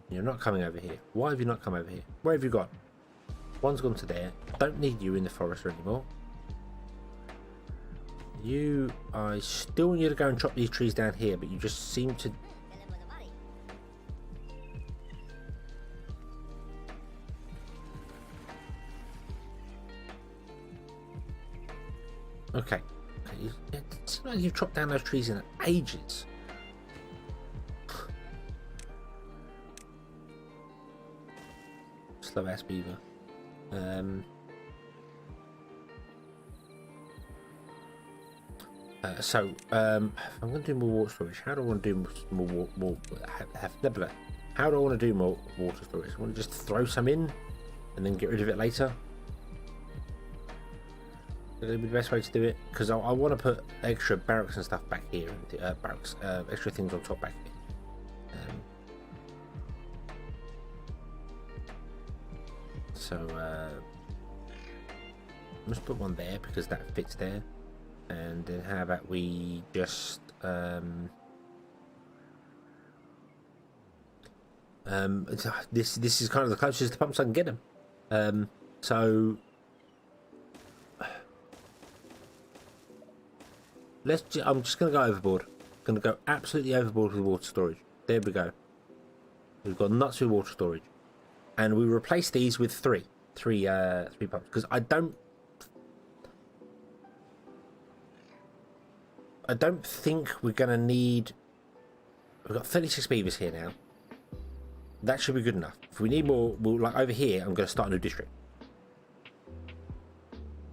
Speaker 1: You're not coming over here. Why have you not come over here? Where have you gone? One's gone to there. Don't need you in the forest anymore. I still want you to go and chop these trees down here, but you just seem to... Okay. It seems like you've chopped down those trees in ages. Slow ass beaver. I'm going to do more water storage. How do I want to do more How do I want to do more water storage? I want to just throw some in and then get rid of it later. It'll be the best way to do it, because I want to put extra barracks and stuff back here, extra things on top back here. Let's put one there because that fits there, and then how about we just this is kind of the closest to pumps I can get them. So I'm just going to go overboard. Going to go absolutely overboard with water storage. There we go. We've got nuts with water storage, and we replace these with three pumps, because I don't think we're going to need. We've got 36 beavers here now. That should be good enough. If we need more, we'll, like over here, I'm going to start a new district.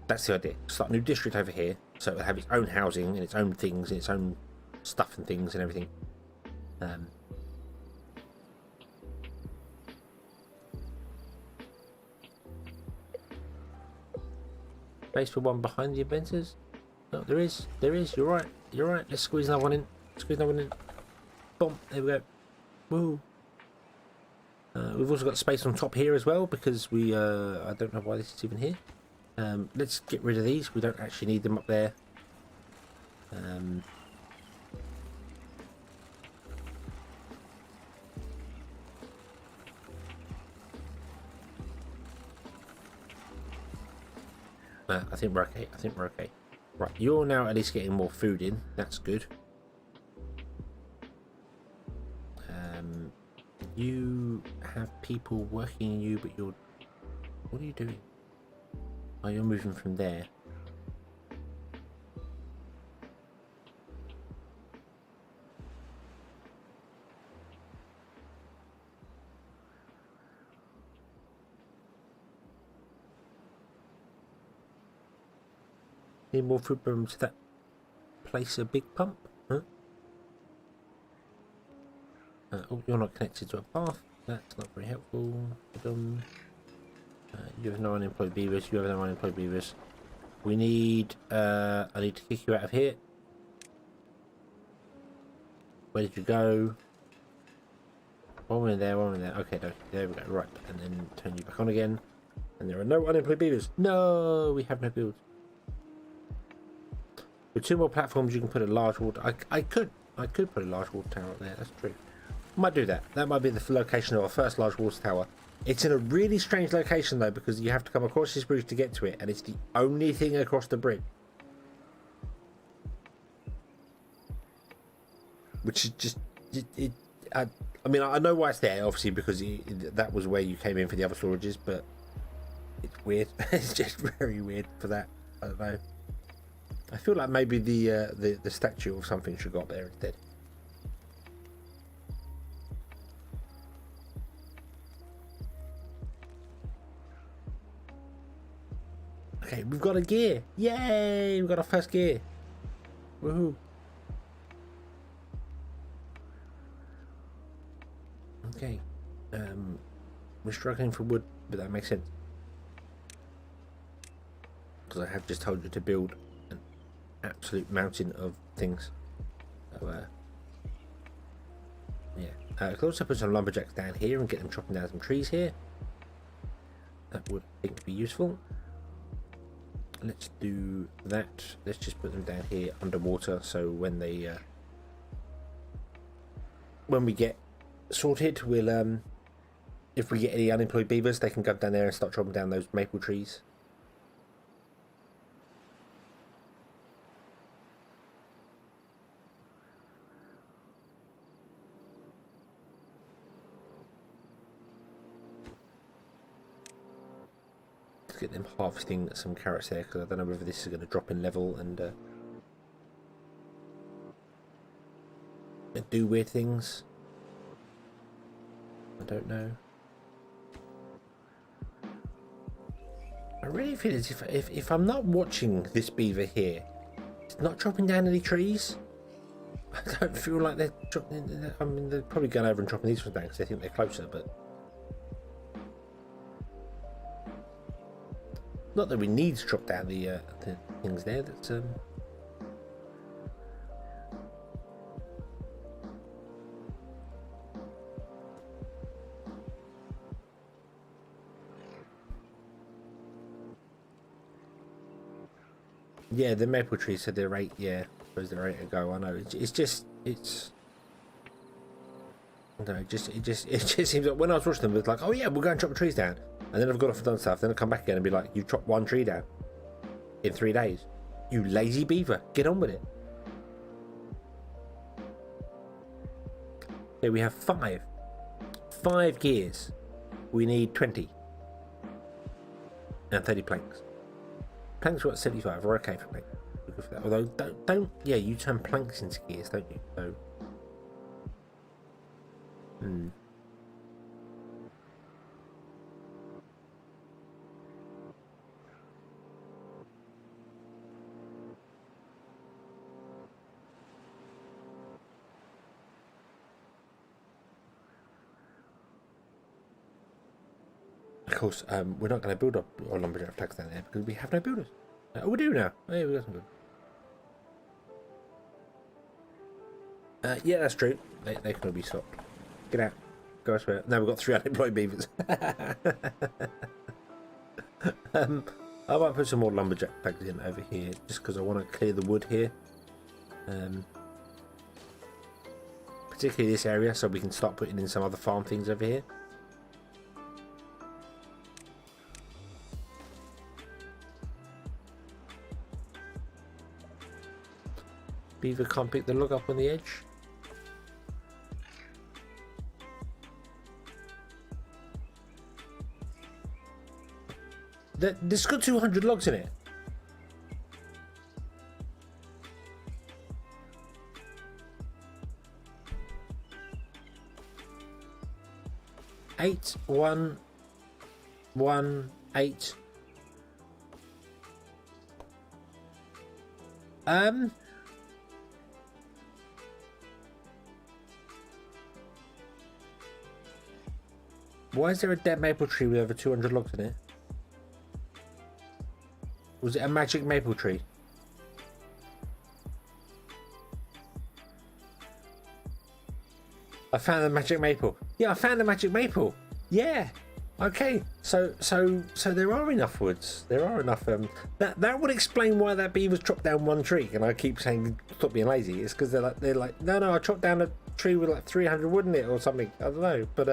Speaker 1: That's the idea. Start a new district over here, so it'll have its own housing and its own things and its own stuff and things and everything. Space for one behind the inventors? No, there is. You're right. Let's squeeze another one in. Boom. There we go. Woo. We've also got space on top here as well, because we I don't know why this is even here. Let's get rid of these. We don't actually need them up there. I think we're okay. Right, you're now at least getting more food in. That's good. You have people working you, but you're... What are you doing? Oh, you're moving from there. Need more food rooms to that place a big pump? Huh? Oh, you're not connected to a path. That's not very helpful. You have no unemployed beavers. You have no unemployed beavers. We need... I need to kick you out of here. Where did you go? One in there. Okay, there we go. Right, and then turn you back on again. And there are no unemployed beavers. No, we have no builds. With 2 more platforms, you can put a large water... I could put a large water tower up there. That's true. Might do that. That might be the location of our first large water tower. It's in a really strange location though, because you have to come across this bridge to get to it, and it's the only thing across the bridge. Which is just... I mean, I know why it's there, obviously, because that was where you came in for the other storages, but it's weird. It's just very weird for that. I don't know. I feel like maybe the statue or something should go up there instead. Okay, we've got a gear. Yay! We've got our first gear. Woohoo! Okay. We're struggling for wood, but that makes sense. Because I have just told you to build an absolute mountain of things. So, yeah. I could also put some lumberjacks down here and get them chopping down some trees here. That would, I think, be useful. Let's do that. Let's just put them down here underwater, so when they when we get sorted, we'll if we get any unemployed beavers, they can go down there and start chopping down those maple trees. Get them harvesting some carrots there, because I don't know whether this is going to drop in level and do weird things. I don't know. I really feel as if I'm not watching this beaver here, it's not chopping down any trees. I don't feel like they're chopping. I mean, they're probably going over and chopping these ones down because they think they're closer, but Not that we need to chop down the things there. That's yeah, the maple tree said they're right. Yeah, I suppose they're ready to go. I know. It's just no, it just seems like when I was watching them, it's like, oh yeah, we're going to chop the trees down, and then I've got off and done stuff. Then I come back again and be like, you chopped one tree down in 3 days. You lazy beaver, get on with it. Okay, we have 5 gears. We need 20 and 30 planks. Planks are at 75. We're okay for planks. We're good for that. Although don't yeah, you turn planks into gears, don't you? So. Of course, we're not going to build up our lumberjack flags down there because we have no builders. Oh, we do now. Oh, yeah, we got some builders. Yeah, that's true. They can all be stopped. Get out. Go elsewhere. No, we've got 3 unemployed beavers. I might put some more lumberjack flags in over here just because I want to clear the wood here. Particularly this area, so we can start putting in some other farm things over here. Beaver can't pick the log up on the edge. This got 200 logs in it. Eight, 1, 1, 8. Why is there a dead maple tree with over 200 logs in it? Was it a magic maple tree? I found the magic maple. Yeah, I found the magic maple. Yeah. Okay. So there are enough woods. There are enough. That would explain why that beaver's chopped down one tree. And I keep saying stop being lazy. It's because they're like no, I chopped down a tree with like 300 wood in it or something. I don't know, but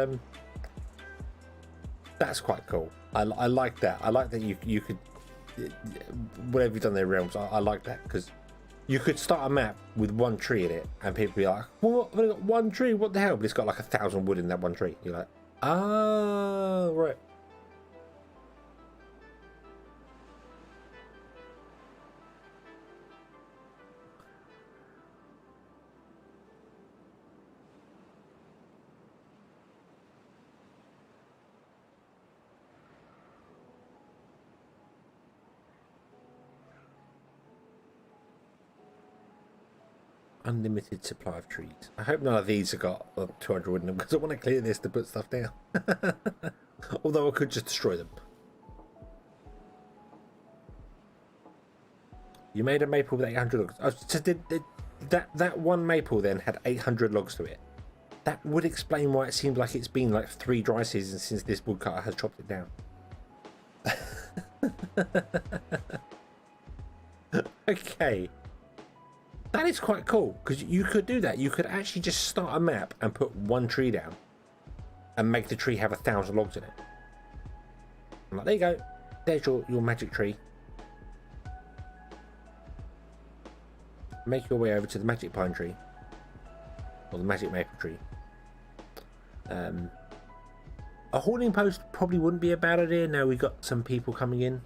Speaker 1: that's quite cool. I like that. I like that you could. Whatever you've done there, realms, I like that because you could start a map with one tree in it and people be like, what, I've only got one tree, what the hell? But it's got like 1,000 wood in that one tree. You're like, oh right. Unlimited supply of trees. I hope none of these have got 200 wood in them because I want to clear this to put stuff down. Although I could just destroy them. You made a maple with 800 logs. Oh, so that one maple then had 800 logs to it. That would explain why it seems like it's been like 3 dry seasons since this woodcutter has chopped it down. Okay. That is quite cool, because you could do that. You could actually just start a map and put one tree down and make the tree have 1,000 logs in it. I'm like, there you go. There's your magic tree. Make your way over to the magic pine tree. Or the magic maple tree. A hoarding post probably wouldn't be a bad idea. Now we've got some people coming in.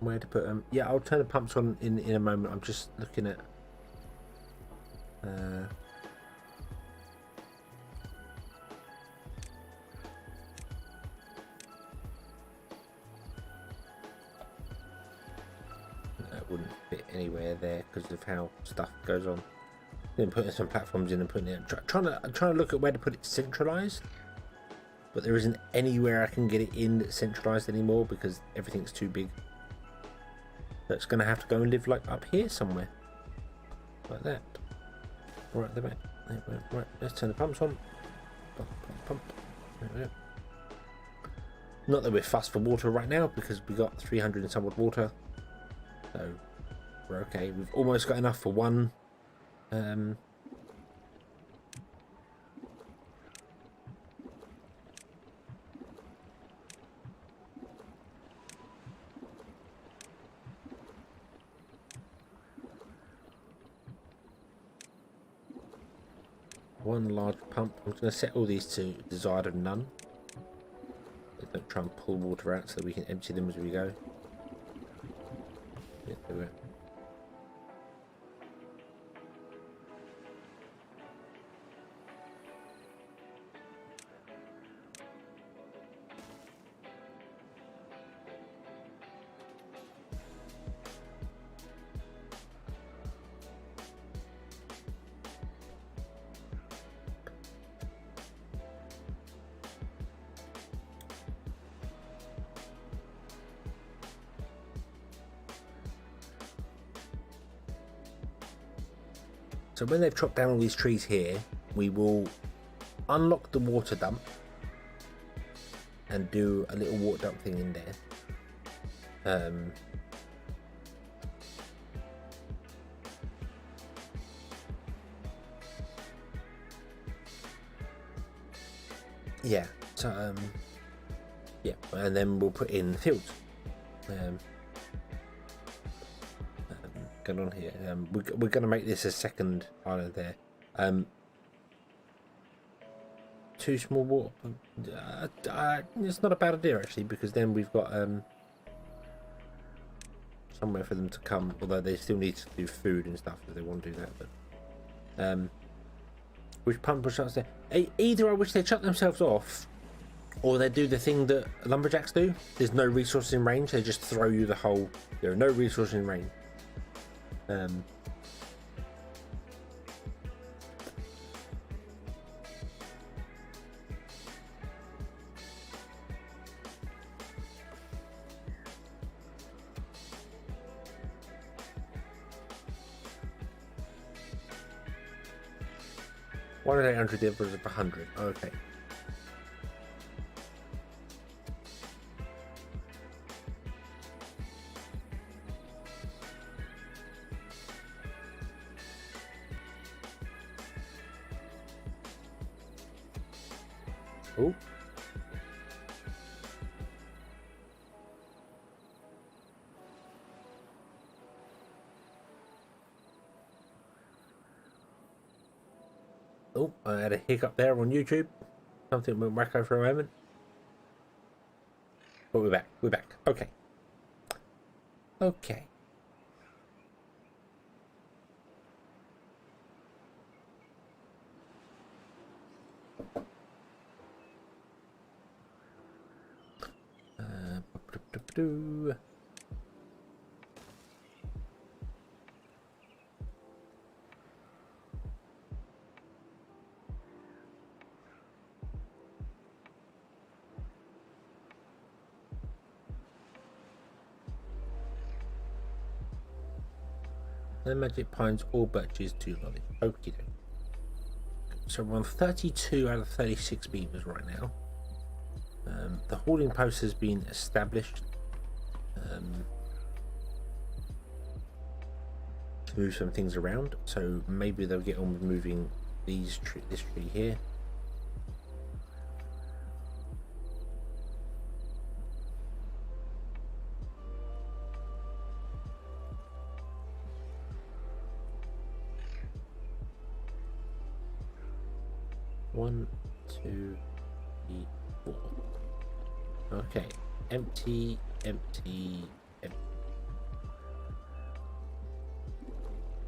Speaker 1: Where to put them? Yeah, I'll turn the pumps on in a moment. I'm just looking at wouldn't fit anywhere there because of how stuff goes on. Then putting some platforms in and putting it. I'm trying to look at where to put it centralized, but there isn't anywhere I can get it in that's centralized anymore because everything's too big. So it's going to have to go and live like up here somewhere, like that. Right at the back. Right, let's turn the pumps on. Pump. There we go. Not that we're fussed for water right now because we got 300 and some odd water, so we're okay. We've almost got enough for one. One large pump. I'm just going to set all these to desired of none. Don't try and pull water out so we can empty them as we go. Yeah, there we go. So when they've chopped down all these trees here, we will unlock the water dump and do a little water dump thing in there. Yeah, so yeah, and then we'll put in the fields. Going on here, we're going to make this a second island there. Two small water. It's not a bad idea actually, because then we've got somewhere for them to come. Although they still need to do food and stuff if they want to do that. But which pump shuts there? Either I wish they'd shut themselves off, or they do the thing that lumberjacks do. There's no resources in range. They just throw you the whole. There are no resources in range. One at 800, the other is 100. Okay. Oh. Oh, I had a hiccup there on YouTube. Something went wacko for a moment. But we're back. We're back. Okay. Okay. No magic pines or birches to lolly. Okie doke. So we're on 32 out of 36 beavers right now. The hauling post has been established. To move some things around, so maybe they'll get on with moving this tree here. One, two, three, four. Okay, empty, empty, empty.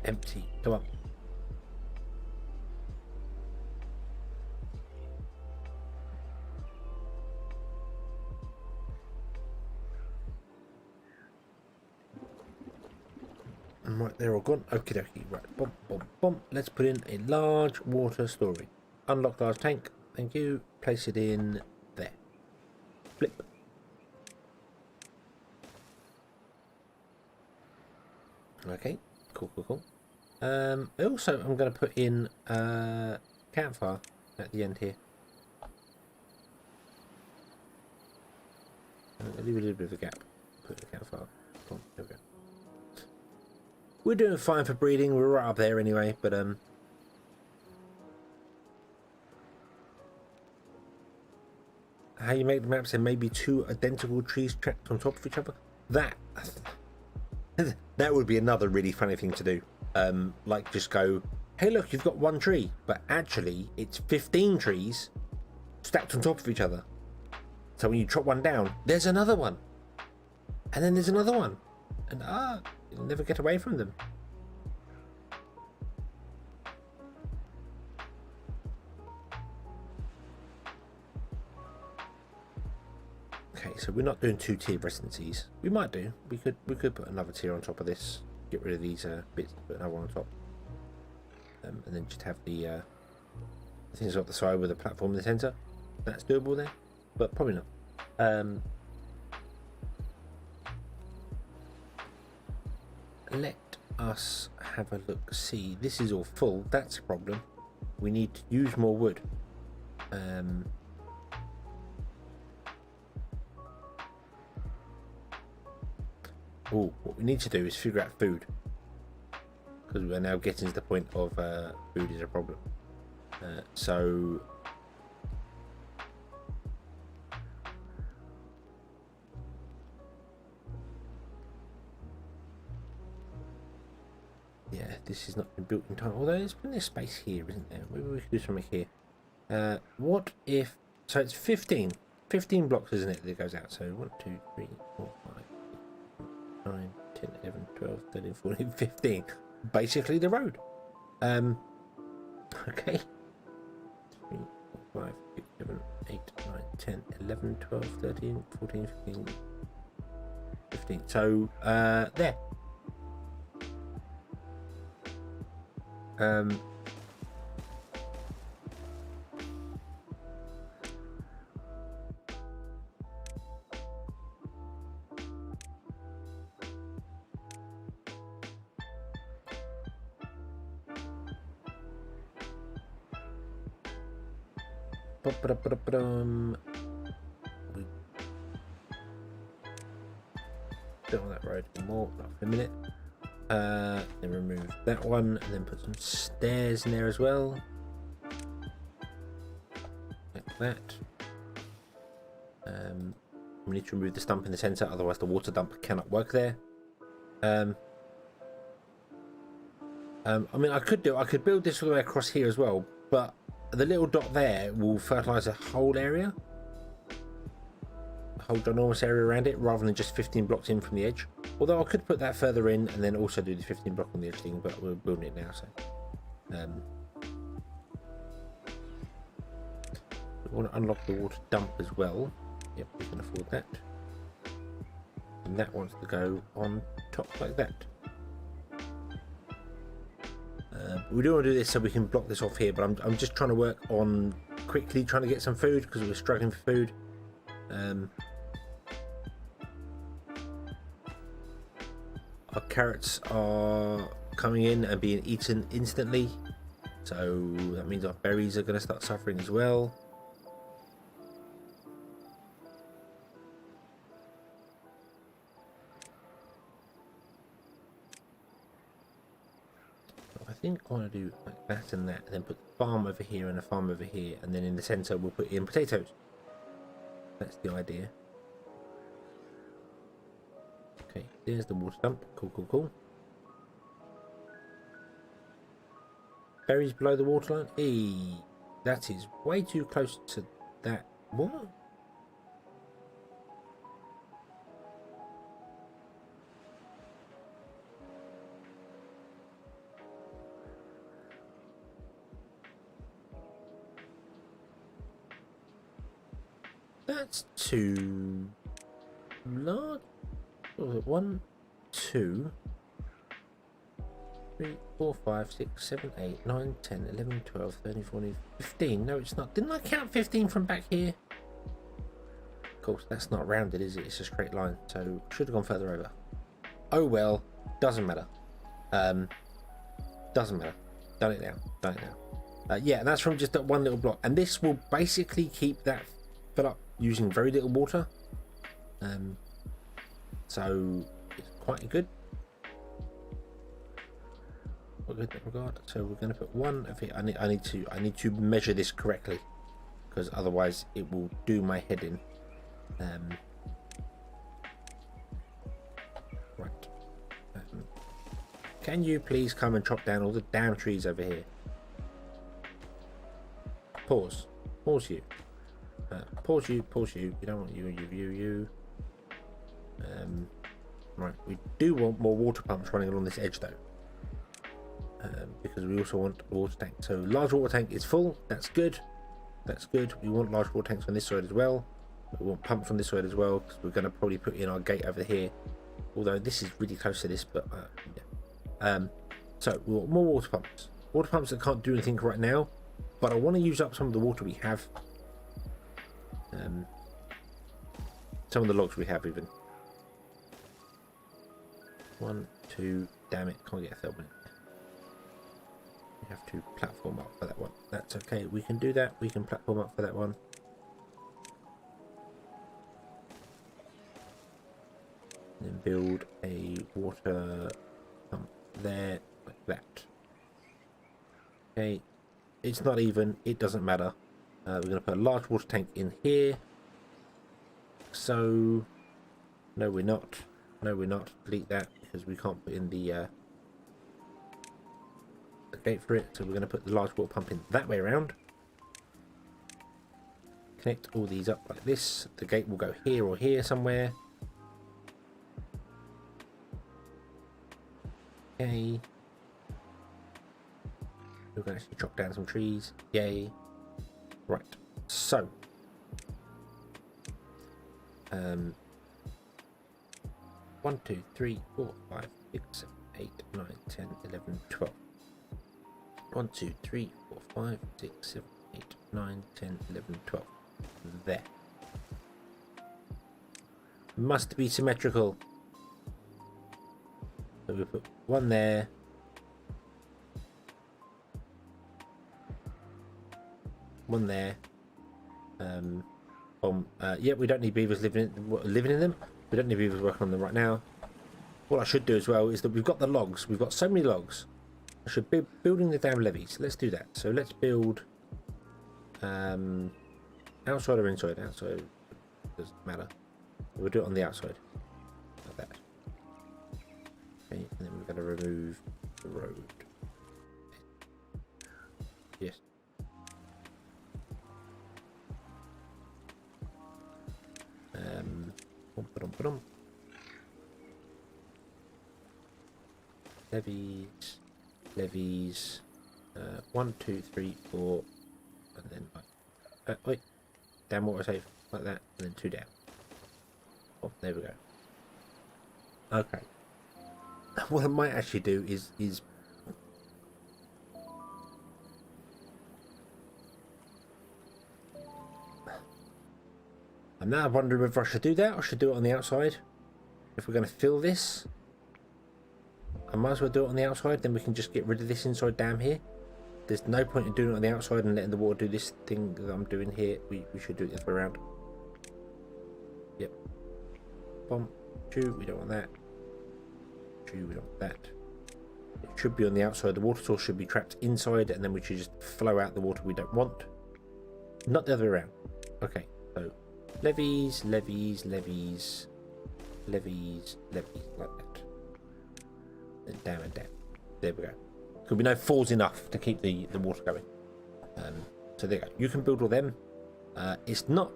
Speaker 1: Empty. Come on. Right, they're all gone. Okie dokie. Right, bump, bump, bump. Let's put in a large water storage. Unlock large tank. Thank you. Place it in there. Flip. Okay. Cool, cool, cool. Also, I'm going to put in a campfire at the end here. I'll leave a little bit of a gap. Put the campfire. Boom, there we go. We're doing fine for breeding. We're right up there anyway, but how you make the maps and maybe two identical trees tracked on top of each other. That would be another really funny thing to do. Like just go, hey look, you've got one tree, but actually it's 15 trees stacked on top of each other. So when you chop one down, there's another one. And then there's another one. And you'll never get away from them. Okay, so we're not doing 2-tier residencies. We might do. We could put another tier on top of this. Get rid of these bits, put another one on top. And then just have the things on the side with a platform in the centre. That's doable there, but probably not. Let us have a look. See, this is all full. That's a problem. We need to use more wood. Oh, what we need to do is figure out food, because we're now getting to the point of food is a problem. So yeah, this has not been built in time. Although there's plenty of space here, isn't there? Maybe we could do something here. What if? So it's 15 blocks, isn't it? That goes out. So 1, 2, 3, 4, 5. 9, 10, 11, 12, 13, 14, 15. Basically the road. Okay. 3, 4, 5, 6, 7, 8, 9, 10, 11, 12, 13, 14, 15, 15. So, there. We don't want that road anymore, not for a minute. Then remove that one and then put some stairs in there as well. Like that. We need to remove the stump in the centre, otherwise the water dump cannot work there. I mean, I could build this all the way across here as well, but the little dot there will fertilise the whole area, the whole ginormous area around it, rather than just 15 blocks in from the edge. Although I could put that further in and then also do the 15 block on the edge thing, but we're building it now, so we want to unlock the water dump as well. Yep, we can afford that, and that wants to go on top like that. We do want to do this so we can block this off here, but I'm just trying to work on quickly trying to get some food because we're struggling for food. Our carrots are coming in and being eaten instantly, so that means our berries are going to start suffering as well. I think I want to do like that and that, and then put the farm over here and a farm over here, and then in the centre we'll put in potatoes. That's the idea. Okay, there's the water dump. Cool, cool, cool. Berries below the waterline. Hey, that is way too close to that. What? That's too large. What was it? 1, 2. 3, 4, 5, 6, 7, 8, 9, 10, 11, 12, 13, 14, 15. No, it's not. Didn't I count 15 from back here? Of course, that's not rounded, is it? It's a straight line, so should have gone further over. Oh well, doesn't matter. Doesn't matter. Done it now. Done it now. Yeah, and that's from just that one little block, and this will basically keep that fill up using very little water. So it's quite good. Good in that regard. So we're going to put one of it. I need to measure this correctly, because otherwise it will do my head in. Right. Can you please come and chop down all the damn trees over here? Pause. Pause you. Pause you. Pause you. We don't want you. Right. We do want more water pumps running along this edge though. Because we also want a water tank. So large water tank is full. That's good. That's good. We want large water tanks on this side as well. We want pumps on this side as well, because we're going to probably put in our gate over here. Although this is really close to this, but yeah. So we want more water pumps. Water pumps that can't do anything right now, but I want to use up some of the water we have. Some of the logs we have even. 1, 2. Damn it! Can't get a third one. We have to platform up for that one. That's okay. We can do that. We can platform up for that one. And then build a water pump there, like that. Okay. It's not even. It doesn't matter. We're going to put a large water tank in here. So, no, we're not. No, we're not. Delete that because we can't put in the gate for it. So we're going to put the large water pump in that way around. Connect all these up like this. The gate will go here or here somewhere. Okay. We're going to actually chop down some trees. Yay. Right. So. 1, 2, 3, 4, 5, 6, 7, 8, 9, 10, 11, 12. 1, 2, 3, 4, 5, 6, 7, 8, 9, 10, 11, 12. There. Must be symmetrical. So we put one there. One there. Yeah, we don't need beavers living in them. We don't need beavers working on them right now. What I should do as well is that we've got the logs. We've got so many logs. I should be building the damn levees. Let's do that. So let's build outside or inside. Outside doesn't matter. We'll do it on the outside. Like that. Okay, and then we're going to remove the road. Yes. Levies, 1, 2, 3, 4, and then wait, down water save like that, and then 2 down. Oh, there we go. Okay. What I might actually do is I'm now wondering whether I should do that or should do it on the outside. If we're going to fill this, I might as well do it on the outside, then we can just get rid of this inside dam here. There's no point in doing it on the outside and letting the water do this thing that I'm doing here. We should do it the other way around. Yep. Bomb. Chew, we don't want that. Chew, we don't want that. It should be on the outside. The water source should be trapped inside, and then we should just flow out the water we don't want. Not the other way around. Okay, so levies, levies, levies, levies, levies, like that. Then down and down. There we go. Could be no falls enough to keep the water going. So there you go. You can build all them. It's not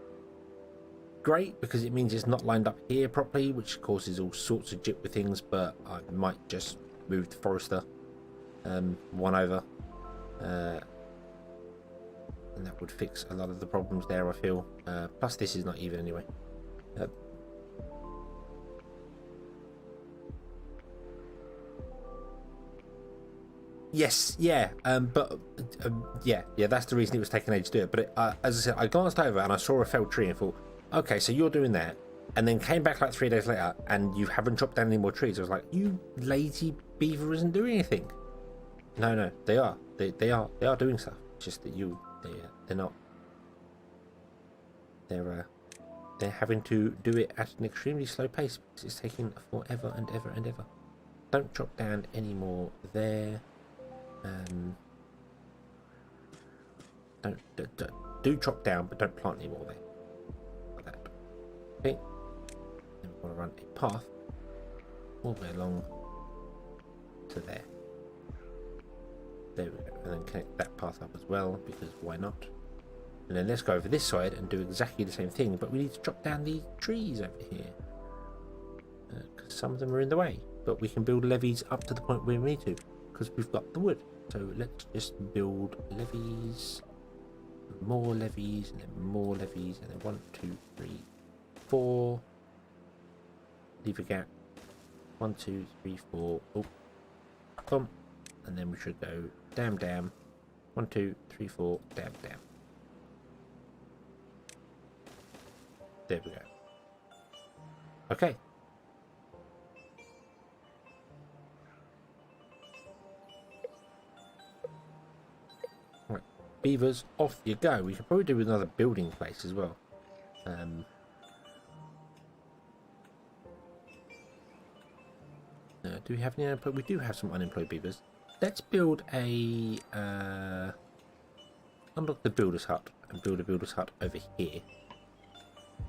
Speaker 1: great because it means it's not lined up here properly, which causes all sorts of jip with things, but I might just move the forester one over. And that would fix a lot of the problems there, I feel. Plus this is not even anyway. Yes, yeah, yeah, that's the reason it was taking age to do it. But as I said, I glanced over and I saw a felled tree and thought, okay, so you're doing that, and then came back like 3 days later and you haven't chopped down any more trees. I was like, you lazy beaver isn't doing anything. No, they are. They are doing stuff. It's just that they're not. They're having to do it at an extremely slow pace because it's taking forever and ever and ever. Don't chop down any more there. Do chop down, but don't plant any more there. Like that. Okay. Then we want to run a path all the way along to there. There we go. And then connect that path up as well, because why not? And then let's go over this side and do exactly the same thing, but we need to chop down these trees over here. Because some of them are in the way. But we can build levees up to the point where we need to, because we've got the wood. So let's just build levees, more levees, and then more levees, and then 1, 2, 3, 4. Leave a gap. 1, 2, 3, 4. Oh, boom. And then we should go dam. 1, 2, 3, 4. Dam. There we go. Okay. Right, beavers, off you go. We could probably do another building place as well. Do we have any unemployed? We do have some unemployed beavers. Let's build a unlock the builder's hut and build a builder's hut over here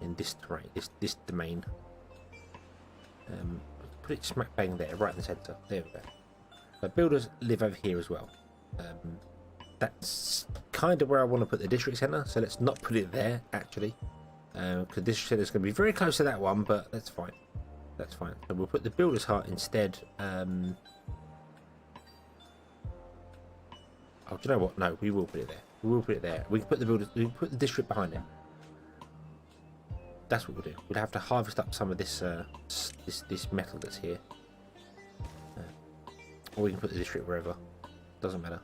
Speaker 1: in this terrain, this domain. Put it smack bang there, right in the centre. There we go. So builders live over here as well. That's kind of where I want to put the district centre, so let's not put it there actually, because district centre is going to be very close to that one, but that's fine. That's fine. So we'll put the builder's hut instead. Oh, do you know what? No, we will put it there. We will put it there. We can put the builders. We can put the district behind it. That's what we'll do. We'll have to harvest up some of this this metal that's here, or we can put the district wherever. Doesn't matter.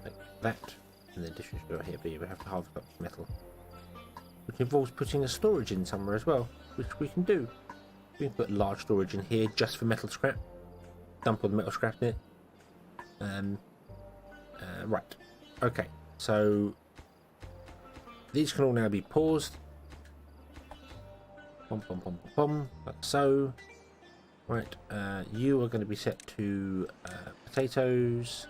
Speaker 1: Like that, and then district go here. But we have to harvest up metal, which involves putting a storage in somewhere as well, which we can do. We can put large storage in here just for metal scrap. Dump all the metal scrap in it. Right. Okay. So these can all now be paused. Like so. Right. You are going to be set to potatoes.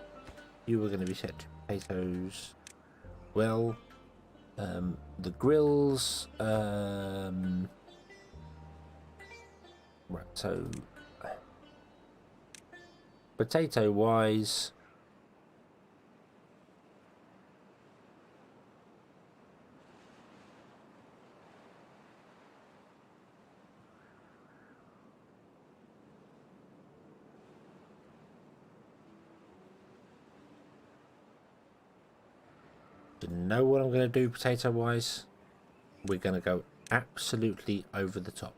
Speaker 1: You are going to be set to potatoes. Well. The grills. Right. So potato wise. You know what I'm going to do potato wise? We're going to go absolutely over the top.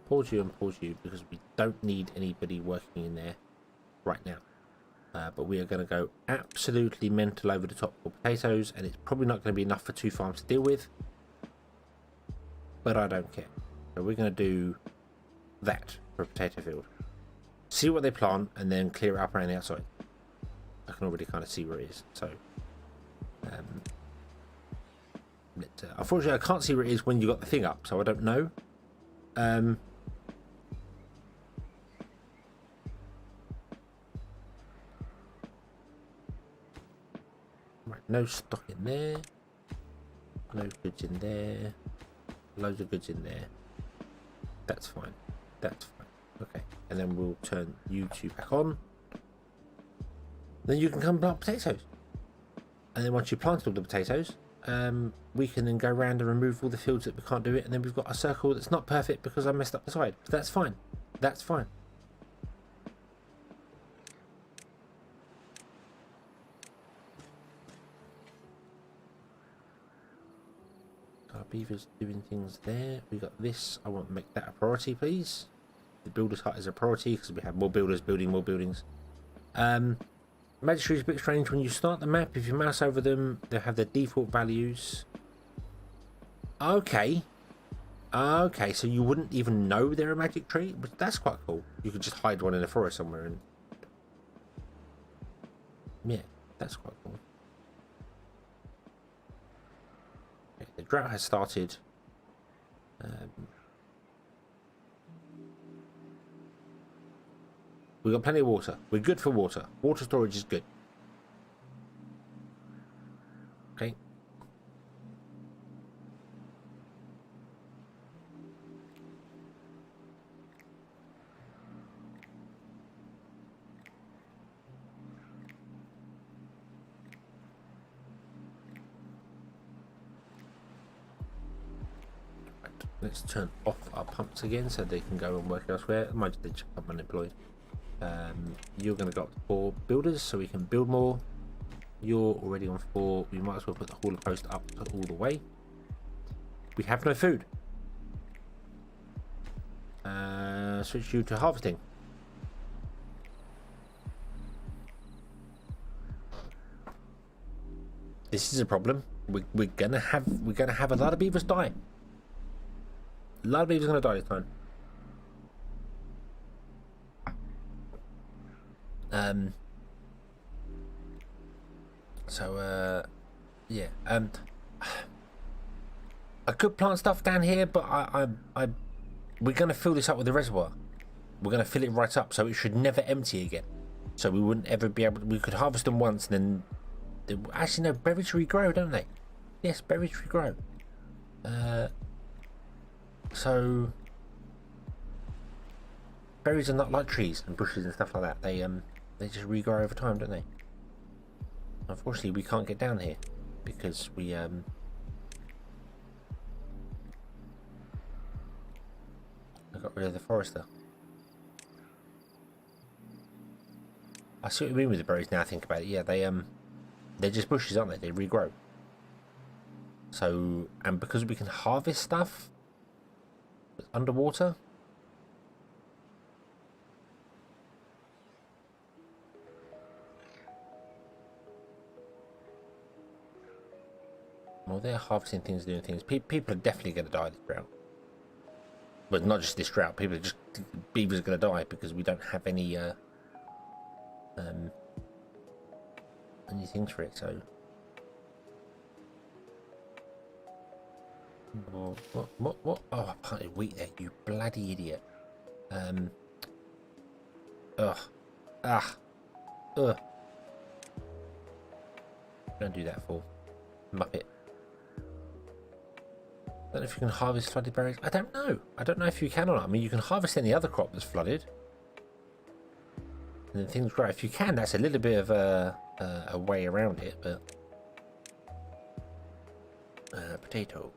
Speaker 1: Pause you and pause you because we don't need anybody working in there right now. But we are going to go absolutely mental over the top for potatoes, and it's probably not going to be enough for 2 farms to deal with. But I don't care. So we're going to do that for a potato field. See what they plant and then clear it up around the outside. I can already kind of see where it is. So, unfortunately, I can't see where it is when you got the thing up, so I don't know. Right, no stock in there. No goods in there. Loads of goods in there. That's fine. That's fine. Okay, and then we'll turn you two back on. Then you can come plant potatoes. And then once you planted all the potatoes, we can then go around and remove all the fields that we can't do it, and then we've got a circle that's not perfect because I messed up the side. But that's fine. That's fine. Our beaver's doing things there. We got this. I want to make that a priority, please. the builder's hut is a priority because we have more builders building more buildings. Magic tree is a bit strange. When you start the map, if you mouse over them, they have their default values. Okay. Okay, so you wouldn't even know they're a magic tree? But that's quite cool. You could just hide one in a forest somewhere and... yeah, that's quite cool. Okay, the drought has started. We've got plenty of water. We're good for water. Water storage is good. Okay. Let's turn off our pumps again so they can go and work elsewhere. Mind you, they just become unemployed. You're going to go up to 4 builders so we can build more. You're already on 4. We might as well put the hauler post up all the way. We have no food. Switch you to harvesting. This is a problem. We're gonna have a lot of beavers die. A lot of beavers are gonna die this time. Yeah. I could plant stuff down here, but we're gonna fill this up with the reservoir. We're gonna fill it right up, so it should never empty again. So we wouldn't ever be able to, we could harvest them once and then actually no, berries regrow, don't they? Yes, berries regrow. So berries are not like trees and bushes and stuff like that. They just regrow over time, don't they? Unfortunately, we can't get down here because we I got rid of the forester. I see what you mean with the berries now I think about it. Yeah, they're just bushes, aren't they? They regrow. So, and because we can harvest stuff underwater, well, they're harvesting things, doing things. People are definitely going to die this drought. But not just this drought. People are just, beavers are going to die because we don't have any things for it. So, what? Oh, I planted wheat there, you bloody idiot. Ugh. Don't do that, fool. Muppet. I don't know if you can harvest flooded berries. I don't know. I don't know if you can or not. I mean, you can harvest any other crop that's flooded. And then things grow. If you can, that's a little bit of a way around it, but... potato.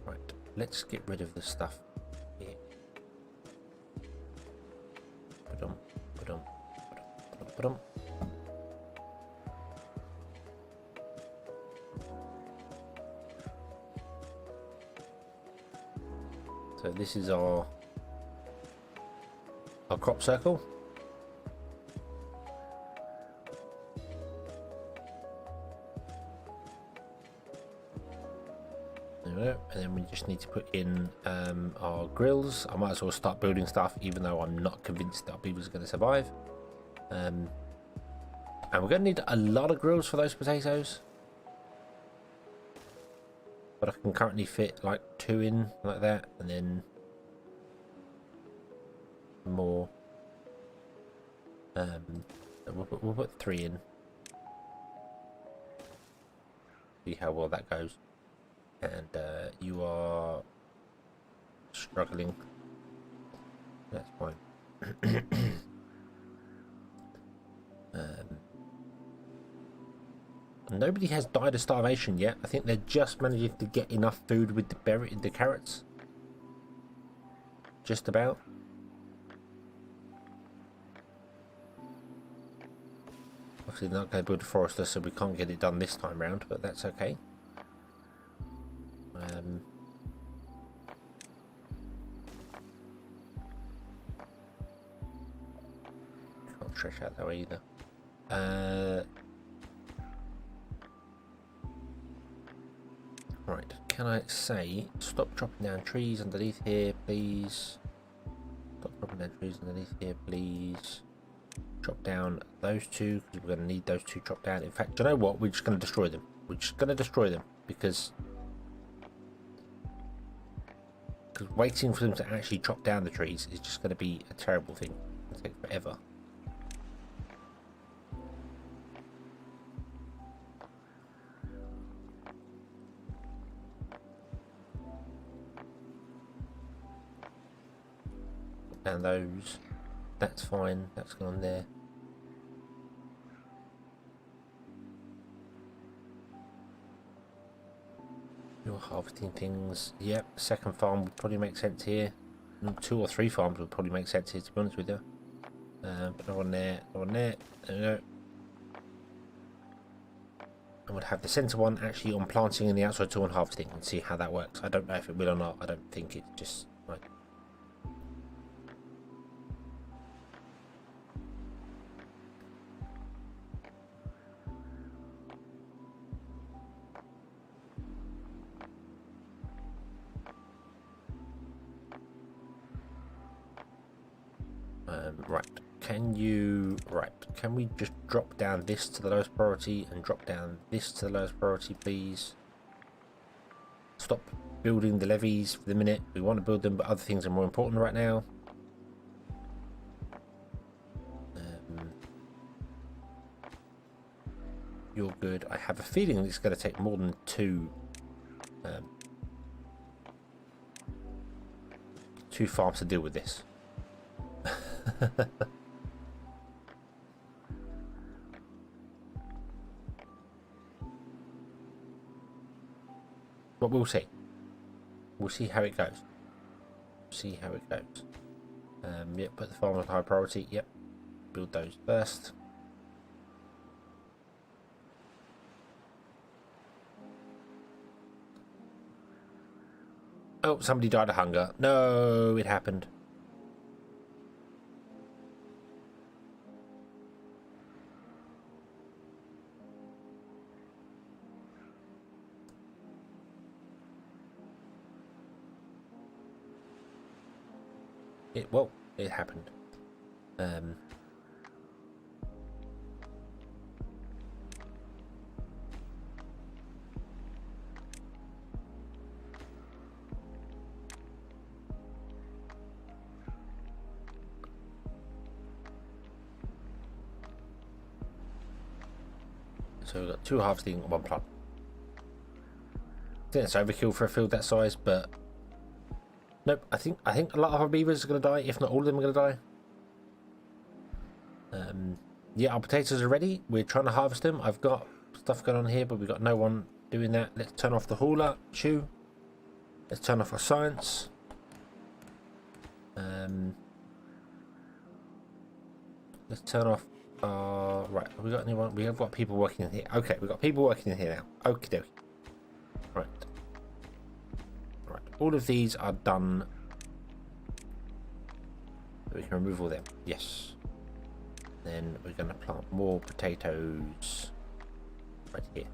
Speaker 1: Right, let's get rid of the stuff here. Ba-dum. So this is our crop circle. There we go. And then we just need to put in our grills. I might as well start building stuff, even though I'm not convinced that our beavers are going to survive. And we're going to need a lot of grills for those potatoes. But I can currently fit like 2 in like that, and then more. We'll put 3 in. See how well that goes. And you are struggling. That's fine. Nobody has died of starvation yet. I think they're just managing to get enough food with the carrots. Just about. Obviously they're not going to build a forester, so we can't get it done this time round, but that's okay. out that way either. Right, can I say stop chopping down trees underneath here, please? Stop chopping down trees underneath here, please. Chop down those two, because we're going to need those two chopped down. In fact, do you know what? We're just going to destroy them. We're just going to destroy them, because waiting for them to actually chop down the trees is just going to be a terrible thing. It'll take forever. Down those. That's fine. That's gone there. You're harvesting things. Yep, second farm would probably make sense here. 2 or 3 farms would probably make sense here, to be honest with you. But no one there, no one there. There we go. And we'd have the centre one actually on planting and the outside two on harvesting, and see how that works. I don't know if it will or not. I don't think it's just like. Right, can we just drop down this to the lowest priority and drop down this to the lowest priority, please? Stop building the levees for the minute. We want to build them, but other things are more important right now. You're good. I have a feeling it's going to take more than 2 farms to deal with this. But we'll see. We'll see how it goes. See how it goes. Yep, put the farm on high priority. Yep, build those first. Oh, somebody died of hunger. No, it happened. It happened. So we've got 2 harvesting and 1 plant. I think it's overkill for a field that size, but nope. I think a lot of our beavers are going to die. If not all of them are going to die. Yeah, our potatoes are ready. We're trying to harvest them. I've got stuff going on here, but we've got no one doing that. Let's turn off the hauler. Chew. Let's turn off our science. Let's turn off. Right. Have we got anyone? We have got people working in here. Okay, we've got people working in here now. Okie dokie. Right. Right. All of these are done. So we can remove all them. Yes. Then we're going to plant more potatoes right here.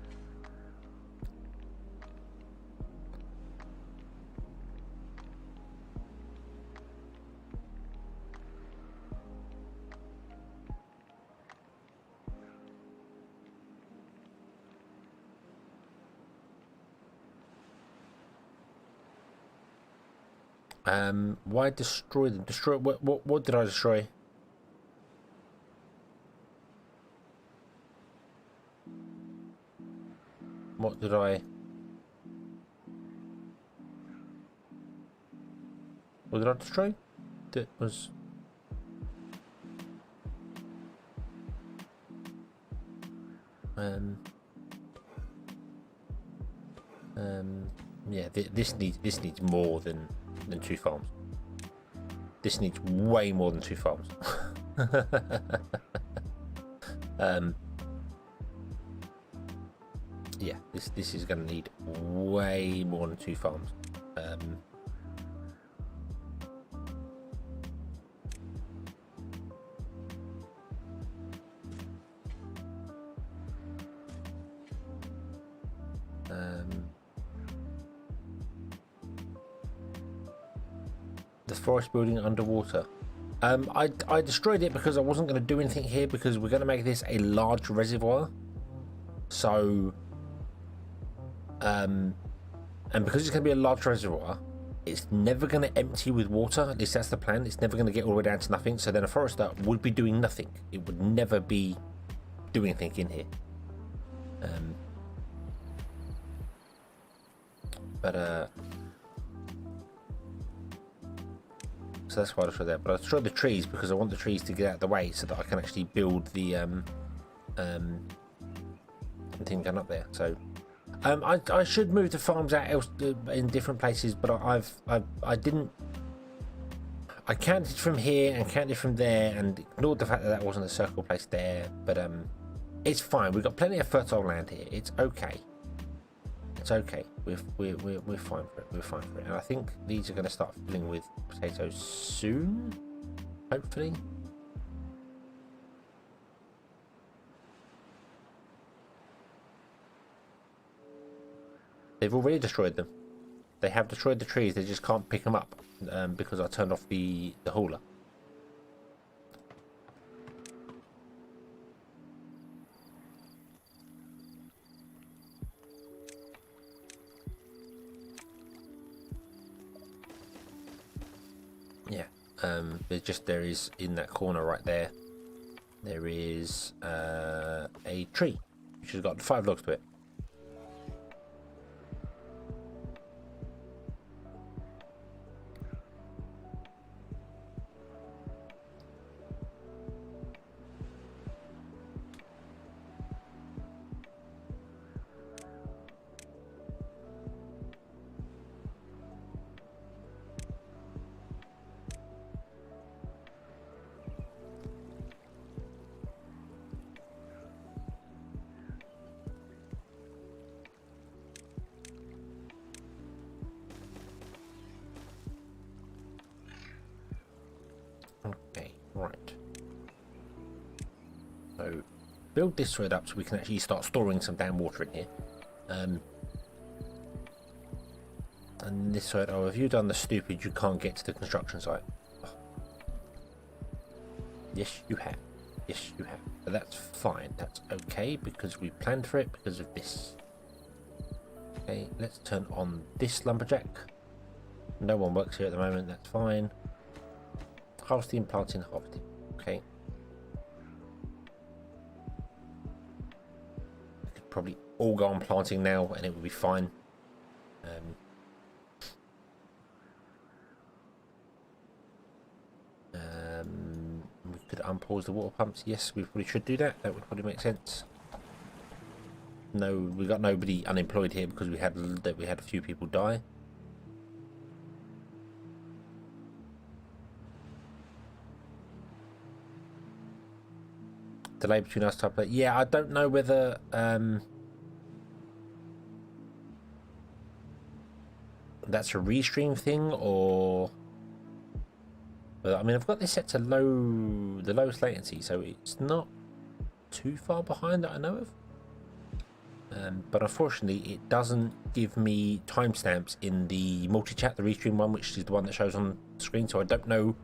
Speaker 1: Why destroy them? Destroy what did I destroy? What did I? What did I destroy? That was. Yeah, this needs more than 2 farms. This needs way more than 2 farms. Yeah, this is going to need way more than 2 farms. The forest building underwater. I destroyed it because I wasn't going to do anything here because we're going to make this a large reservoir. So, and because it's going to be a large reservoir, it's never going to empty with water. At least that's the plan. It's never going to get all the way down to nothing. So then a forester would be doing nothing. It would never be doing anything in here. So that's why I destroyed that. But I destroyed the trees because I want the trees to get out of the way so that I can actually build the thing going up there. So I should move the farms out else in different places, but I didn't. I counted from here and counted from there and ignored the fact that that wasn't a circle place there. But it's fine. We've got plenty of fertile land here. It's okay. It's okay. We're fine for it. We're fine for it. And I think these are going to start filling with potatoes soon. Hopefully. They've already destroyed them. They have destroyed the trees. They just can't pick them up because I turned off the hauler. Yeah. There is in that corner right there. There is a tree which has got 5 logs to it. Okay, right. So build this thread up so we can actually start storing some damn water in here. And this side, oh, have you done the stupid you can't get to the construction site? Oh. Yes, you have. Yes, you have. But that's fine. That's okay because we planned for it because of this. Okay, let's turn on this lumberjack. No one works here at the moment. That's fine. Harvesting, planting, harvesting. Okay. We could probably all go on planting now and it would be fine. We could unpause the water pumps. Yes, we probably should do that. That would probably make sense. No, we got nobody unemployed here because we had a few people die. Delay between us type of, yeah, I don't know whether that's a restream thing or I mean I've got this set to the lowest latency, so it's not too far behind that I know of. But unfortunately it doesn't give me timestamps in the multi-chat, the restream one, which is the one that shows on the screen, so I don't know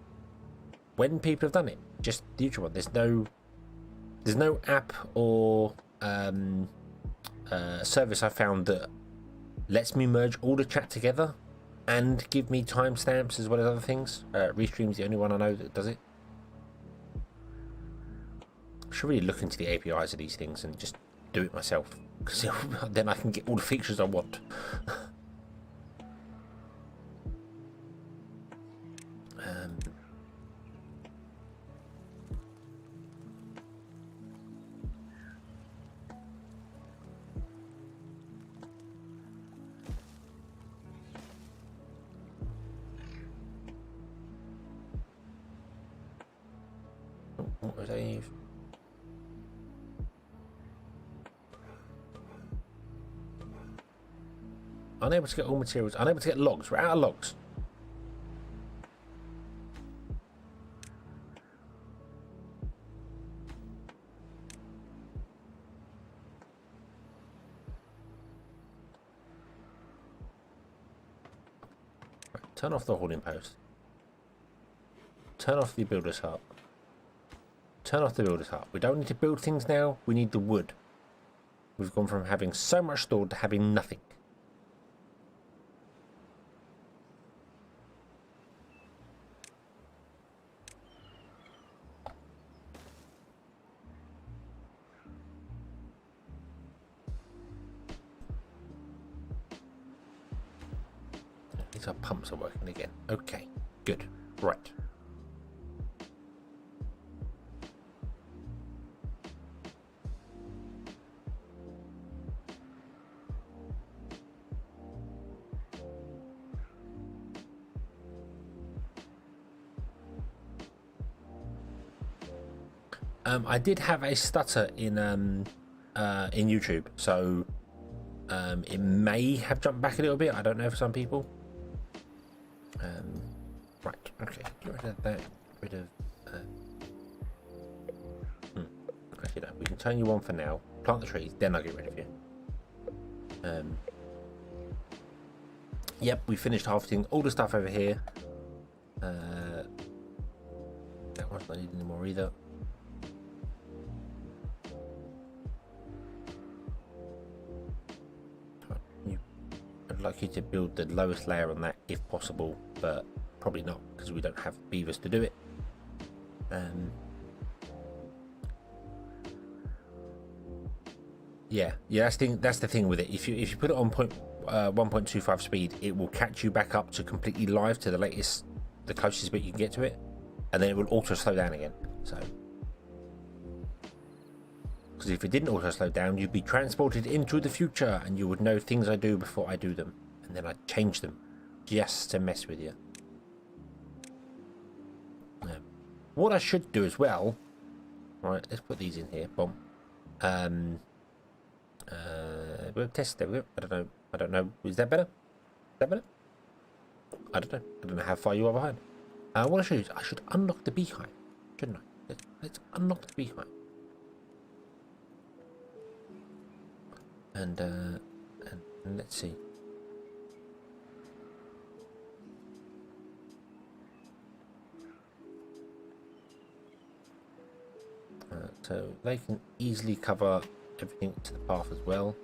Speaker 1: when people have done it. Just the usual one. There's no app or service I found that lets me merge all the chat together and give me timestamps as well as other things. Restream's the only one I know that does it. I should really look into the APIs of these things and just do it myself, because then I can get all the features I want. What was I? Unable to get all materials. Unable to get logs. We're out of logs. Right, turn off the holding post. Turn off the builder's hut. Turn off the builder's hut. We don't need to build things now. We need the wood. We've gone from having so much stored to having nothing. Our pumps are working again. Okay, good. Right. I did have a stutter in YouTube, so it may have jumped back a little bit. I don't know for some people. Right, okay, get rid of that, get rid of, actually no, we can turn you on for now, plant the trees, then I'll get rid of you. Yep, we finished harvesting all the stuff over here. That one's not needed anymore either. I'd like you to build the lowest layer on that if possible, but probably not because we don't have beavers to do it. Yeah, that's the thing with it. If you put it on 1.25 speed, it will catch you back up to completely live to the closest bit you can get to it, and then it will auto slow down again. So, because if it didn't auto slow down, you'd be transported into the future, and you would know things I do before I do them, and then I'd change them just to mess with you. What I should do as well, right? Let's put these in here. Boom. We'll test it. I don't know. Is that better? Is that better? I don't know. I don't know how far you are behind. What I should do is I should unlock the beehive, shouldn't I? Let's unlock the beehive. And let's see. So they can easily cover everything to the path as well.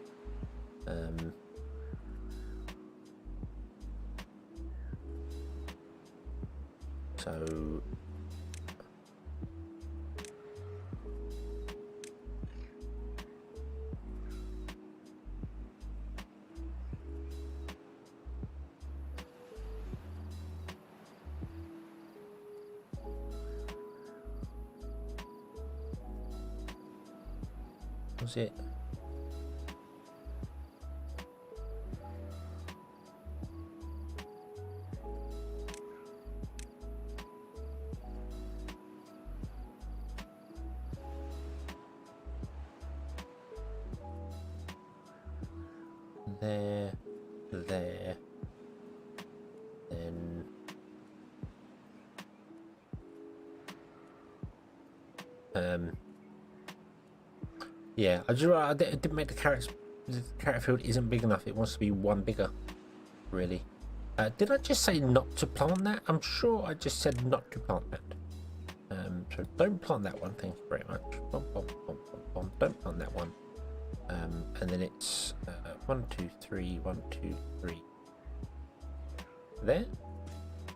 Speaker 1: So was it? There, then yeah, I didn't make the carrot field isn't big enough. It wants to be one bigger, really. Did I just say not to plant that? I'm sure I just said not to plant that. So don't plant that one. Thank you very much. Don't plant that one. And then it's 1, 2, 3, 1, 2, 3. There.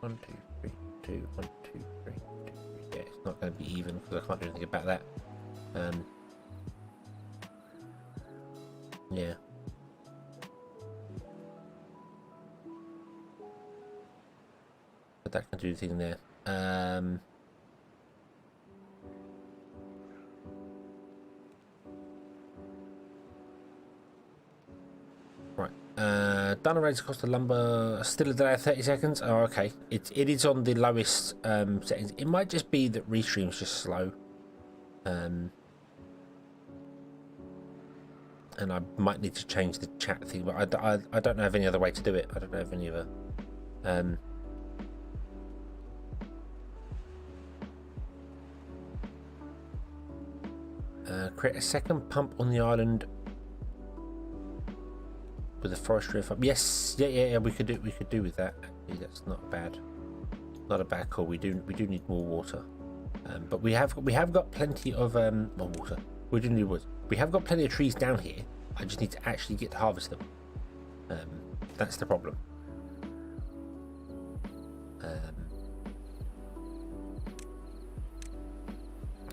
Speaker 1: 1, 2, 3, 2, 1, 2, 3, 2, 3. Yeah, it's not going to be even because I can't do anything about that. Yeah. But that can do the thing there. Right. Done rates cost of lumber still a delay of 30 seconds. Oh, okay. It is on the lowest settings. It might just be that restream's just slow. And I might need to change the chat thing, but I don't know of any other way to do it. I don't know of any other. Create a second pump on the island with a forestry farm. Yes, yeah. We could do with that. Actually, that's not bad. Not a bad call. We do need more water, but we have got plenty of more water. We do need wood. We have got plenty of trees down here. I just need to actually get to harvest them. That's the problem.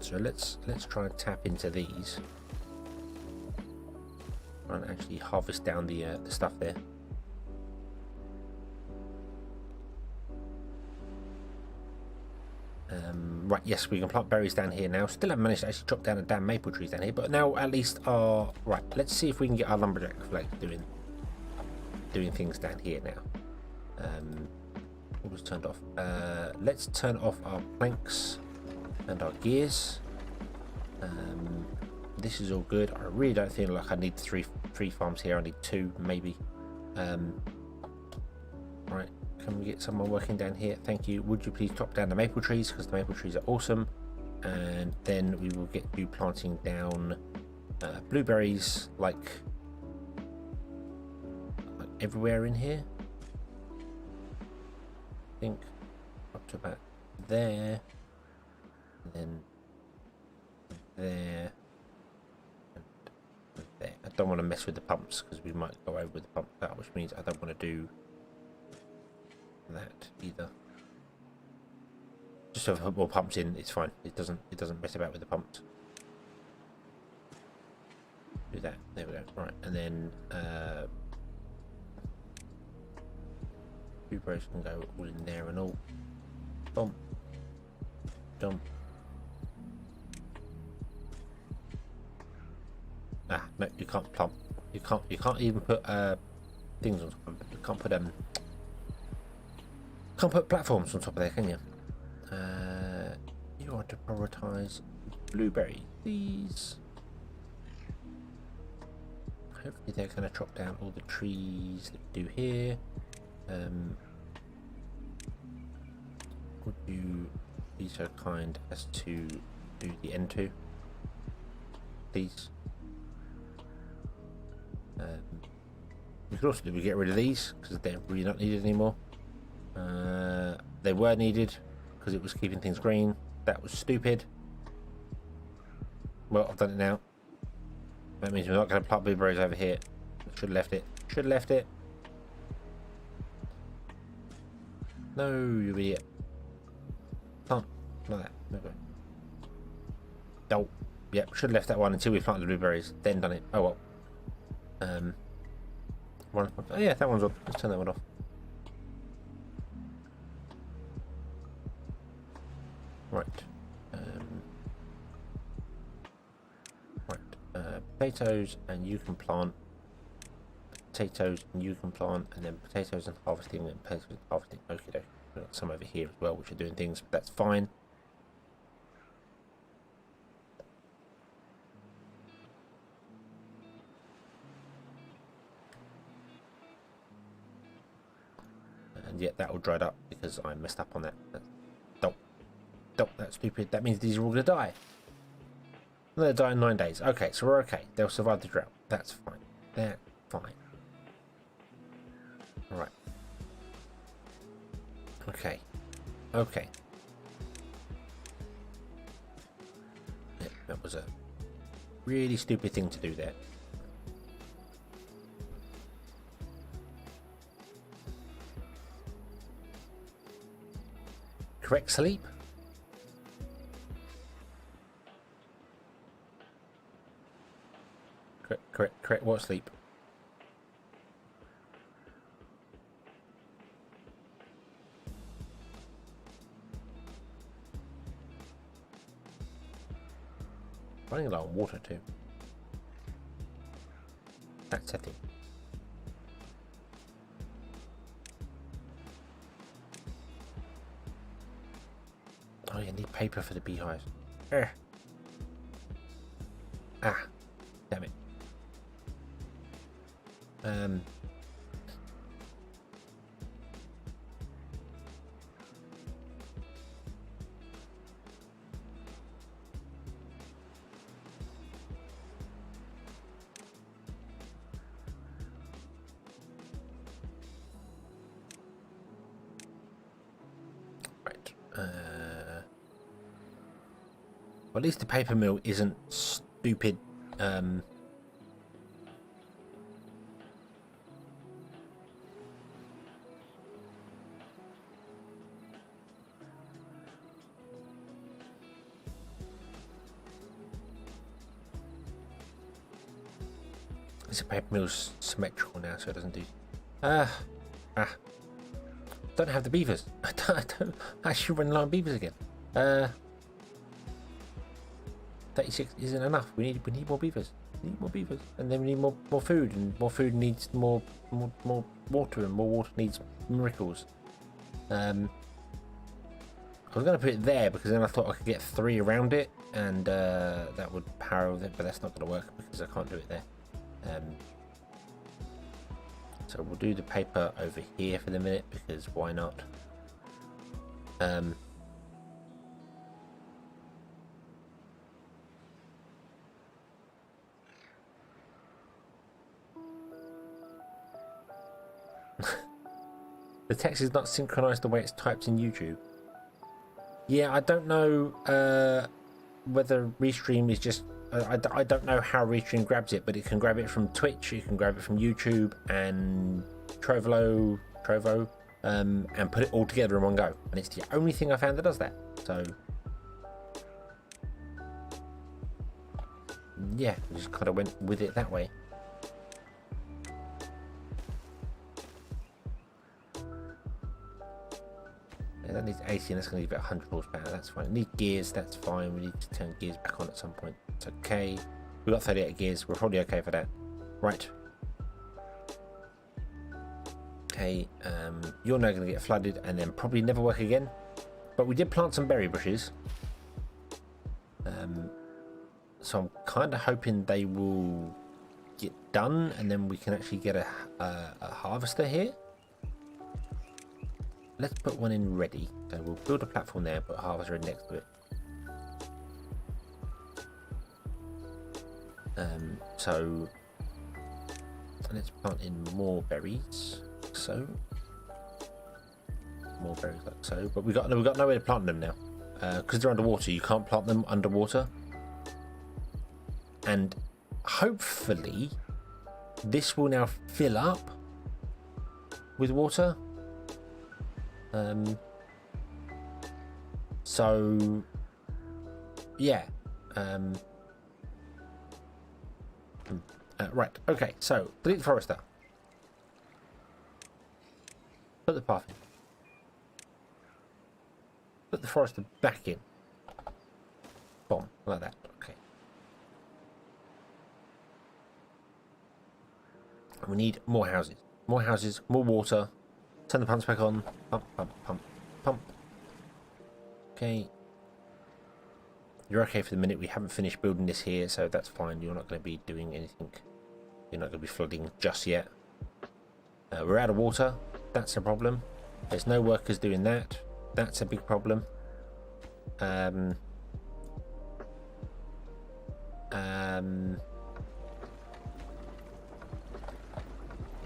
Speaker 1: So let's try and tap into these. Try and actually harvest down the stuff there. Right, yes, we can plant berries down here now. Still haven't managed to actually chop down a damn maple trees down here, but now at least our... Right, let's see if we can get our lumberjack flag doing things down here now. What was turned off? Let's turn off our planks and our gears. This is all good. I really don't feel like I need three farms here. I need 2 maybe. Right, can we get someone working down here? Thank you. Would you please chop down the maple trees, because the maple trees are awesome. And then we will get you planting down blueberries like everywhere in here. I think up to about there, and then there, and there. I don't want to mess with the pumps because we might go over with the pump out, which means I don't want to do that either. Just so if I put more pumps in, it's fine. It doesn't mess about with the pumps. Do that. There we go. Right, and then blueberries can go all in there and all. Bump, dump. Ah, no, you can't plump. You can't even put things on top of it. You can't put platforms on top of there, can you? You want to prioritize blueberry, please. Hopefully they're going to chop down all the trees that we do here. Would you be so kind as to do the N2, please? We could also get rid of these because they're really not needed anymore. They were needed because it was keeping things green. That was stupid. Well, I've done it now. That means we're not going to plant blueberries over here. Should have left it. Should have left it. No, you idiot. Plant like that. No go. Oh, yep. Should have left that one until we planted the blueberries. Then done it. Oh well. Oh yeah, that one's on. Let's turn that one off. Right. Potatoes, and you can plant potatoes, and you can plant, and then potatoes and harvesting, and potatoes and harvesting. Okay, we've got some over here as well, which are doing things, but that's fine. And yet that all dried up because I messed up on that. That's stupid. That means these are all going to die. They'll die in 9 days. Okay, so we're okay. They'll survive the drought. That's fine. They're fine. Alright. Okay. Okay. Yeah, that was a really stupid thing to do there. Correct sleep? Correct what sleep? Running low on water too. That's a thing. Oh, you need paper for the beehives. Ah, damn it. Well, at least the paper mill isn't stupid. This paper mill's symmetrical now, so it doesn't do. Don't have the beavers. I don't actually run low on beavers again. 36 isn't enough. We need more beavers. We need more beavers, and then we need more food, and more food needs more water, and more water needs miracles. I was going to put it there because then I thought I could get 3 around it, and that would power with it, but that's not going to work because I can't do it there. So we'll do the paper over here for the minute because why not? The text is not synchronized the way it's typed in YouTube. Yeah, I don't know whether Restream is just... I don't know how Restream grabs it, but it can grab it from Twitch, it can grab it from YouTube and Trovo, and put it all together in one go. And it's the only thing I found that does that. So, yeah, I just kind of went with it that way. That needs 80 and that's going to be about 100 horsepower. That's fine. We need gears, that's fine. We need to turn gears back on at some point. It's okay. We've got 38 gears. We're probably okay for that. Right. Okay, you're now going to get flooded and then probably never work again. But we did plant some berry bushes. So I'm kind of hoping they will get done and then we can actually get a harvester here. Let's put one in ready. So we'll build a platform there, put a harvester in next to it. So let's plant in more berries. So more berries like so. But we got nowhere to plant them now because they're underwater. You can't plant them underwater. And hopefully this will now fill up with water. So yeah, right, okay, so delete the forester, put the path in, put the forester back in, boom, like that. Okay, we need more houses, more water. Turn the pumps back on. Pump, pump, pump, pump. Okay. You're okay for the minute. We haven't finished building this here, so that's fine. You're not going to be doing anything. You're not going to be flooding just yet. We're out of water. That's a problem. There's no workers doing that. That's a big problem.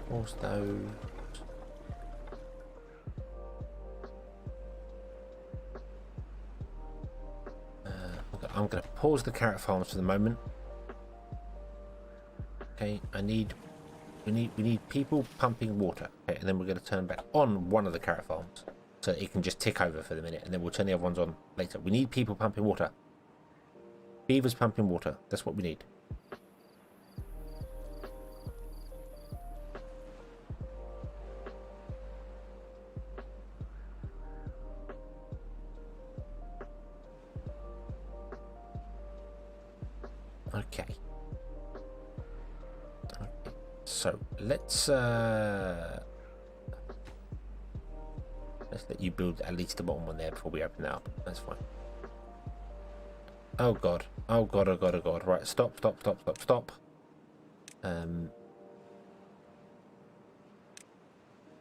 Speaker 1: What's those? I'm going to pause the carrot farms for the moment. Okay, we need people pumping water. Okay, and then we're going to turn back on one of the carrot farms so it can just tick over for the minute, and then we'll turn the other ones on later. We need people pumping water. Beavers pumping water. That's what we need. Okay. So let's let you build at least the bottom one there before we open that up. That's fine. Oh god. Oh god, oh god, oh god. Right, stop.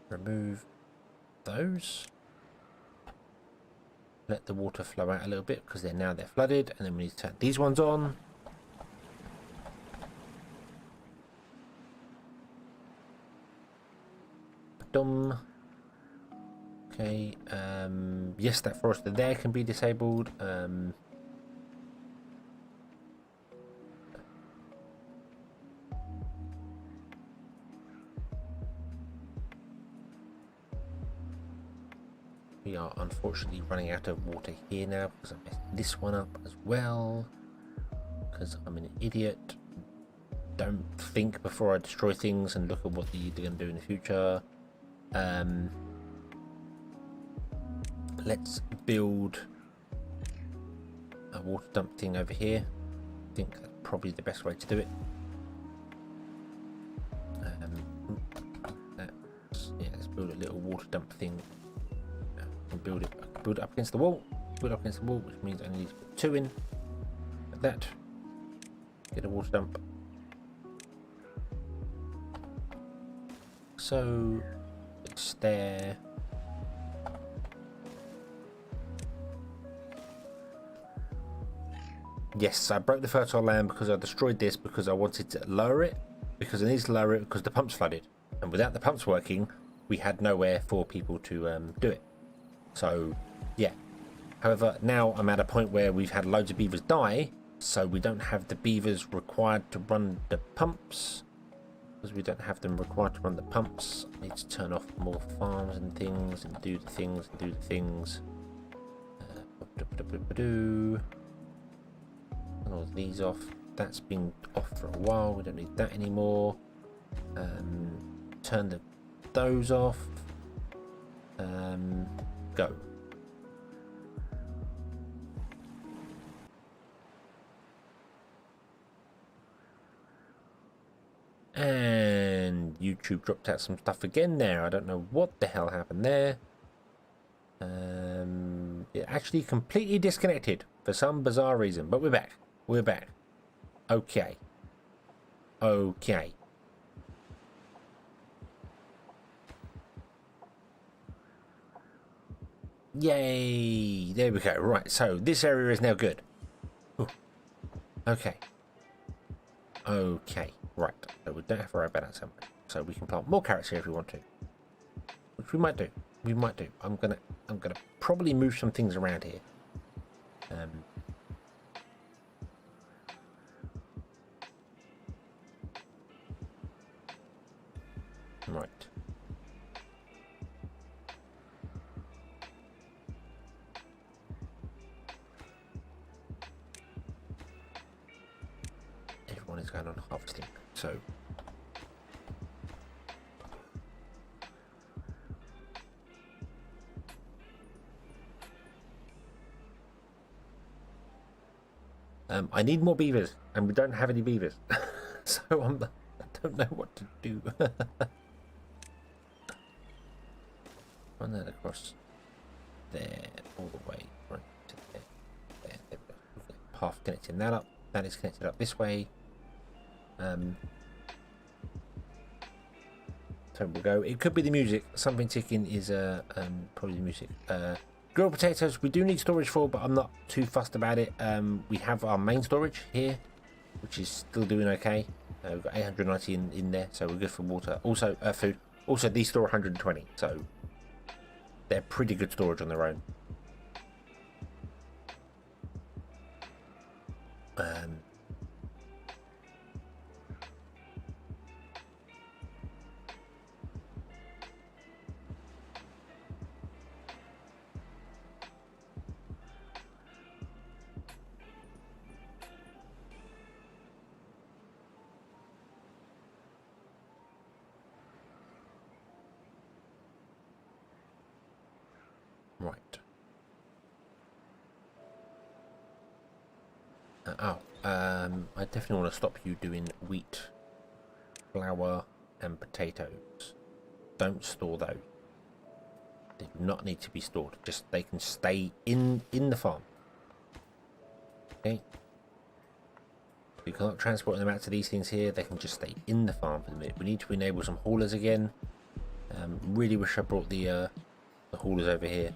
Speaker 1: Remove those. Let the water flow out a little bit because they're flooded, and then we need to turn these ones on. Okay, yes, that forester there can be disabled. We are unfortunately running out of water here now because I messed this one up as well. Because I'm an idiot. Don't think before I destroy things and look at what they're going to do in the future. Let's build a water dump thing over here. I think that's probably the best way to do it. Let's build a little water dump thing. And build it up against the wall. Build up against the wall, which means I need to put 2 in. Like that. Get a water dump. So it's there. Yes, I broke the fertile land because I destroyed this because I wanted to lower it. Because I need to lower it because the pump's flooded. And without the pumps working, we had nowhere for people to do it. So, yeah. However, now I'm at a point where we've had loads of beavers die. So we don't have the beavers required to run the pumps. Because we don't have them required to run the pumps. I need to turn off more farms and things and do the things and do the things. And all these off. That's been off for a while. We don't need that anymore. Turn those off. Go. And YouTube dropped out some stuff again there. I don't know what the hell happened there. It actually completely disconnected for some bizarre reason, but we're back. We're back. Okay. Okay. Yay! There we go. Right, so this area is now good. Ooh. Okay. Okay. Right. So we don't have to worry about that somewhere. So we can plant more carrots here if we want to. Which we might do. We might do. I'm gonna probably move some things around here. Right. Everyone is going on harvesting, so I need more beavers, and we don't have any beavers, so I don't know what to do. Run that across there, all the way right to there. There we go. Half connecting that up. That is connected up this way. So we'll go. It could be the music. Something ticking is probably the music. Grilled potatoes we do need storage for, but I'm not too fussed about it. We have our main storage here, which is still doing okay. We've got 890 in there, so we're good for water. Also food. Also these store 120, so they're pretty good storage on their own. Right. I definitely want to stop you doing wheat, flour, and potatoes. Don't store those. They do not need to be stored. Just they can stay in the farm. Okay. We can't transport them out to these things here. They can just stay in the farm for the minute. We need to enable some haulers again. Really wish I brought the haulers over here.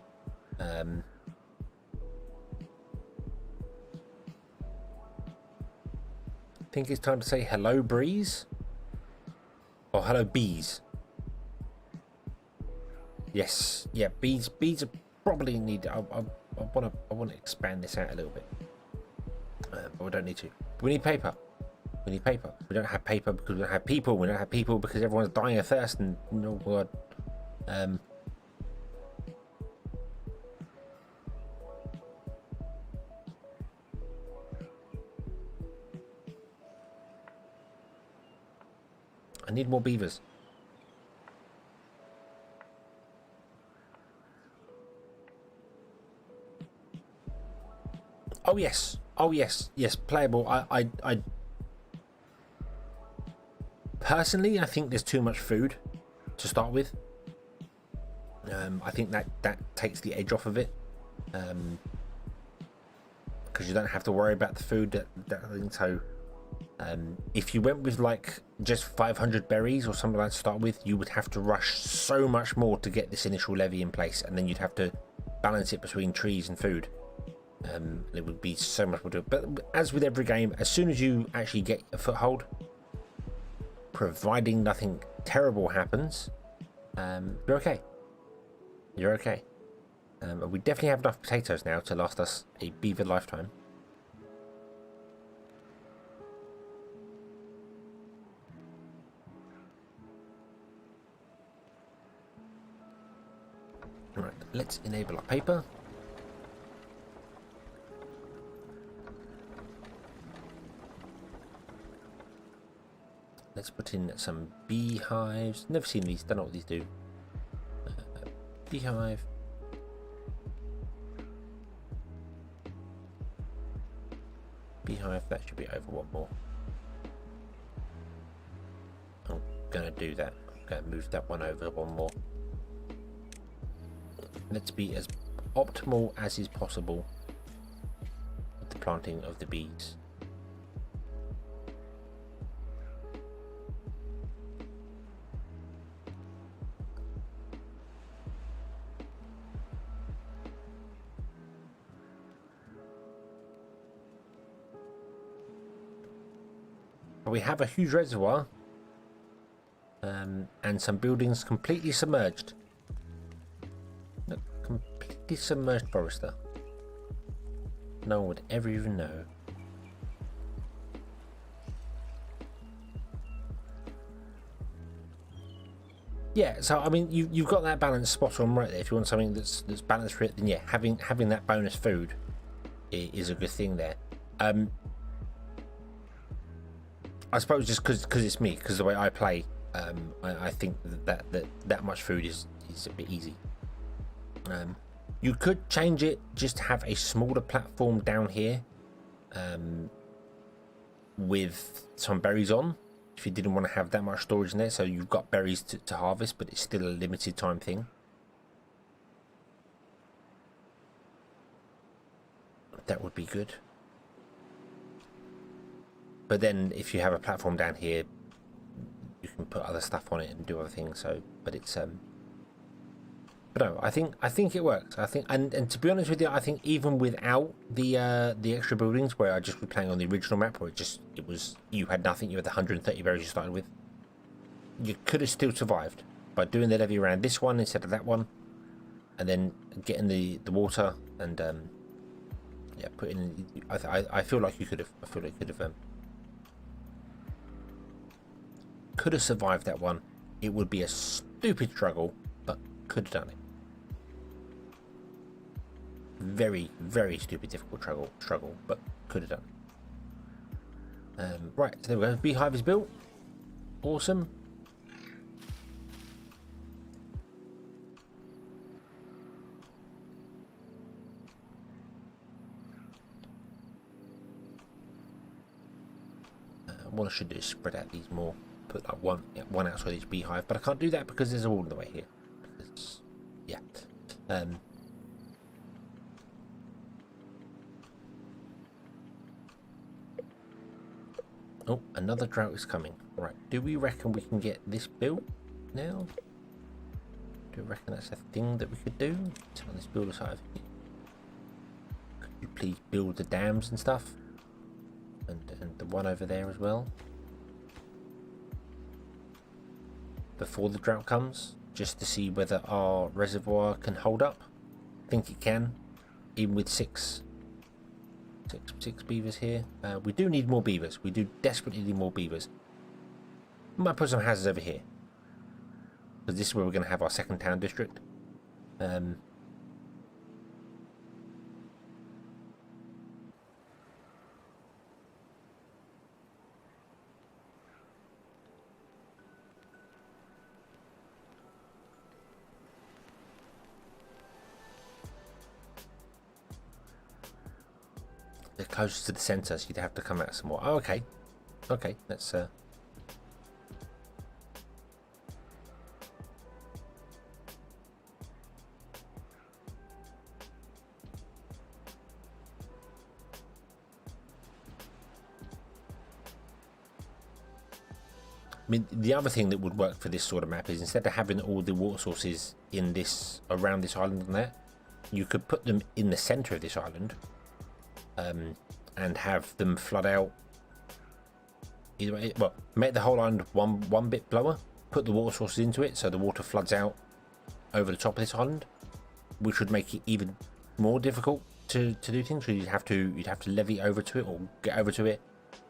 Speaker 1: I think it's time to say hello, breeze, or hello, bees. Yes, yeah, bees are probably need. I want to expand this out a little bit, but we don't need to. We need paper. We need paper. We don't have paper because we don't have people. We don't have people because everyone's dying of thirst. And no god. I need more beavers. Oh yes. Oh yes. Yes. Playable. I personally, I think there's too much food to start with. I think that takes the edge off of it, because you don't have to worry about the food. That thing. So, if you went with like just 500 berries or something like that to start with, you would have to rush so much more to get this initial levy in place, and then you'd have to balance it between trees and food. It would be so much more to it. But as with every game, as soon as you actually get a foothold, providing nothing terrible happens, you're okay. You're okay. We definitely have enough potatoes now to last us a beaver lifetime. Right, let's enable our paper. Let's put in some beehives. Never seen these, don't know what these do. Beehive. Beehive, that should be over one more. I'm gonna do that. I'm gonna move that one over one more. Let's be as optimal as is possible with the planting of the bees. We have a huge reservoir, and some buildings completely submerged. Look, completely submerged, Forester. No one would ever even know. Yeah, so I mean, you've got that balance spot on right there. If you want something that's balanced for it, then yeah, having that bonus food is a good thing there. I suppose just because it's me, because the way I play, I think that much food is a bit easy. You could change it, just have a smaller platform down here, with some berries on, if you didn't want to have that much storage in there. So you've got berries to harvest, but it's still a limited time thing. That would be good. But then if you have a platform down here, you can put other stuff on it and do other things. So, but it's but no, I think it works. I think, and to be honest with you, I think even without the extra buildings, where I just was playing on the original map, where it was you had nothing, you had the 130 berries you started with, you could have still survived by doing the levy around this one instead of that one, and then getting the water and yeah, put in. I feel like you could have. I feel like you could have survived that one. It would be a stupid struggle, but could have done it. Very, very stupid, difficult struggle, but could have done it. Right, so there we go. Beehive is built. Awesome. What I should do is spread out these more. Put like one outside each beehive, but I can't do that because there's a wall in the way here. Because, yeah. Oh, another drought is coming. Right, do we reckon we can get this built now? Do you reckon that's a thing that we could do? Turn this builder side. Could you please build the dams and stuff? And the one over there as well? Before the drought comes, just to see whether our reservoir can hold up. I think it can, even with six beavers here. We do need more beavers. We do desperately need more beavers. Might put some houses over here, because this is where we're going to have our second town district. They're closer to the centre, so you'd have to come out some more. Oh, okay. Okay, let's... I mean, the other thing that would work for this sort of map is instead of having all the water sources in this, around this island and there, you could put them in the centre of this island, and have them flood out. Either way, well, make the whole island one bit lower, put the water sources into it so the water floods out over the top of this island, which would make it even more difficult to do things. So you'd have to levy over to it or get over to it,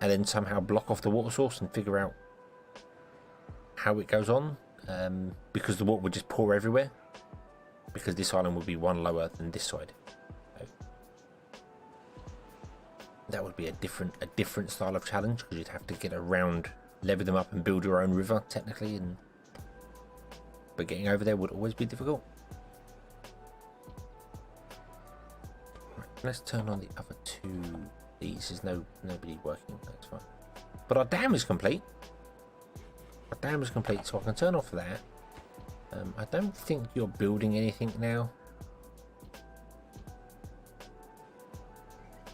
Speaker 1: and then somehow block off the water source and figure out how it goes on, because the water would just pour everywhere, because this island would be one lower than this side. So that would be a different style of challenge, because you'd have to get around, levy them up and build your own river technically, but getting over there would always be difficult. Right, let's turn on the other two. These is nobody working, that's fine. But our dam is complete. Our dam is complete, so I can turn off that. I don't think you're building anything now.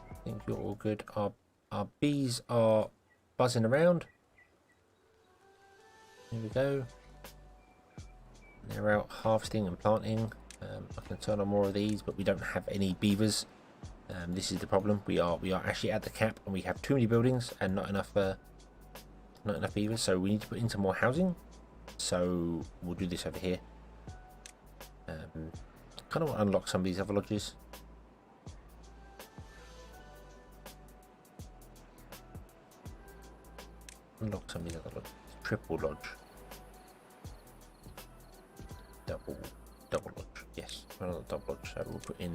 Speaker 1: I think you're all good. Our bees are buzzing around. Here we go. They're out harvesting and planting. I can turn on more of these, but we don't have any beavers. This is the problem. We are actually at the cap, and we have too many buildings and not enough beavers. So we need to put in some more housing. So we'll do this over here. Kind of want to unlock some of these other lodges. Unlock some of these other lodges. Triple lodge. Double lodge. Yes, another double lodge. So we'll put in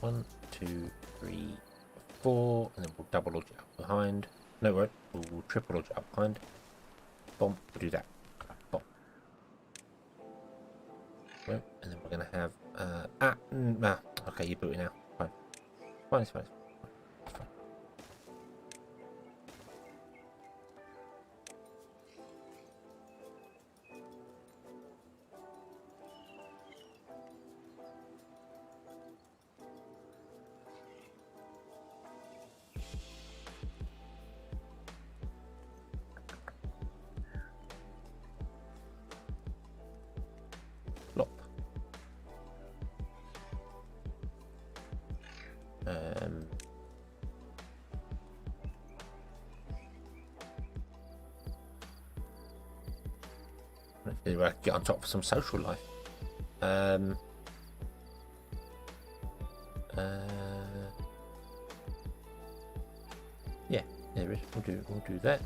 Speaker 1: 1, 2, 3, 4, and then we'll double lodge it up behind. No, right, we'll triple lodge it up behind. Bomb, we'll do that. Bomb. Right, and then we're going to have okay, you built it now. Fine. Fine, it's fine. It's fine. Get on top for some social life. Yeah, there is. We'll do that.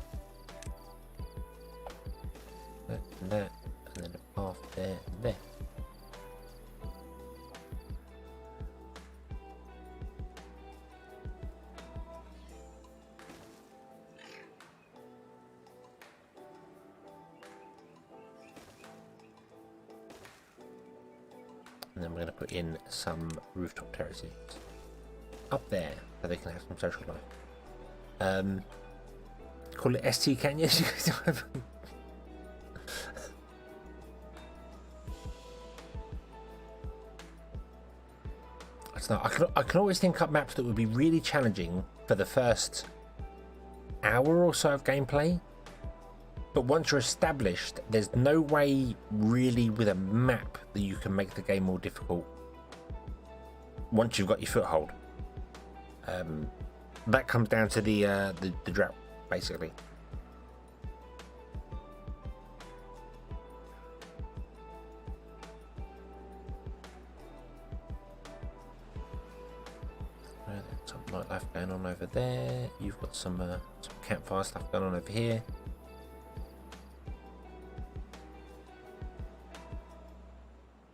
Speaker 1: That and that, and then a path there and there. And then we're going to put in some rooftop terraces up there so they can have some social life. Call it ST Canyon. I can always think up maps that would be really challenging for the first hour or so of gameplay. But once you're established, there's no way really with a map that you can make the game more difficult once you've got your foothold. That comes down to the drought, basically. Some nightlife going on over there. You've got some campfire stuff going on over here.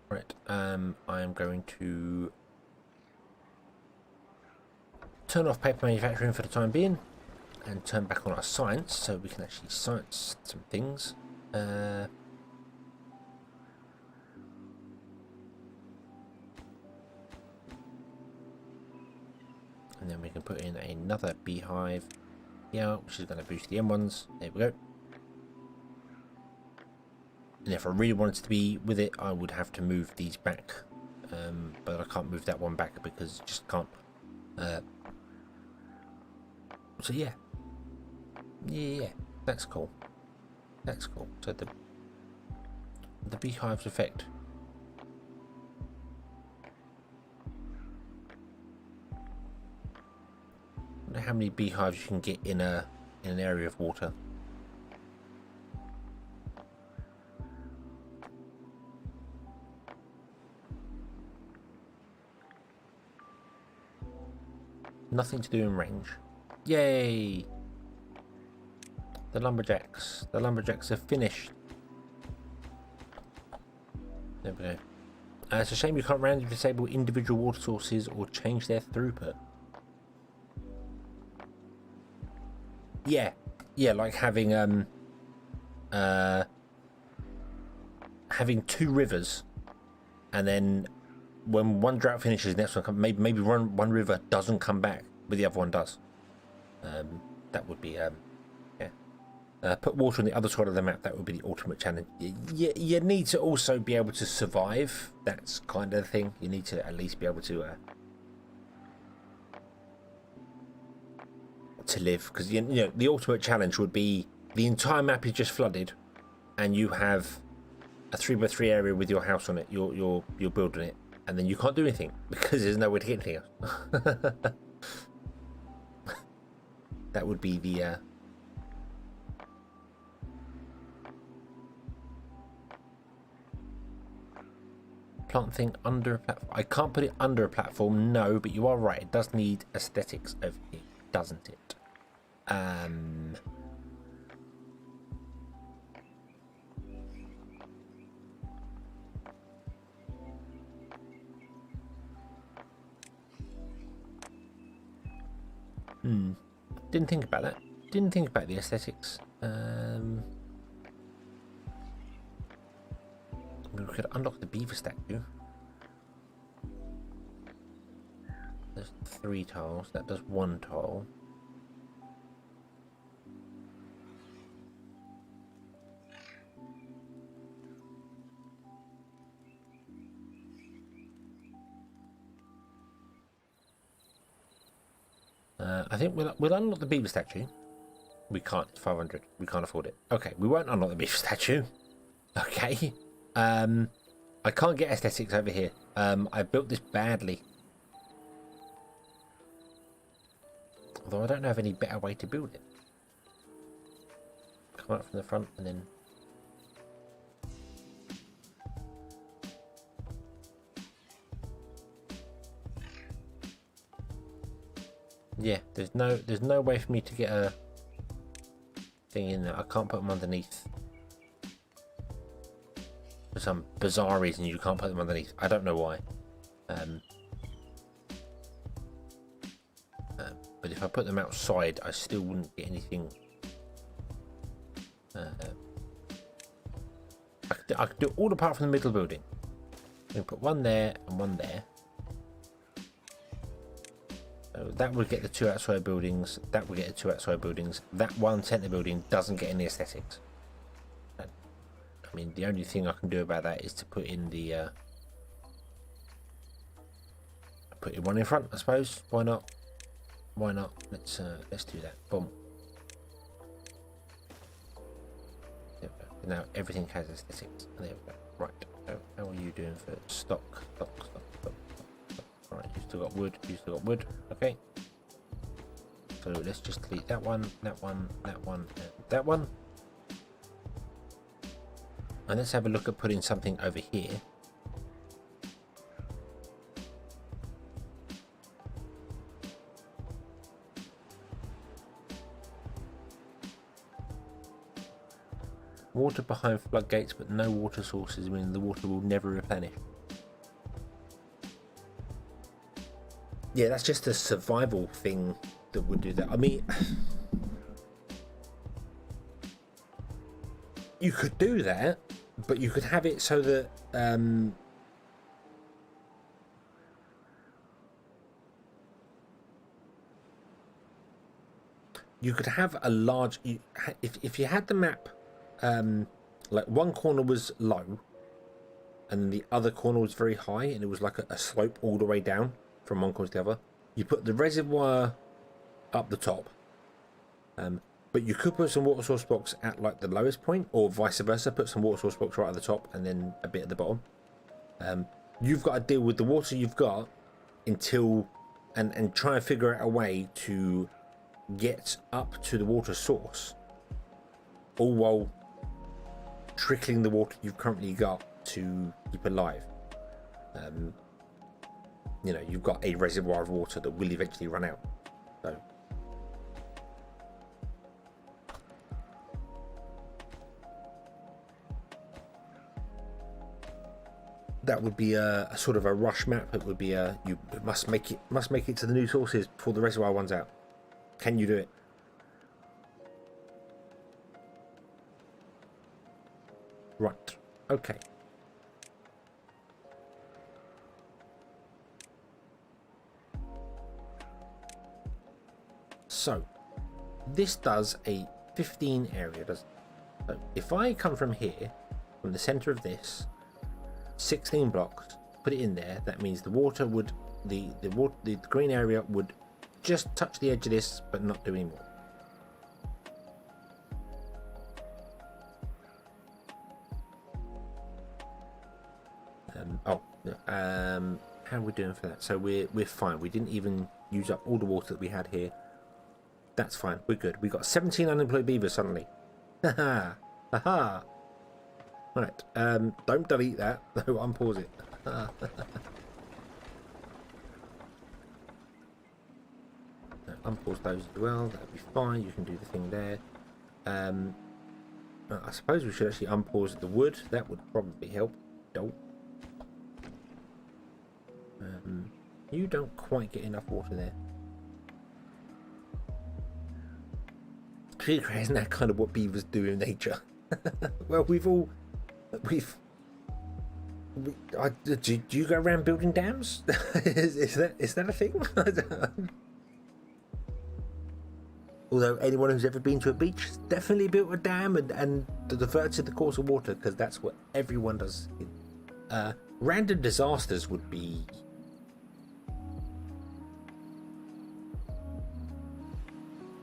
Speaker 1: Right, I am going to turn off paper manufacturing for the time being and turn back on our science so we can actually science some things. And then we can put in another beehive here, which is going to boost the M1s. There we go. And if I really wanted to be with it, I would have to move these back. But I can't move that one back because it just can't. So yeah, that's cool. That's cool. So the beehives effect. I don't know how many beehives you can get in an area of water. Nothing to do in range. Yay! The lumberjacks. The lumberjacks are finished. There we go. It's a shame you can't randomly disable individual water sources or change their throughput. Yeah, like having two rivers, and then when one drought finishes, the next one comes. Maybe one river doesn't come back, but the other one does. That would be put water on the other side of the map. That would be the ultimate challenge. You need to also be able to survive. That's kind of the thing. You need to at least be able to live, because you know the ultimate challenge would be the entire map is just flooded, and you have a 3x3 area with your house on it. You're building it, and then you can't do anything because there's nowhere to get anything else. That would be the plant thing under a platform. I can't put it under a platform, no, but you are right. It does need aesthetics over here, doesn't it? Didn't think about that. Didn't think about the aesthetics. We could unlock the beaver statue. There's 3 tiles. That does 1 tile. I think we'll unlock the beaver statue. We can't. 500. We can't afford it. Okay, we won't unlock the beaver statue. Okay. I can't get aesthetics over here. I built this badly. Although I don't have any better way to build it. Come out from the front and then... Yeah, there's no way for me to get a thing in there. I can't put them underneath. For some bizarre reason, you can't put them underneath. I don't know why. But if I put them outside, I still wouldn't get anything. I could do all apart from the middle building. I can put one there and one there. So that would get the 2 outside buildings. That would get the 2 outside buildings. That one centre building doesn't get any aesthetics. I mean, the only thing I can do about that is to put in the put in one in front, I suppose. Why not? Why not? Let's do that. Boom. There we go. Now everything has aesthetics. There we go. Right. So how are you doing for stock? Right. You still got wood. You still got wood. Okay. So let's just delete that one, that one, that one, and that one. And let's have a look at putting something over here. Water behind floodgates, but no water sources, meaning the water will never replenish. Yeah, that's just a survival thing that would do that. I mean, you could do that, but you could have it so that you could have a large. If you had the map, like one corner was low, and the other corner was very high, and it was like a slope all the way down from one corner to the other. You put the reservoir up the top, but you could put some water source blocks at like the lowest point, or vice versa. Put some water source blocks right at the top and then a bit at the bottom. You've got to deal with the water you've got until and try and figure out a way to get up to the water source, all while trickling the water you've currently got to keep alive. You know, you've got a reservoir of water that will eventually run out. So that would be a sort of a rush map. It would be you must make it to the new sources before the reservoir runs out. Can you do it? Right. Okay. So this does a 15 area, does it? So if I come from here, from the center of this, 16 blocks, put it in there, that means the water would, the green area would just touch the edge of this, but not do any more. How are we doing for that? So we're fine. We didn't even use up all the water that we had here. That's fine. We're good. We got 17 unemployed beavers suddenly. Haha. Haha. Right. Don't delete that. No, unpause it. Unpause those as well. That'll be fine. You can do the thing there. I suppose we should actually unpause the wood. That would probably help. Don't. You don't quite get enough water there. Isn't that kind of what beavers do in nature? Well, do you go around building dams? is that a thing? Although anyone who's ever been to a beach has definitely built a dam and diverted the course of water, because that's what everyone does. Random disasters would be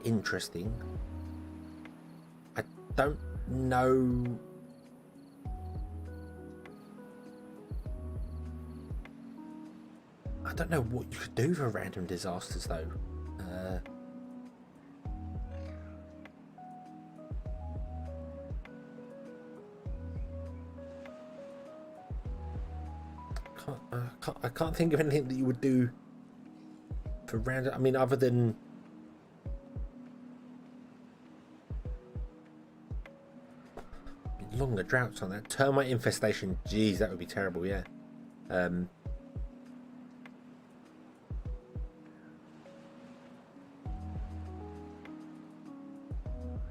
Speaker 1: interesting. I don't know. I don't know what you could do for random disasters though. I can't think of anything that you would do for random. I mean, other than longer droughts on that. Termite infestation. Geez, that would be terrible. Yeah.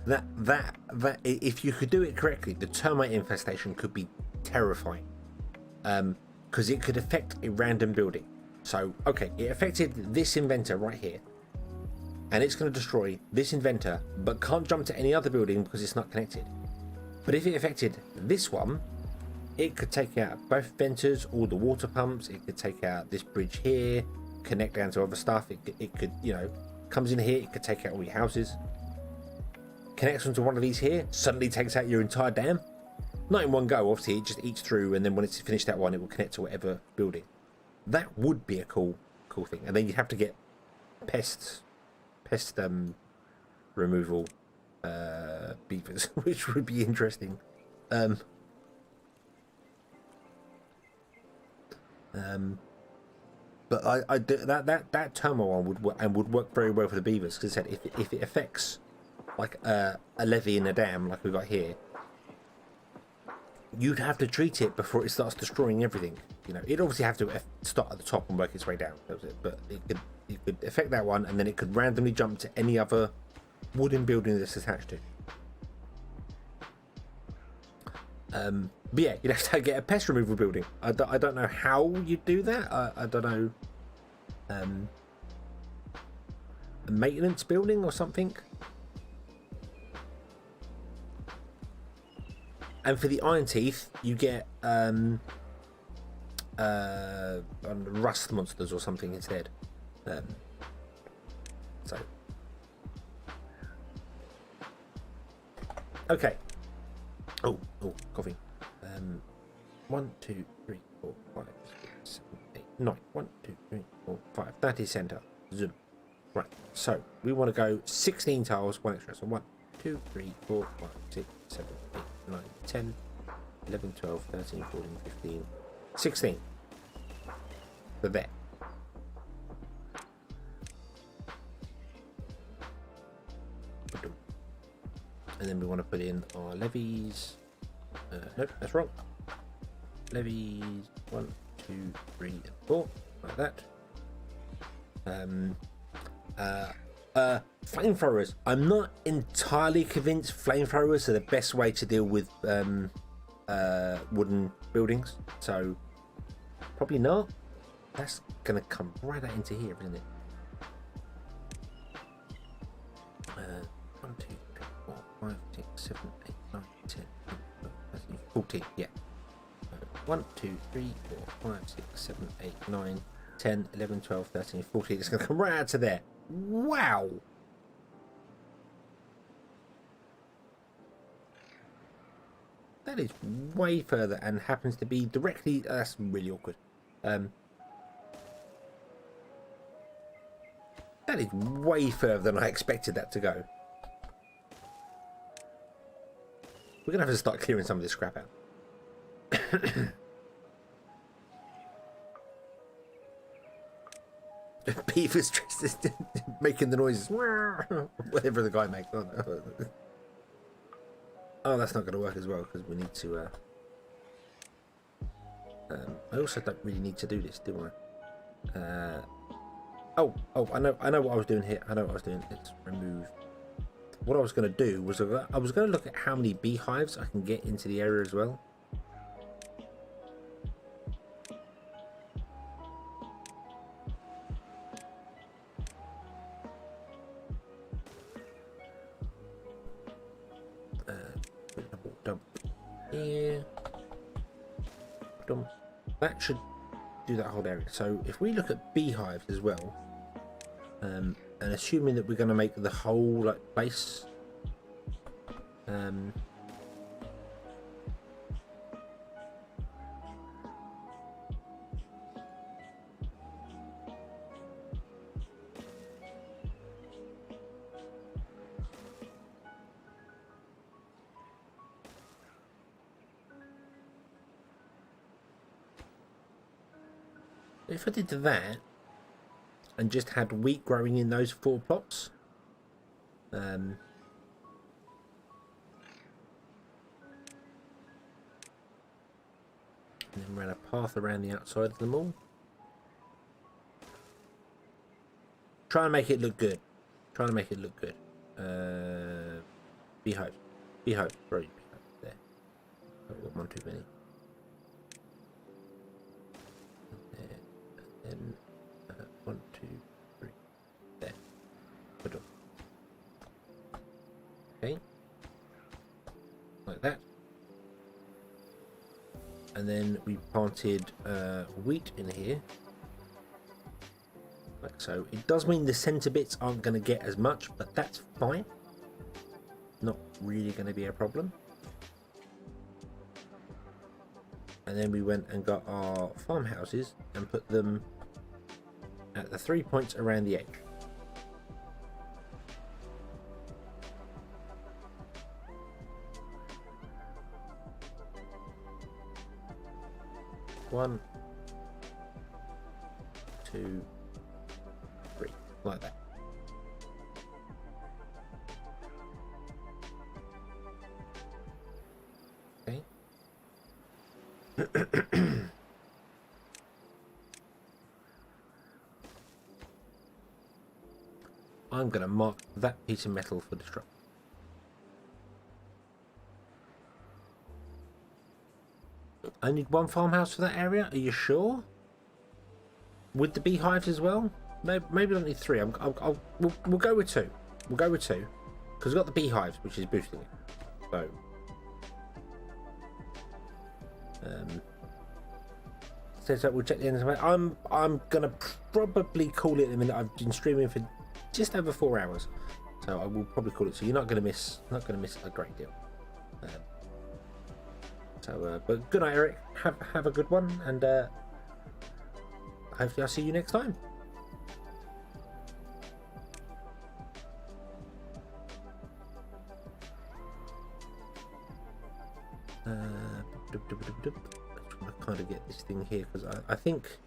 Speaker 1: That if you could do it correctly, the termite infestation could be terrifying. Because it could affect a random building. So, okay, it affected this inventor right here, and it's going to destroy this inventor, but can't jump to any other building because it's not connected. But if it affected this one, it could take out both venters, all the water pumps, it could take out this bridge here, connect down to other stuff, it could, you know, comes in here, it could take out all your houses, connects onto one of these here, suddenly takes out your entire dam. Not in one go, obviously, it just eats through, and then when it's finished that one, it will connect to whatever building. That would be a cool thing. And then you'd have to get pest pest removal beavers, which would be interesting. But I do, that terminal one would work very well for the beavers, because I said if it affects like a levee in a dam like we got here, you'd have to treat it before it starts destroying everything. You know, it'd obviously have to start at the top and work its way down. That was it. But it could affect that one, and then it could randomly jump to any other wooden building that's attached to it. But yeah, you'd have to get a pest removal building. I don't know how you'd do that. I don't know. A maintenance building or something. And for the iron teeth, you get rust monsters or something instead. So okay. Oh, coffee. 1, 2, 3, 4, 5, 6, 7, 8, 9. 1, 2, 3, 4, 5. That is center. Zoom. Right. So we want to go 16 tiles, one extra. So 1, 2, 3, 4, 5, 6, 7, 8, 9, 10, 11, 12, 13, 14, 15, 16. So there. And then we want to put in our levies. Nope, that's wrong. Levies 1, 2, 3, and 4, like that. Flamethrowers. I'm not entirely convinced flamethrowers are the best way to deal with wooden buildings, so probably not. That's gonna come right out into here, isn't it? 1, 2, 3, 4, 5, 6, 7, 8, 9, 10, 11, 12, 13, 14. Yeah. 1, 2, 3, 4, 5, 6, 7, 8, 9, 10, 11, 12, 13, 14. It's going to come right out to there. Wow. That is way further and happens to be directly... that's really awkward. That is way further than I expected that to go. We're going to have to start clearing some of this scrap out. Beaver's just making the noises. Whatever the guy makes. Oh, that's not going to work as well, because we need to... I also don't really need to do this, do I? Oh, I know what I was doing here. I know what I was doing. Let's remove... What I was going to do was I was going to look at how many beehives I can get into the area as well. Here. That should do that whole area. So if we look at beehives as well, and assuming that we're going to make the whole like place, if I did that and just had wheat growing in those 4 plots, and then ran a path around the outside of them all, try and make it look good. Beehive, bro, there. I've got one too many. And 1, 2, 3, there. Put on. Okay, like that. And then we planted wheat in here, like so. It does mean the center bits aren't going to get as much, but that's fine. Not really going to be a problem. And then we went and got our farmhouses and put them at the 3 points around the edge. 1, 2, 3, like that. Okay. I'm going to mark that piece of metal for destruction. I need one farmhouse for that area. Are you sure? With the beehives as well? Maybe I don't need 3. We'll go with 2. We'll go with 2 because we've got the beehives, which is boosting it. So, says that we'll check the end of it. I'm gonna probably call it in a minute. I've been streaming for just over 4 hours, so I will probably call it. So you're not gonna miss a great deal. But good night, Eric. Have a good one, and hopefully I'll see you next time. I'm trying to kind of get this thing here because I think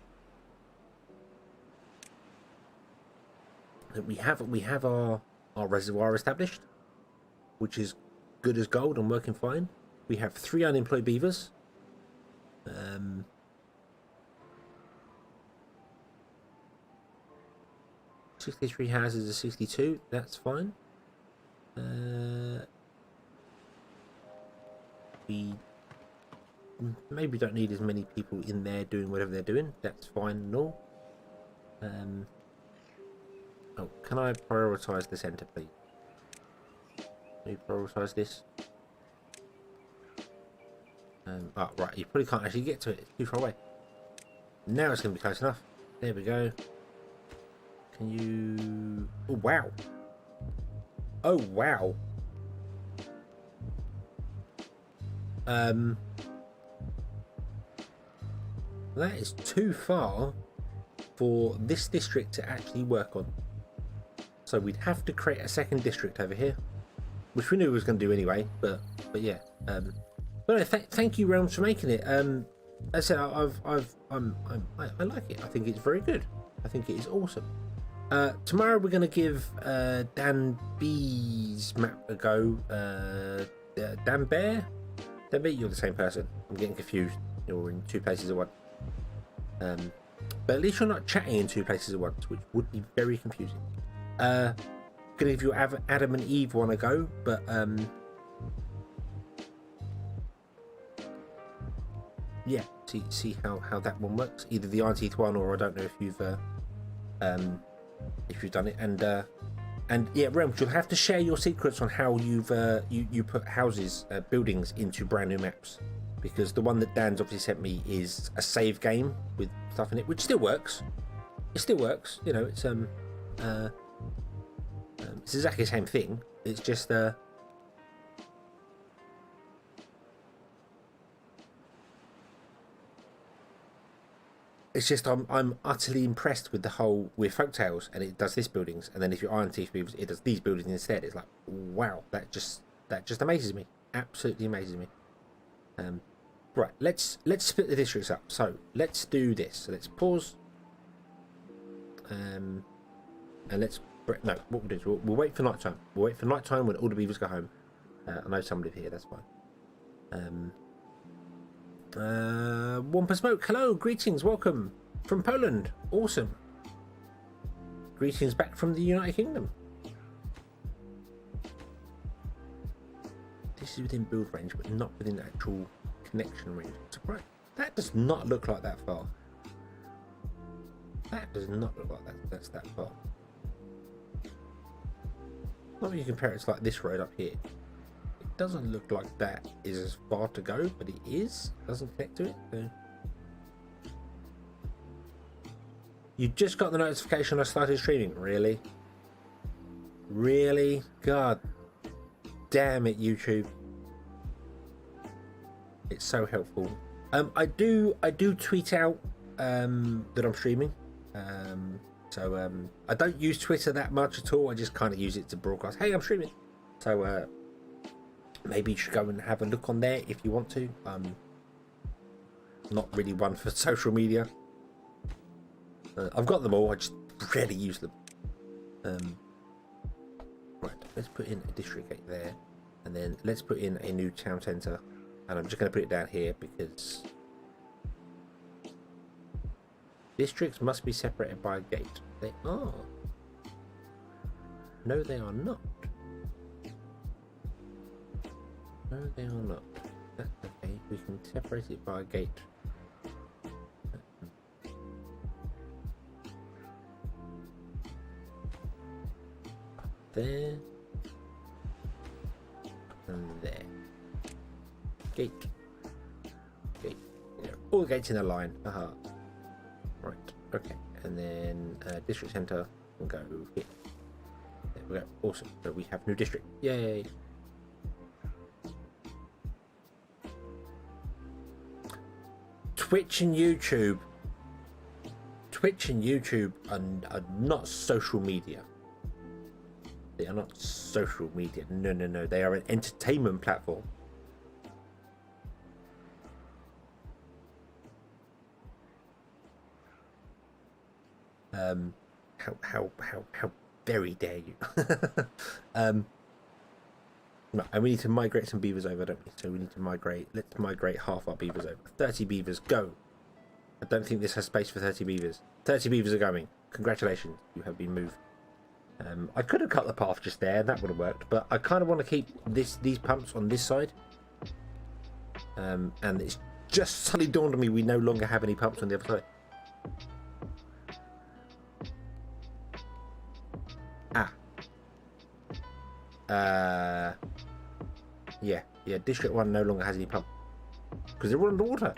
Speaker 1: that we have our reservoir established, which is good as gold and working fine. We have 3 unemployed beavers. 63 houses are 62. That's fine. We maybe don't need as many people in there doing whatever they're doing. That's fine and all. Oh, can I prioritize the center, please? Can you prioritize this? Oh, right, you probably can't actually get to it. It's too far away. Now it's going to be close enough. There we go. Can you... Oh, wow. Oh, wow. That is too far for this district to actually work on. So we'd have to create a second district over here, which we knew we was going to do anyway. But yeah. But no, thank you, Realms, for making it. As I said, I like it. I think it's very good. I think it is awesome. Tomorrow we're going to give Dan B's map a go. Dan Bear? Dan Bear, you're the same person. I'm getting confused. You're in 2 places at once. But at least you're not chatting in 2 places at once, which would be very confusing. Gonna give you Adam and Eve one a go, but yeah, see how that one works. Either the Iron Teeth one, or I don't know if you've done it. And yeah, Realms, you'll have to share your secrets on how you put houses, buildings into brand new maps, because the one that Dan's obviously sent me is a save game with stuff in it, which still works. It still works, you know. It's it's exactly the same thing. It's just I'm utterly impressed with the whole with folktales, and it does this buildings, and then if you're Iron Teeth Beavers, it does these buildings instead. It's like, wow, that just amazes me. Absolutely amazes me. Right, let's split the districts up. So let's do this. So let's pause. And let's no. What we'll do is we'll wait for night time. We'll wait for night time when all the beavers go home. I know somebody here. That's fine. Wampa Smoke, hello, greetings, welcome from Poland. Awesome. Greetings back from the United Kingdom. This is within build range, but not within actual connection range. Surprise. That does not look like that far. That does not look like that's that far. Not when you compare it to like this road up here. It doesn't look like that is as far to go, but it is. It doesn't connect to it. So. You just got the notification I started streaming. Really? Really? God damn it, YouTube. It's so helpful. I do tweet out that I'm streaming. I don't use Twitter that much at all. I just kind of use it to broadcast, hey, I'm streaming. So maybe you should go and have a look on there if you want to. not really one for social media. I've got them all, I just rarely use them. Right, let's put in a district gate there, and then let's put in a new town centre, and I'm just going to put it down here because districts must be separated by a gate. They are. No, they are not. No, they are not. That's okay. We can separate it by a gate. There. And there. Gate. Gate. Yeah, all the gates in a line. Aha. Right. Okay. And then district centre will go here. There we go. Awesome. So we have new district. Yay. Twitch and YouTube are not social media. They are not social media. No, no, no. They are an entertainment platform. How very dare you? No, and we need to migrate some beavers over, don't we? So we need to migrate. Let's migrate half our beavers over. 30 beavers, go. I don't think this has space for 30 beavers. 30 beavers are going. Congratulations, you have been moved. I could have cut the path just there, that would have worked, but I kind of want to keep these pumps on this side. And it's just suddenly dawned on me we no longer have any pumps on the other side. Yeah, District 1 no longer has any pump. Because they're all underwater.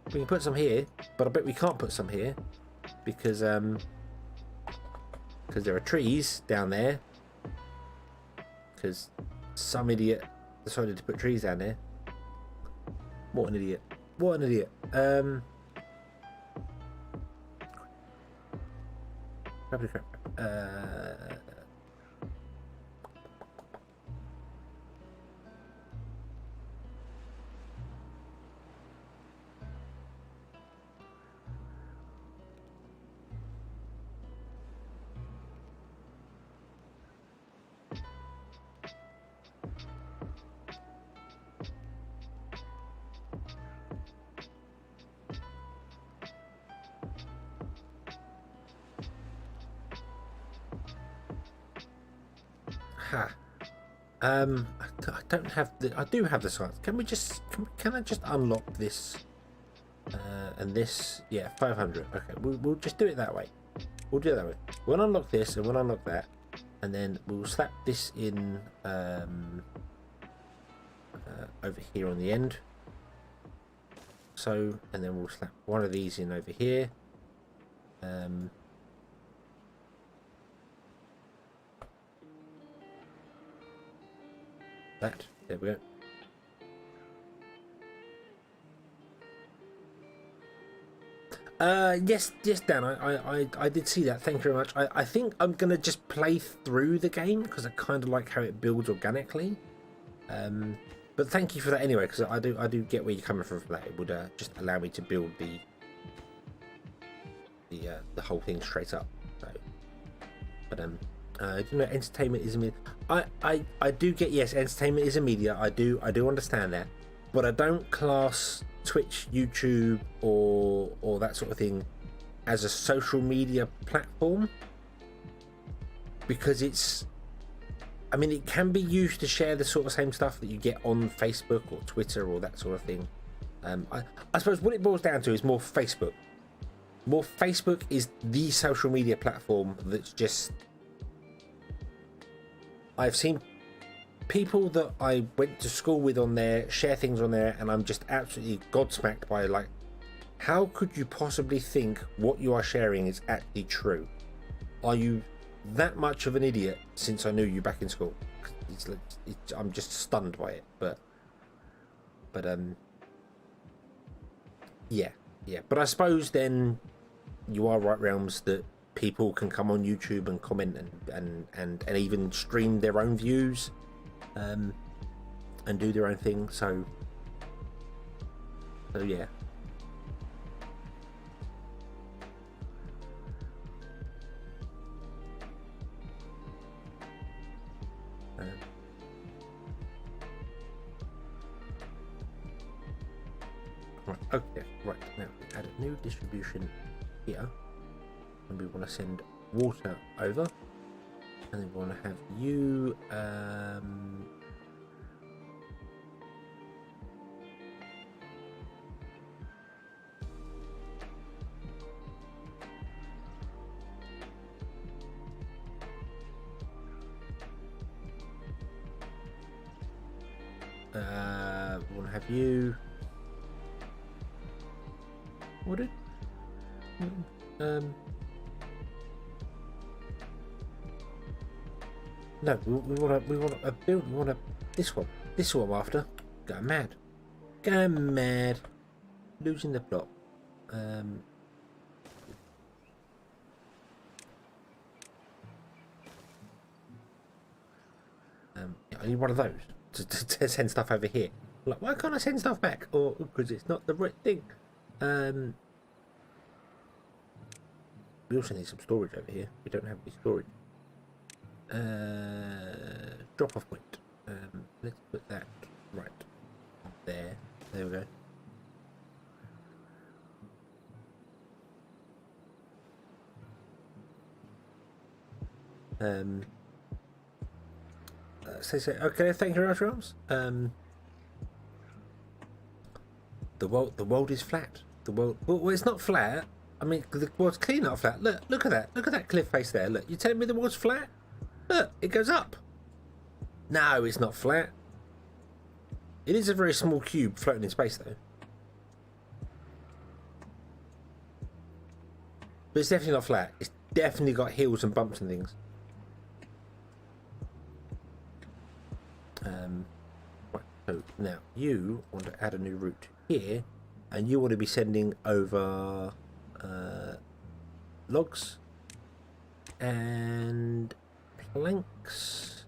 Speaker 1: We can put some here, but I bet we can't put some here. Because there are trees down there. Because some idiot decided to put trees down there. What an idiot. What an idiot. I don't have the. I do have the science. Can we just? Can I just unlock this? And this, yeah, 500. Okay, we'll just do it that way. We'll do it that way. We'll unlock this and we'll unlock that, and then we'll slap this in over here on the end. So, and then we'll slap one of these in over here. That, there we go. Yes, Dan, I did see that. Thank you very much. I think I'm gonna just play through the game because I kind of like how it builds organically. But thank you for that anyway, because I do get where you're coming from for that. It would just allow me to build the whole thing straight up. So, but you know, entertainment is a media. I do get, yes, entertainment is a media. I do understand that, but I don't class Twitch, YouTube, or that sort of thing as a social media platform, because it's, I mean, it can be used to share the sort of same stuff that you get on Facebook or Twitter or that sort of thing. I suppose what it boils down to is more Facebook. More Facebook is the social media platform that's just, I've seen people that I went to school with on there share things on there, and I'm just absolutely gobsmacked by, like, how could you possibly think what you are sharing is actually true? Are you that much of an idiot since I knew you back in school? It's like, I'm just stunned by it. But yeah. But I suppose then you are right, Realms, that people can come on YouTube and comment and even stream their own views and do their own thing. So yeah. Okay, right, now we add a new distribution here, and we want to send water over, and then we want to have you we want to have you what did no, we want a build. We want this one I'm after. Going mad, losing the plot. I need one of those to send stuff over here. Like, why can't I send stuff back? Or because it's not the right thing. We also need some storage over here. We don't have any storage. Drop off point. Let's put that right there. There we go. So okay, thank you very much, Rams. The world is flat. The world, well, it's not flat. I mean, the world's clearly not flat. Look at that. Look at that cliff face there. Look, you telling me the world's flat? Look, it goes up. No, it's not flat. It is a very small cube floating in space, though. But it's definitely not flat. It's definitely got hills and bumps and things. Right, so now you want to add a new route here, and you want to be sending over logs and planks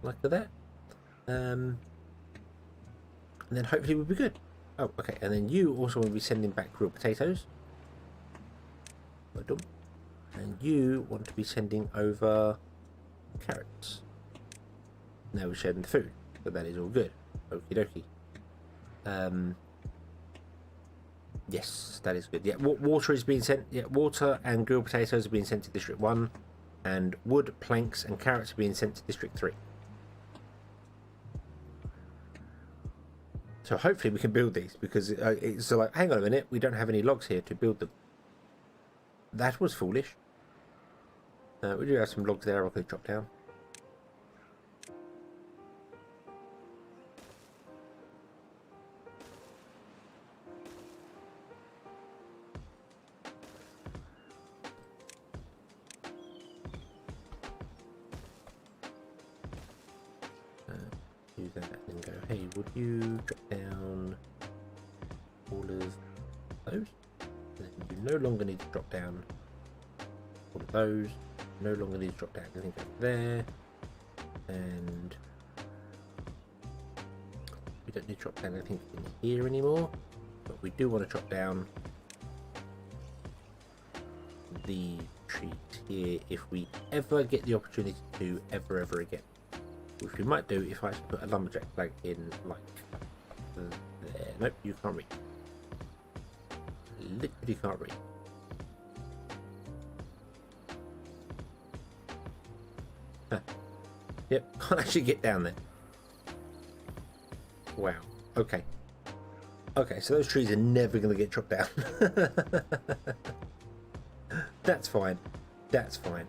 Speaker 1: like that, and then hopefully we'll be good. Oh, okay, and then you also want to be sending back grilled potatoes, and you want to be sending over carrots. Now we're sharing the food, but that is all good. Okie dokie. Yes, that is good. Yeah, water is being sent. Yeah, water and grilled potatoes are being sent to District 1, and wood, planks, and carrots are being sent to District 3. So hopefully we can build these, because it's like, hang on a minute, we don't have any logs here to build them. That was foolish. We do have some logs there I could chop down. Do that and go, hey, would you drop down all of those? And then you no longer need to drop down all of those. No longer need to drop down anything over there. And we don't need to drop down anything in here anymore. But we do want to drop down the trees here if we ever get the opportunity to ever again. Which we might do if I actually put a lumberjack flag in, like there. Nope, you can't read. Literally can't read. Huh. Yep, can't actually get down there. Wow. Okay. Okay, so those trees are never going to get chopped down. That's fine. That's fine.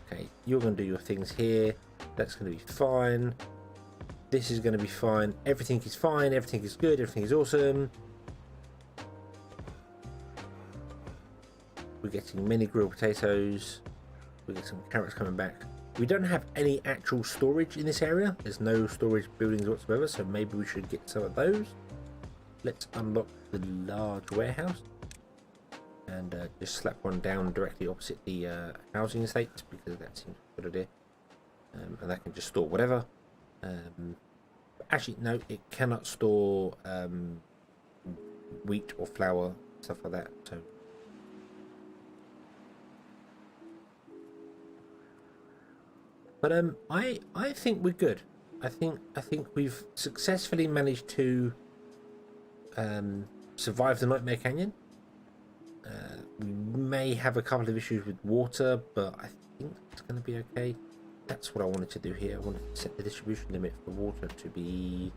Speaker 1: Okay, you're going to do your things here. That's going to be fine. This is going to be fine. Everything is fine. Everything is good. Everything is awesome. We're getting many grilled potatoes. We get some carrots coming back. We don't have any actual storage in this area. There's no storage buildings whatsoever, so maybe we should get some of those. Let's unlock the large warehouse and just slap one down directly opposite the housing estate, because that seems a good idea. And that can just store whatever. Actually, no, it cannot store wheat or flour, stuff like that. So, but I think we're good. I think we've successfully managed to survive the Nightmare Canyon. We may have a couple of issues with water, but I think it's going to be okay. That's what I wanted to do here. I wanted to set the distribution limit for water to be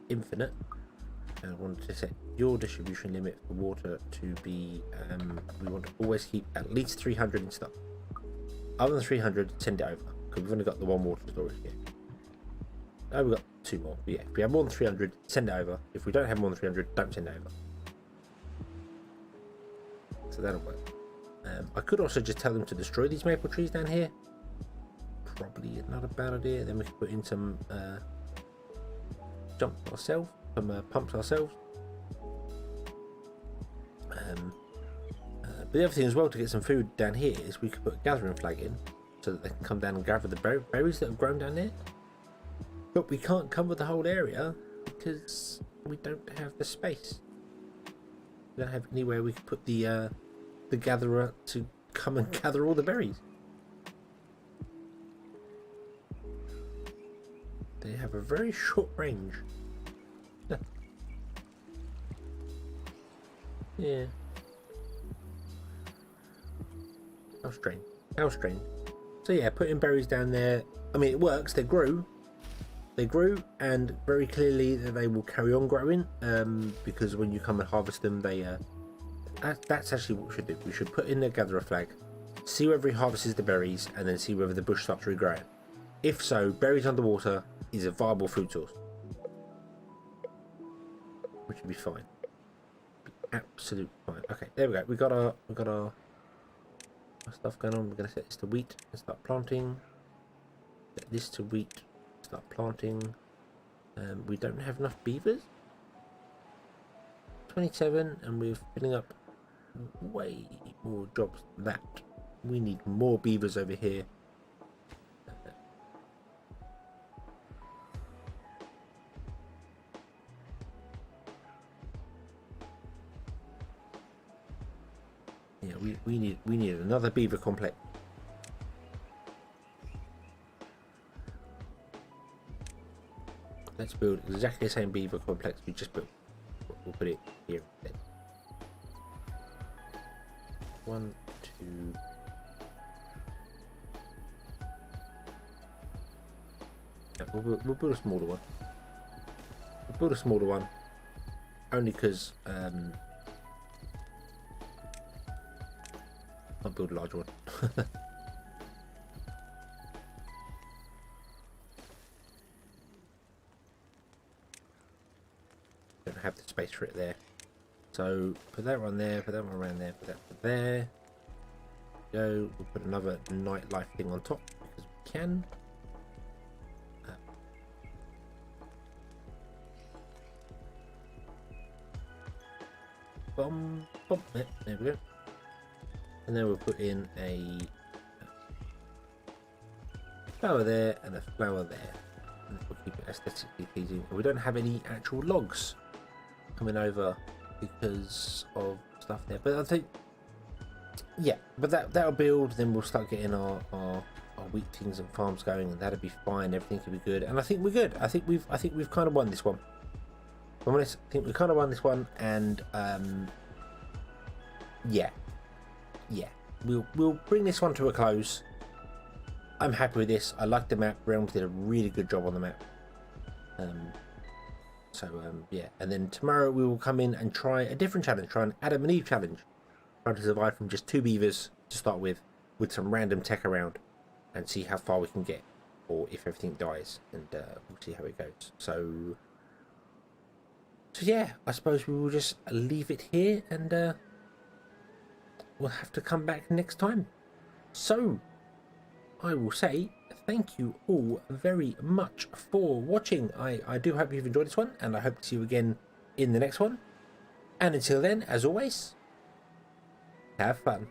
Speaker 1: infinite. And I wanted to set your distribution limit for water to be, we want to always keep at least 300 in stock. Other than 300, send it over, because we've only got the one water storage here. Oh, we've got 2 more. But yeah, if we have more than 300, send it over. If we don't have more than 300, don't send it over. So that'll work. I could also just tell them to destroy these maple trees down here. Probably not a bad idea. Then we could put in some jumps ourselves, some pumps ourselves. But the other thing as well to get some food down here is we could put a gathering flag in so that they can come down and gather the berries that have grown down there. But we can't cover the whole area because we don't have the space. We don't have anywhere we could put the gatherer to come and gather all the berries. They have a very short range. Yeah. How strange. How strange. So yeah, putting berries down there. I mean, it works. They grew. They grew, and very clearly they will carry on growing. Because when you come and harvest them, they. That's actually what we should do. We should put in the gatherer flag, see whether he harvests the berries, and then see whether the bush starts regrowing. If so, berries underwater is a viable food source, which would be fine. Absolute fine. Okay, there we go. We got our stuff going on. We're going to set this to wheat and start planting. Set this to wheat, start planting. We don't have enough beavers. 27, and we're filling up way more jobs than that. We need more beavers over here. Yeah, we need another beaver complex. Let's build exactly the same beaver complex we just built. We'll put it here instead. 1, 2. Yeah, we'll build a smaller one. We'll build a smaller one only because I'll build a larger one. Don't have the space for it there, so put that one there, put that one around there, put that one there. Go. We'll put another nightlife thing on top because we can. Boom, boom. There we go. And then we'll put in a flower there and a flower there. And we'll keep it aesthetically pleasing. We don't have any actual logs coming over because of stuff there. But I think, yeah, but that'll build. Then we'll start getting our wheat things and farms going, and that'll be fine. Everything will be good. And I think we're good. I think we've kind of won this one. If I'm honest, I think we kind of won this one, and yeah, we'll bring this one to a close. I'm happy with this. I like the map. Realms did a really good job on the map. Yeah, and then tomorrow we will come in and try a different challenge. Try an Adam and Eve challenge. Trying to survive from just 2 beavers to start with some random tech around, and see how far we can get, or if everything dies, and we'll see how it goes. So yeah, I suppose we will just leave it here, and we'll have to come back next time. So I will say thank you all very much for watching. I do hope you've enjoyed this one, and I hope to see you again in the next one. And until then, as always, have fun.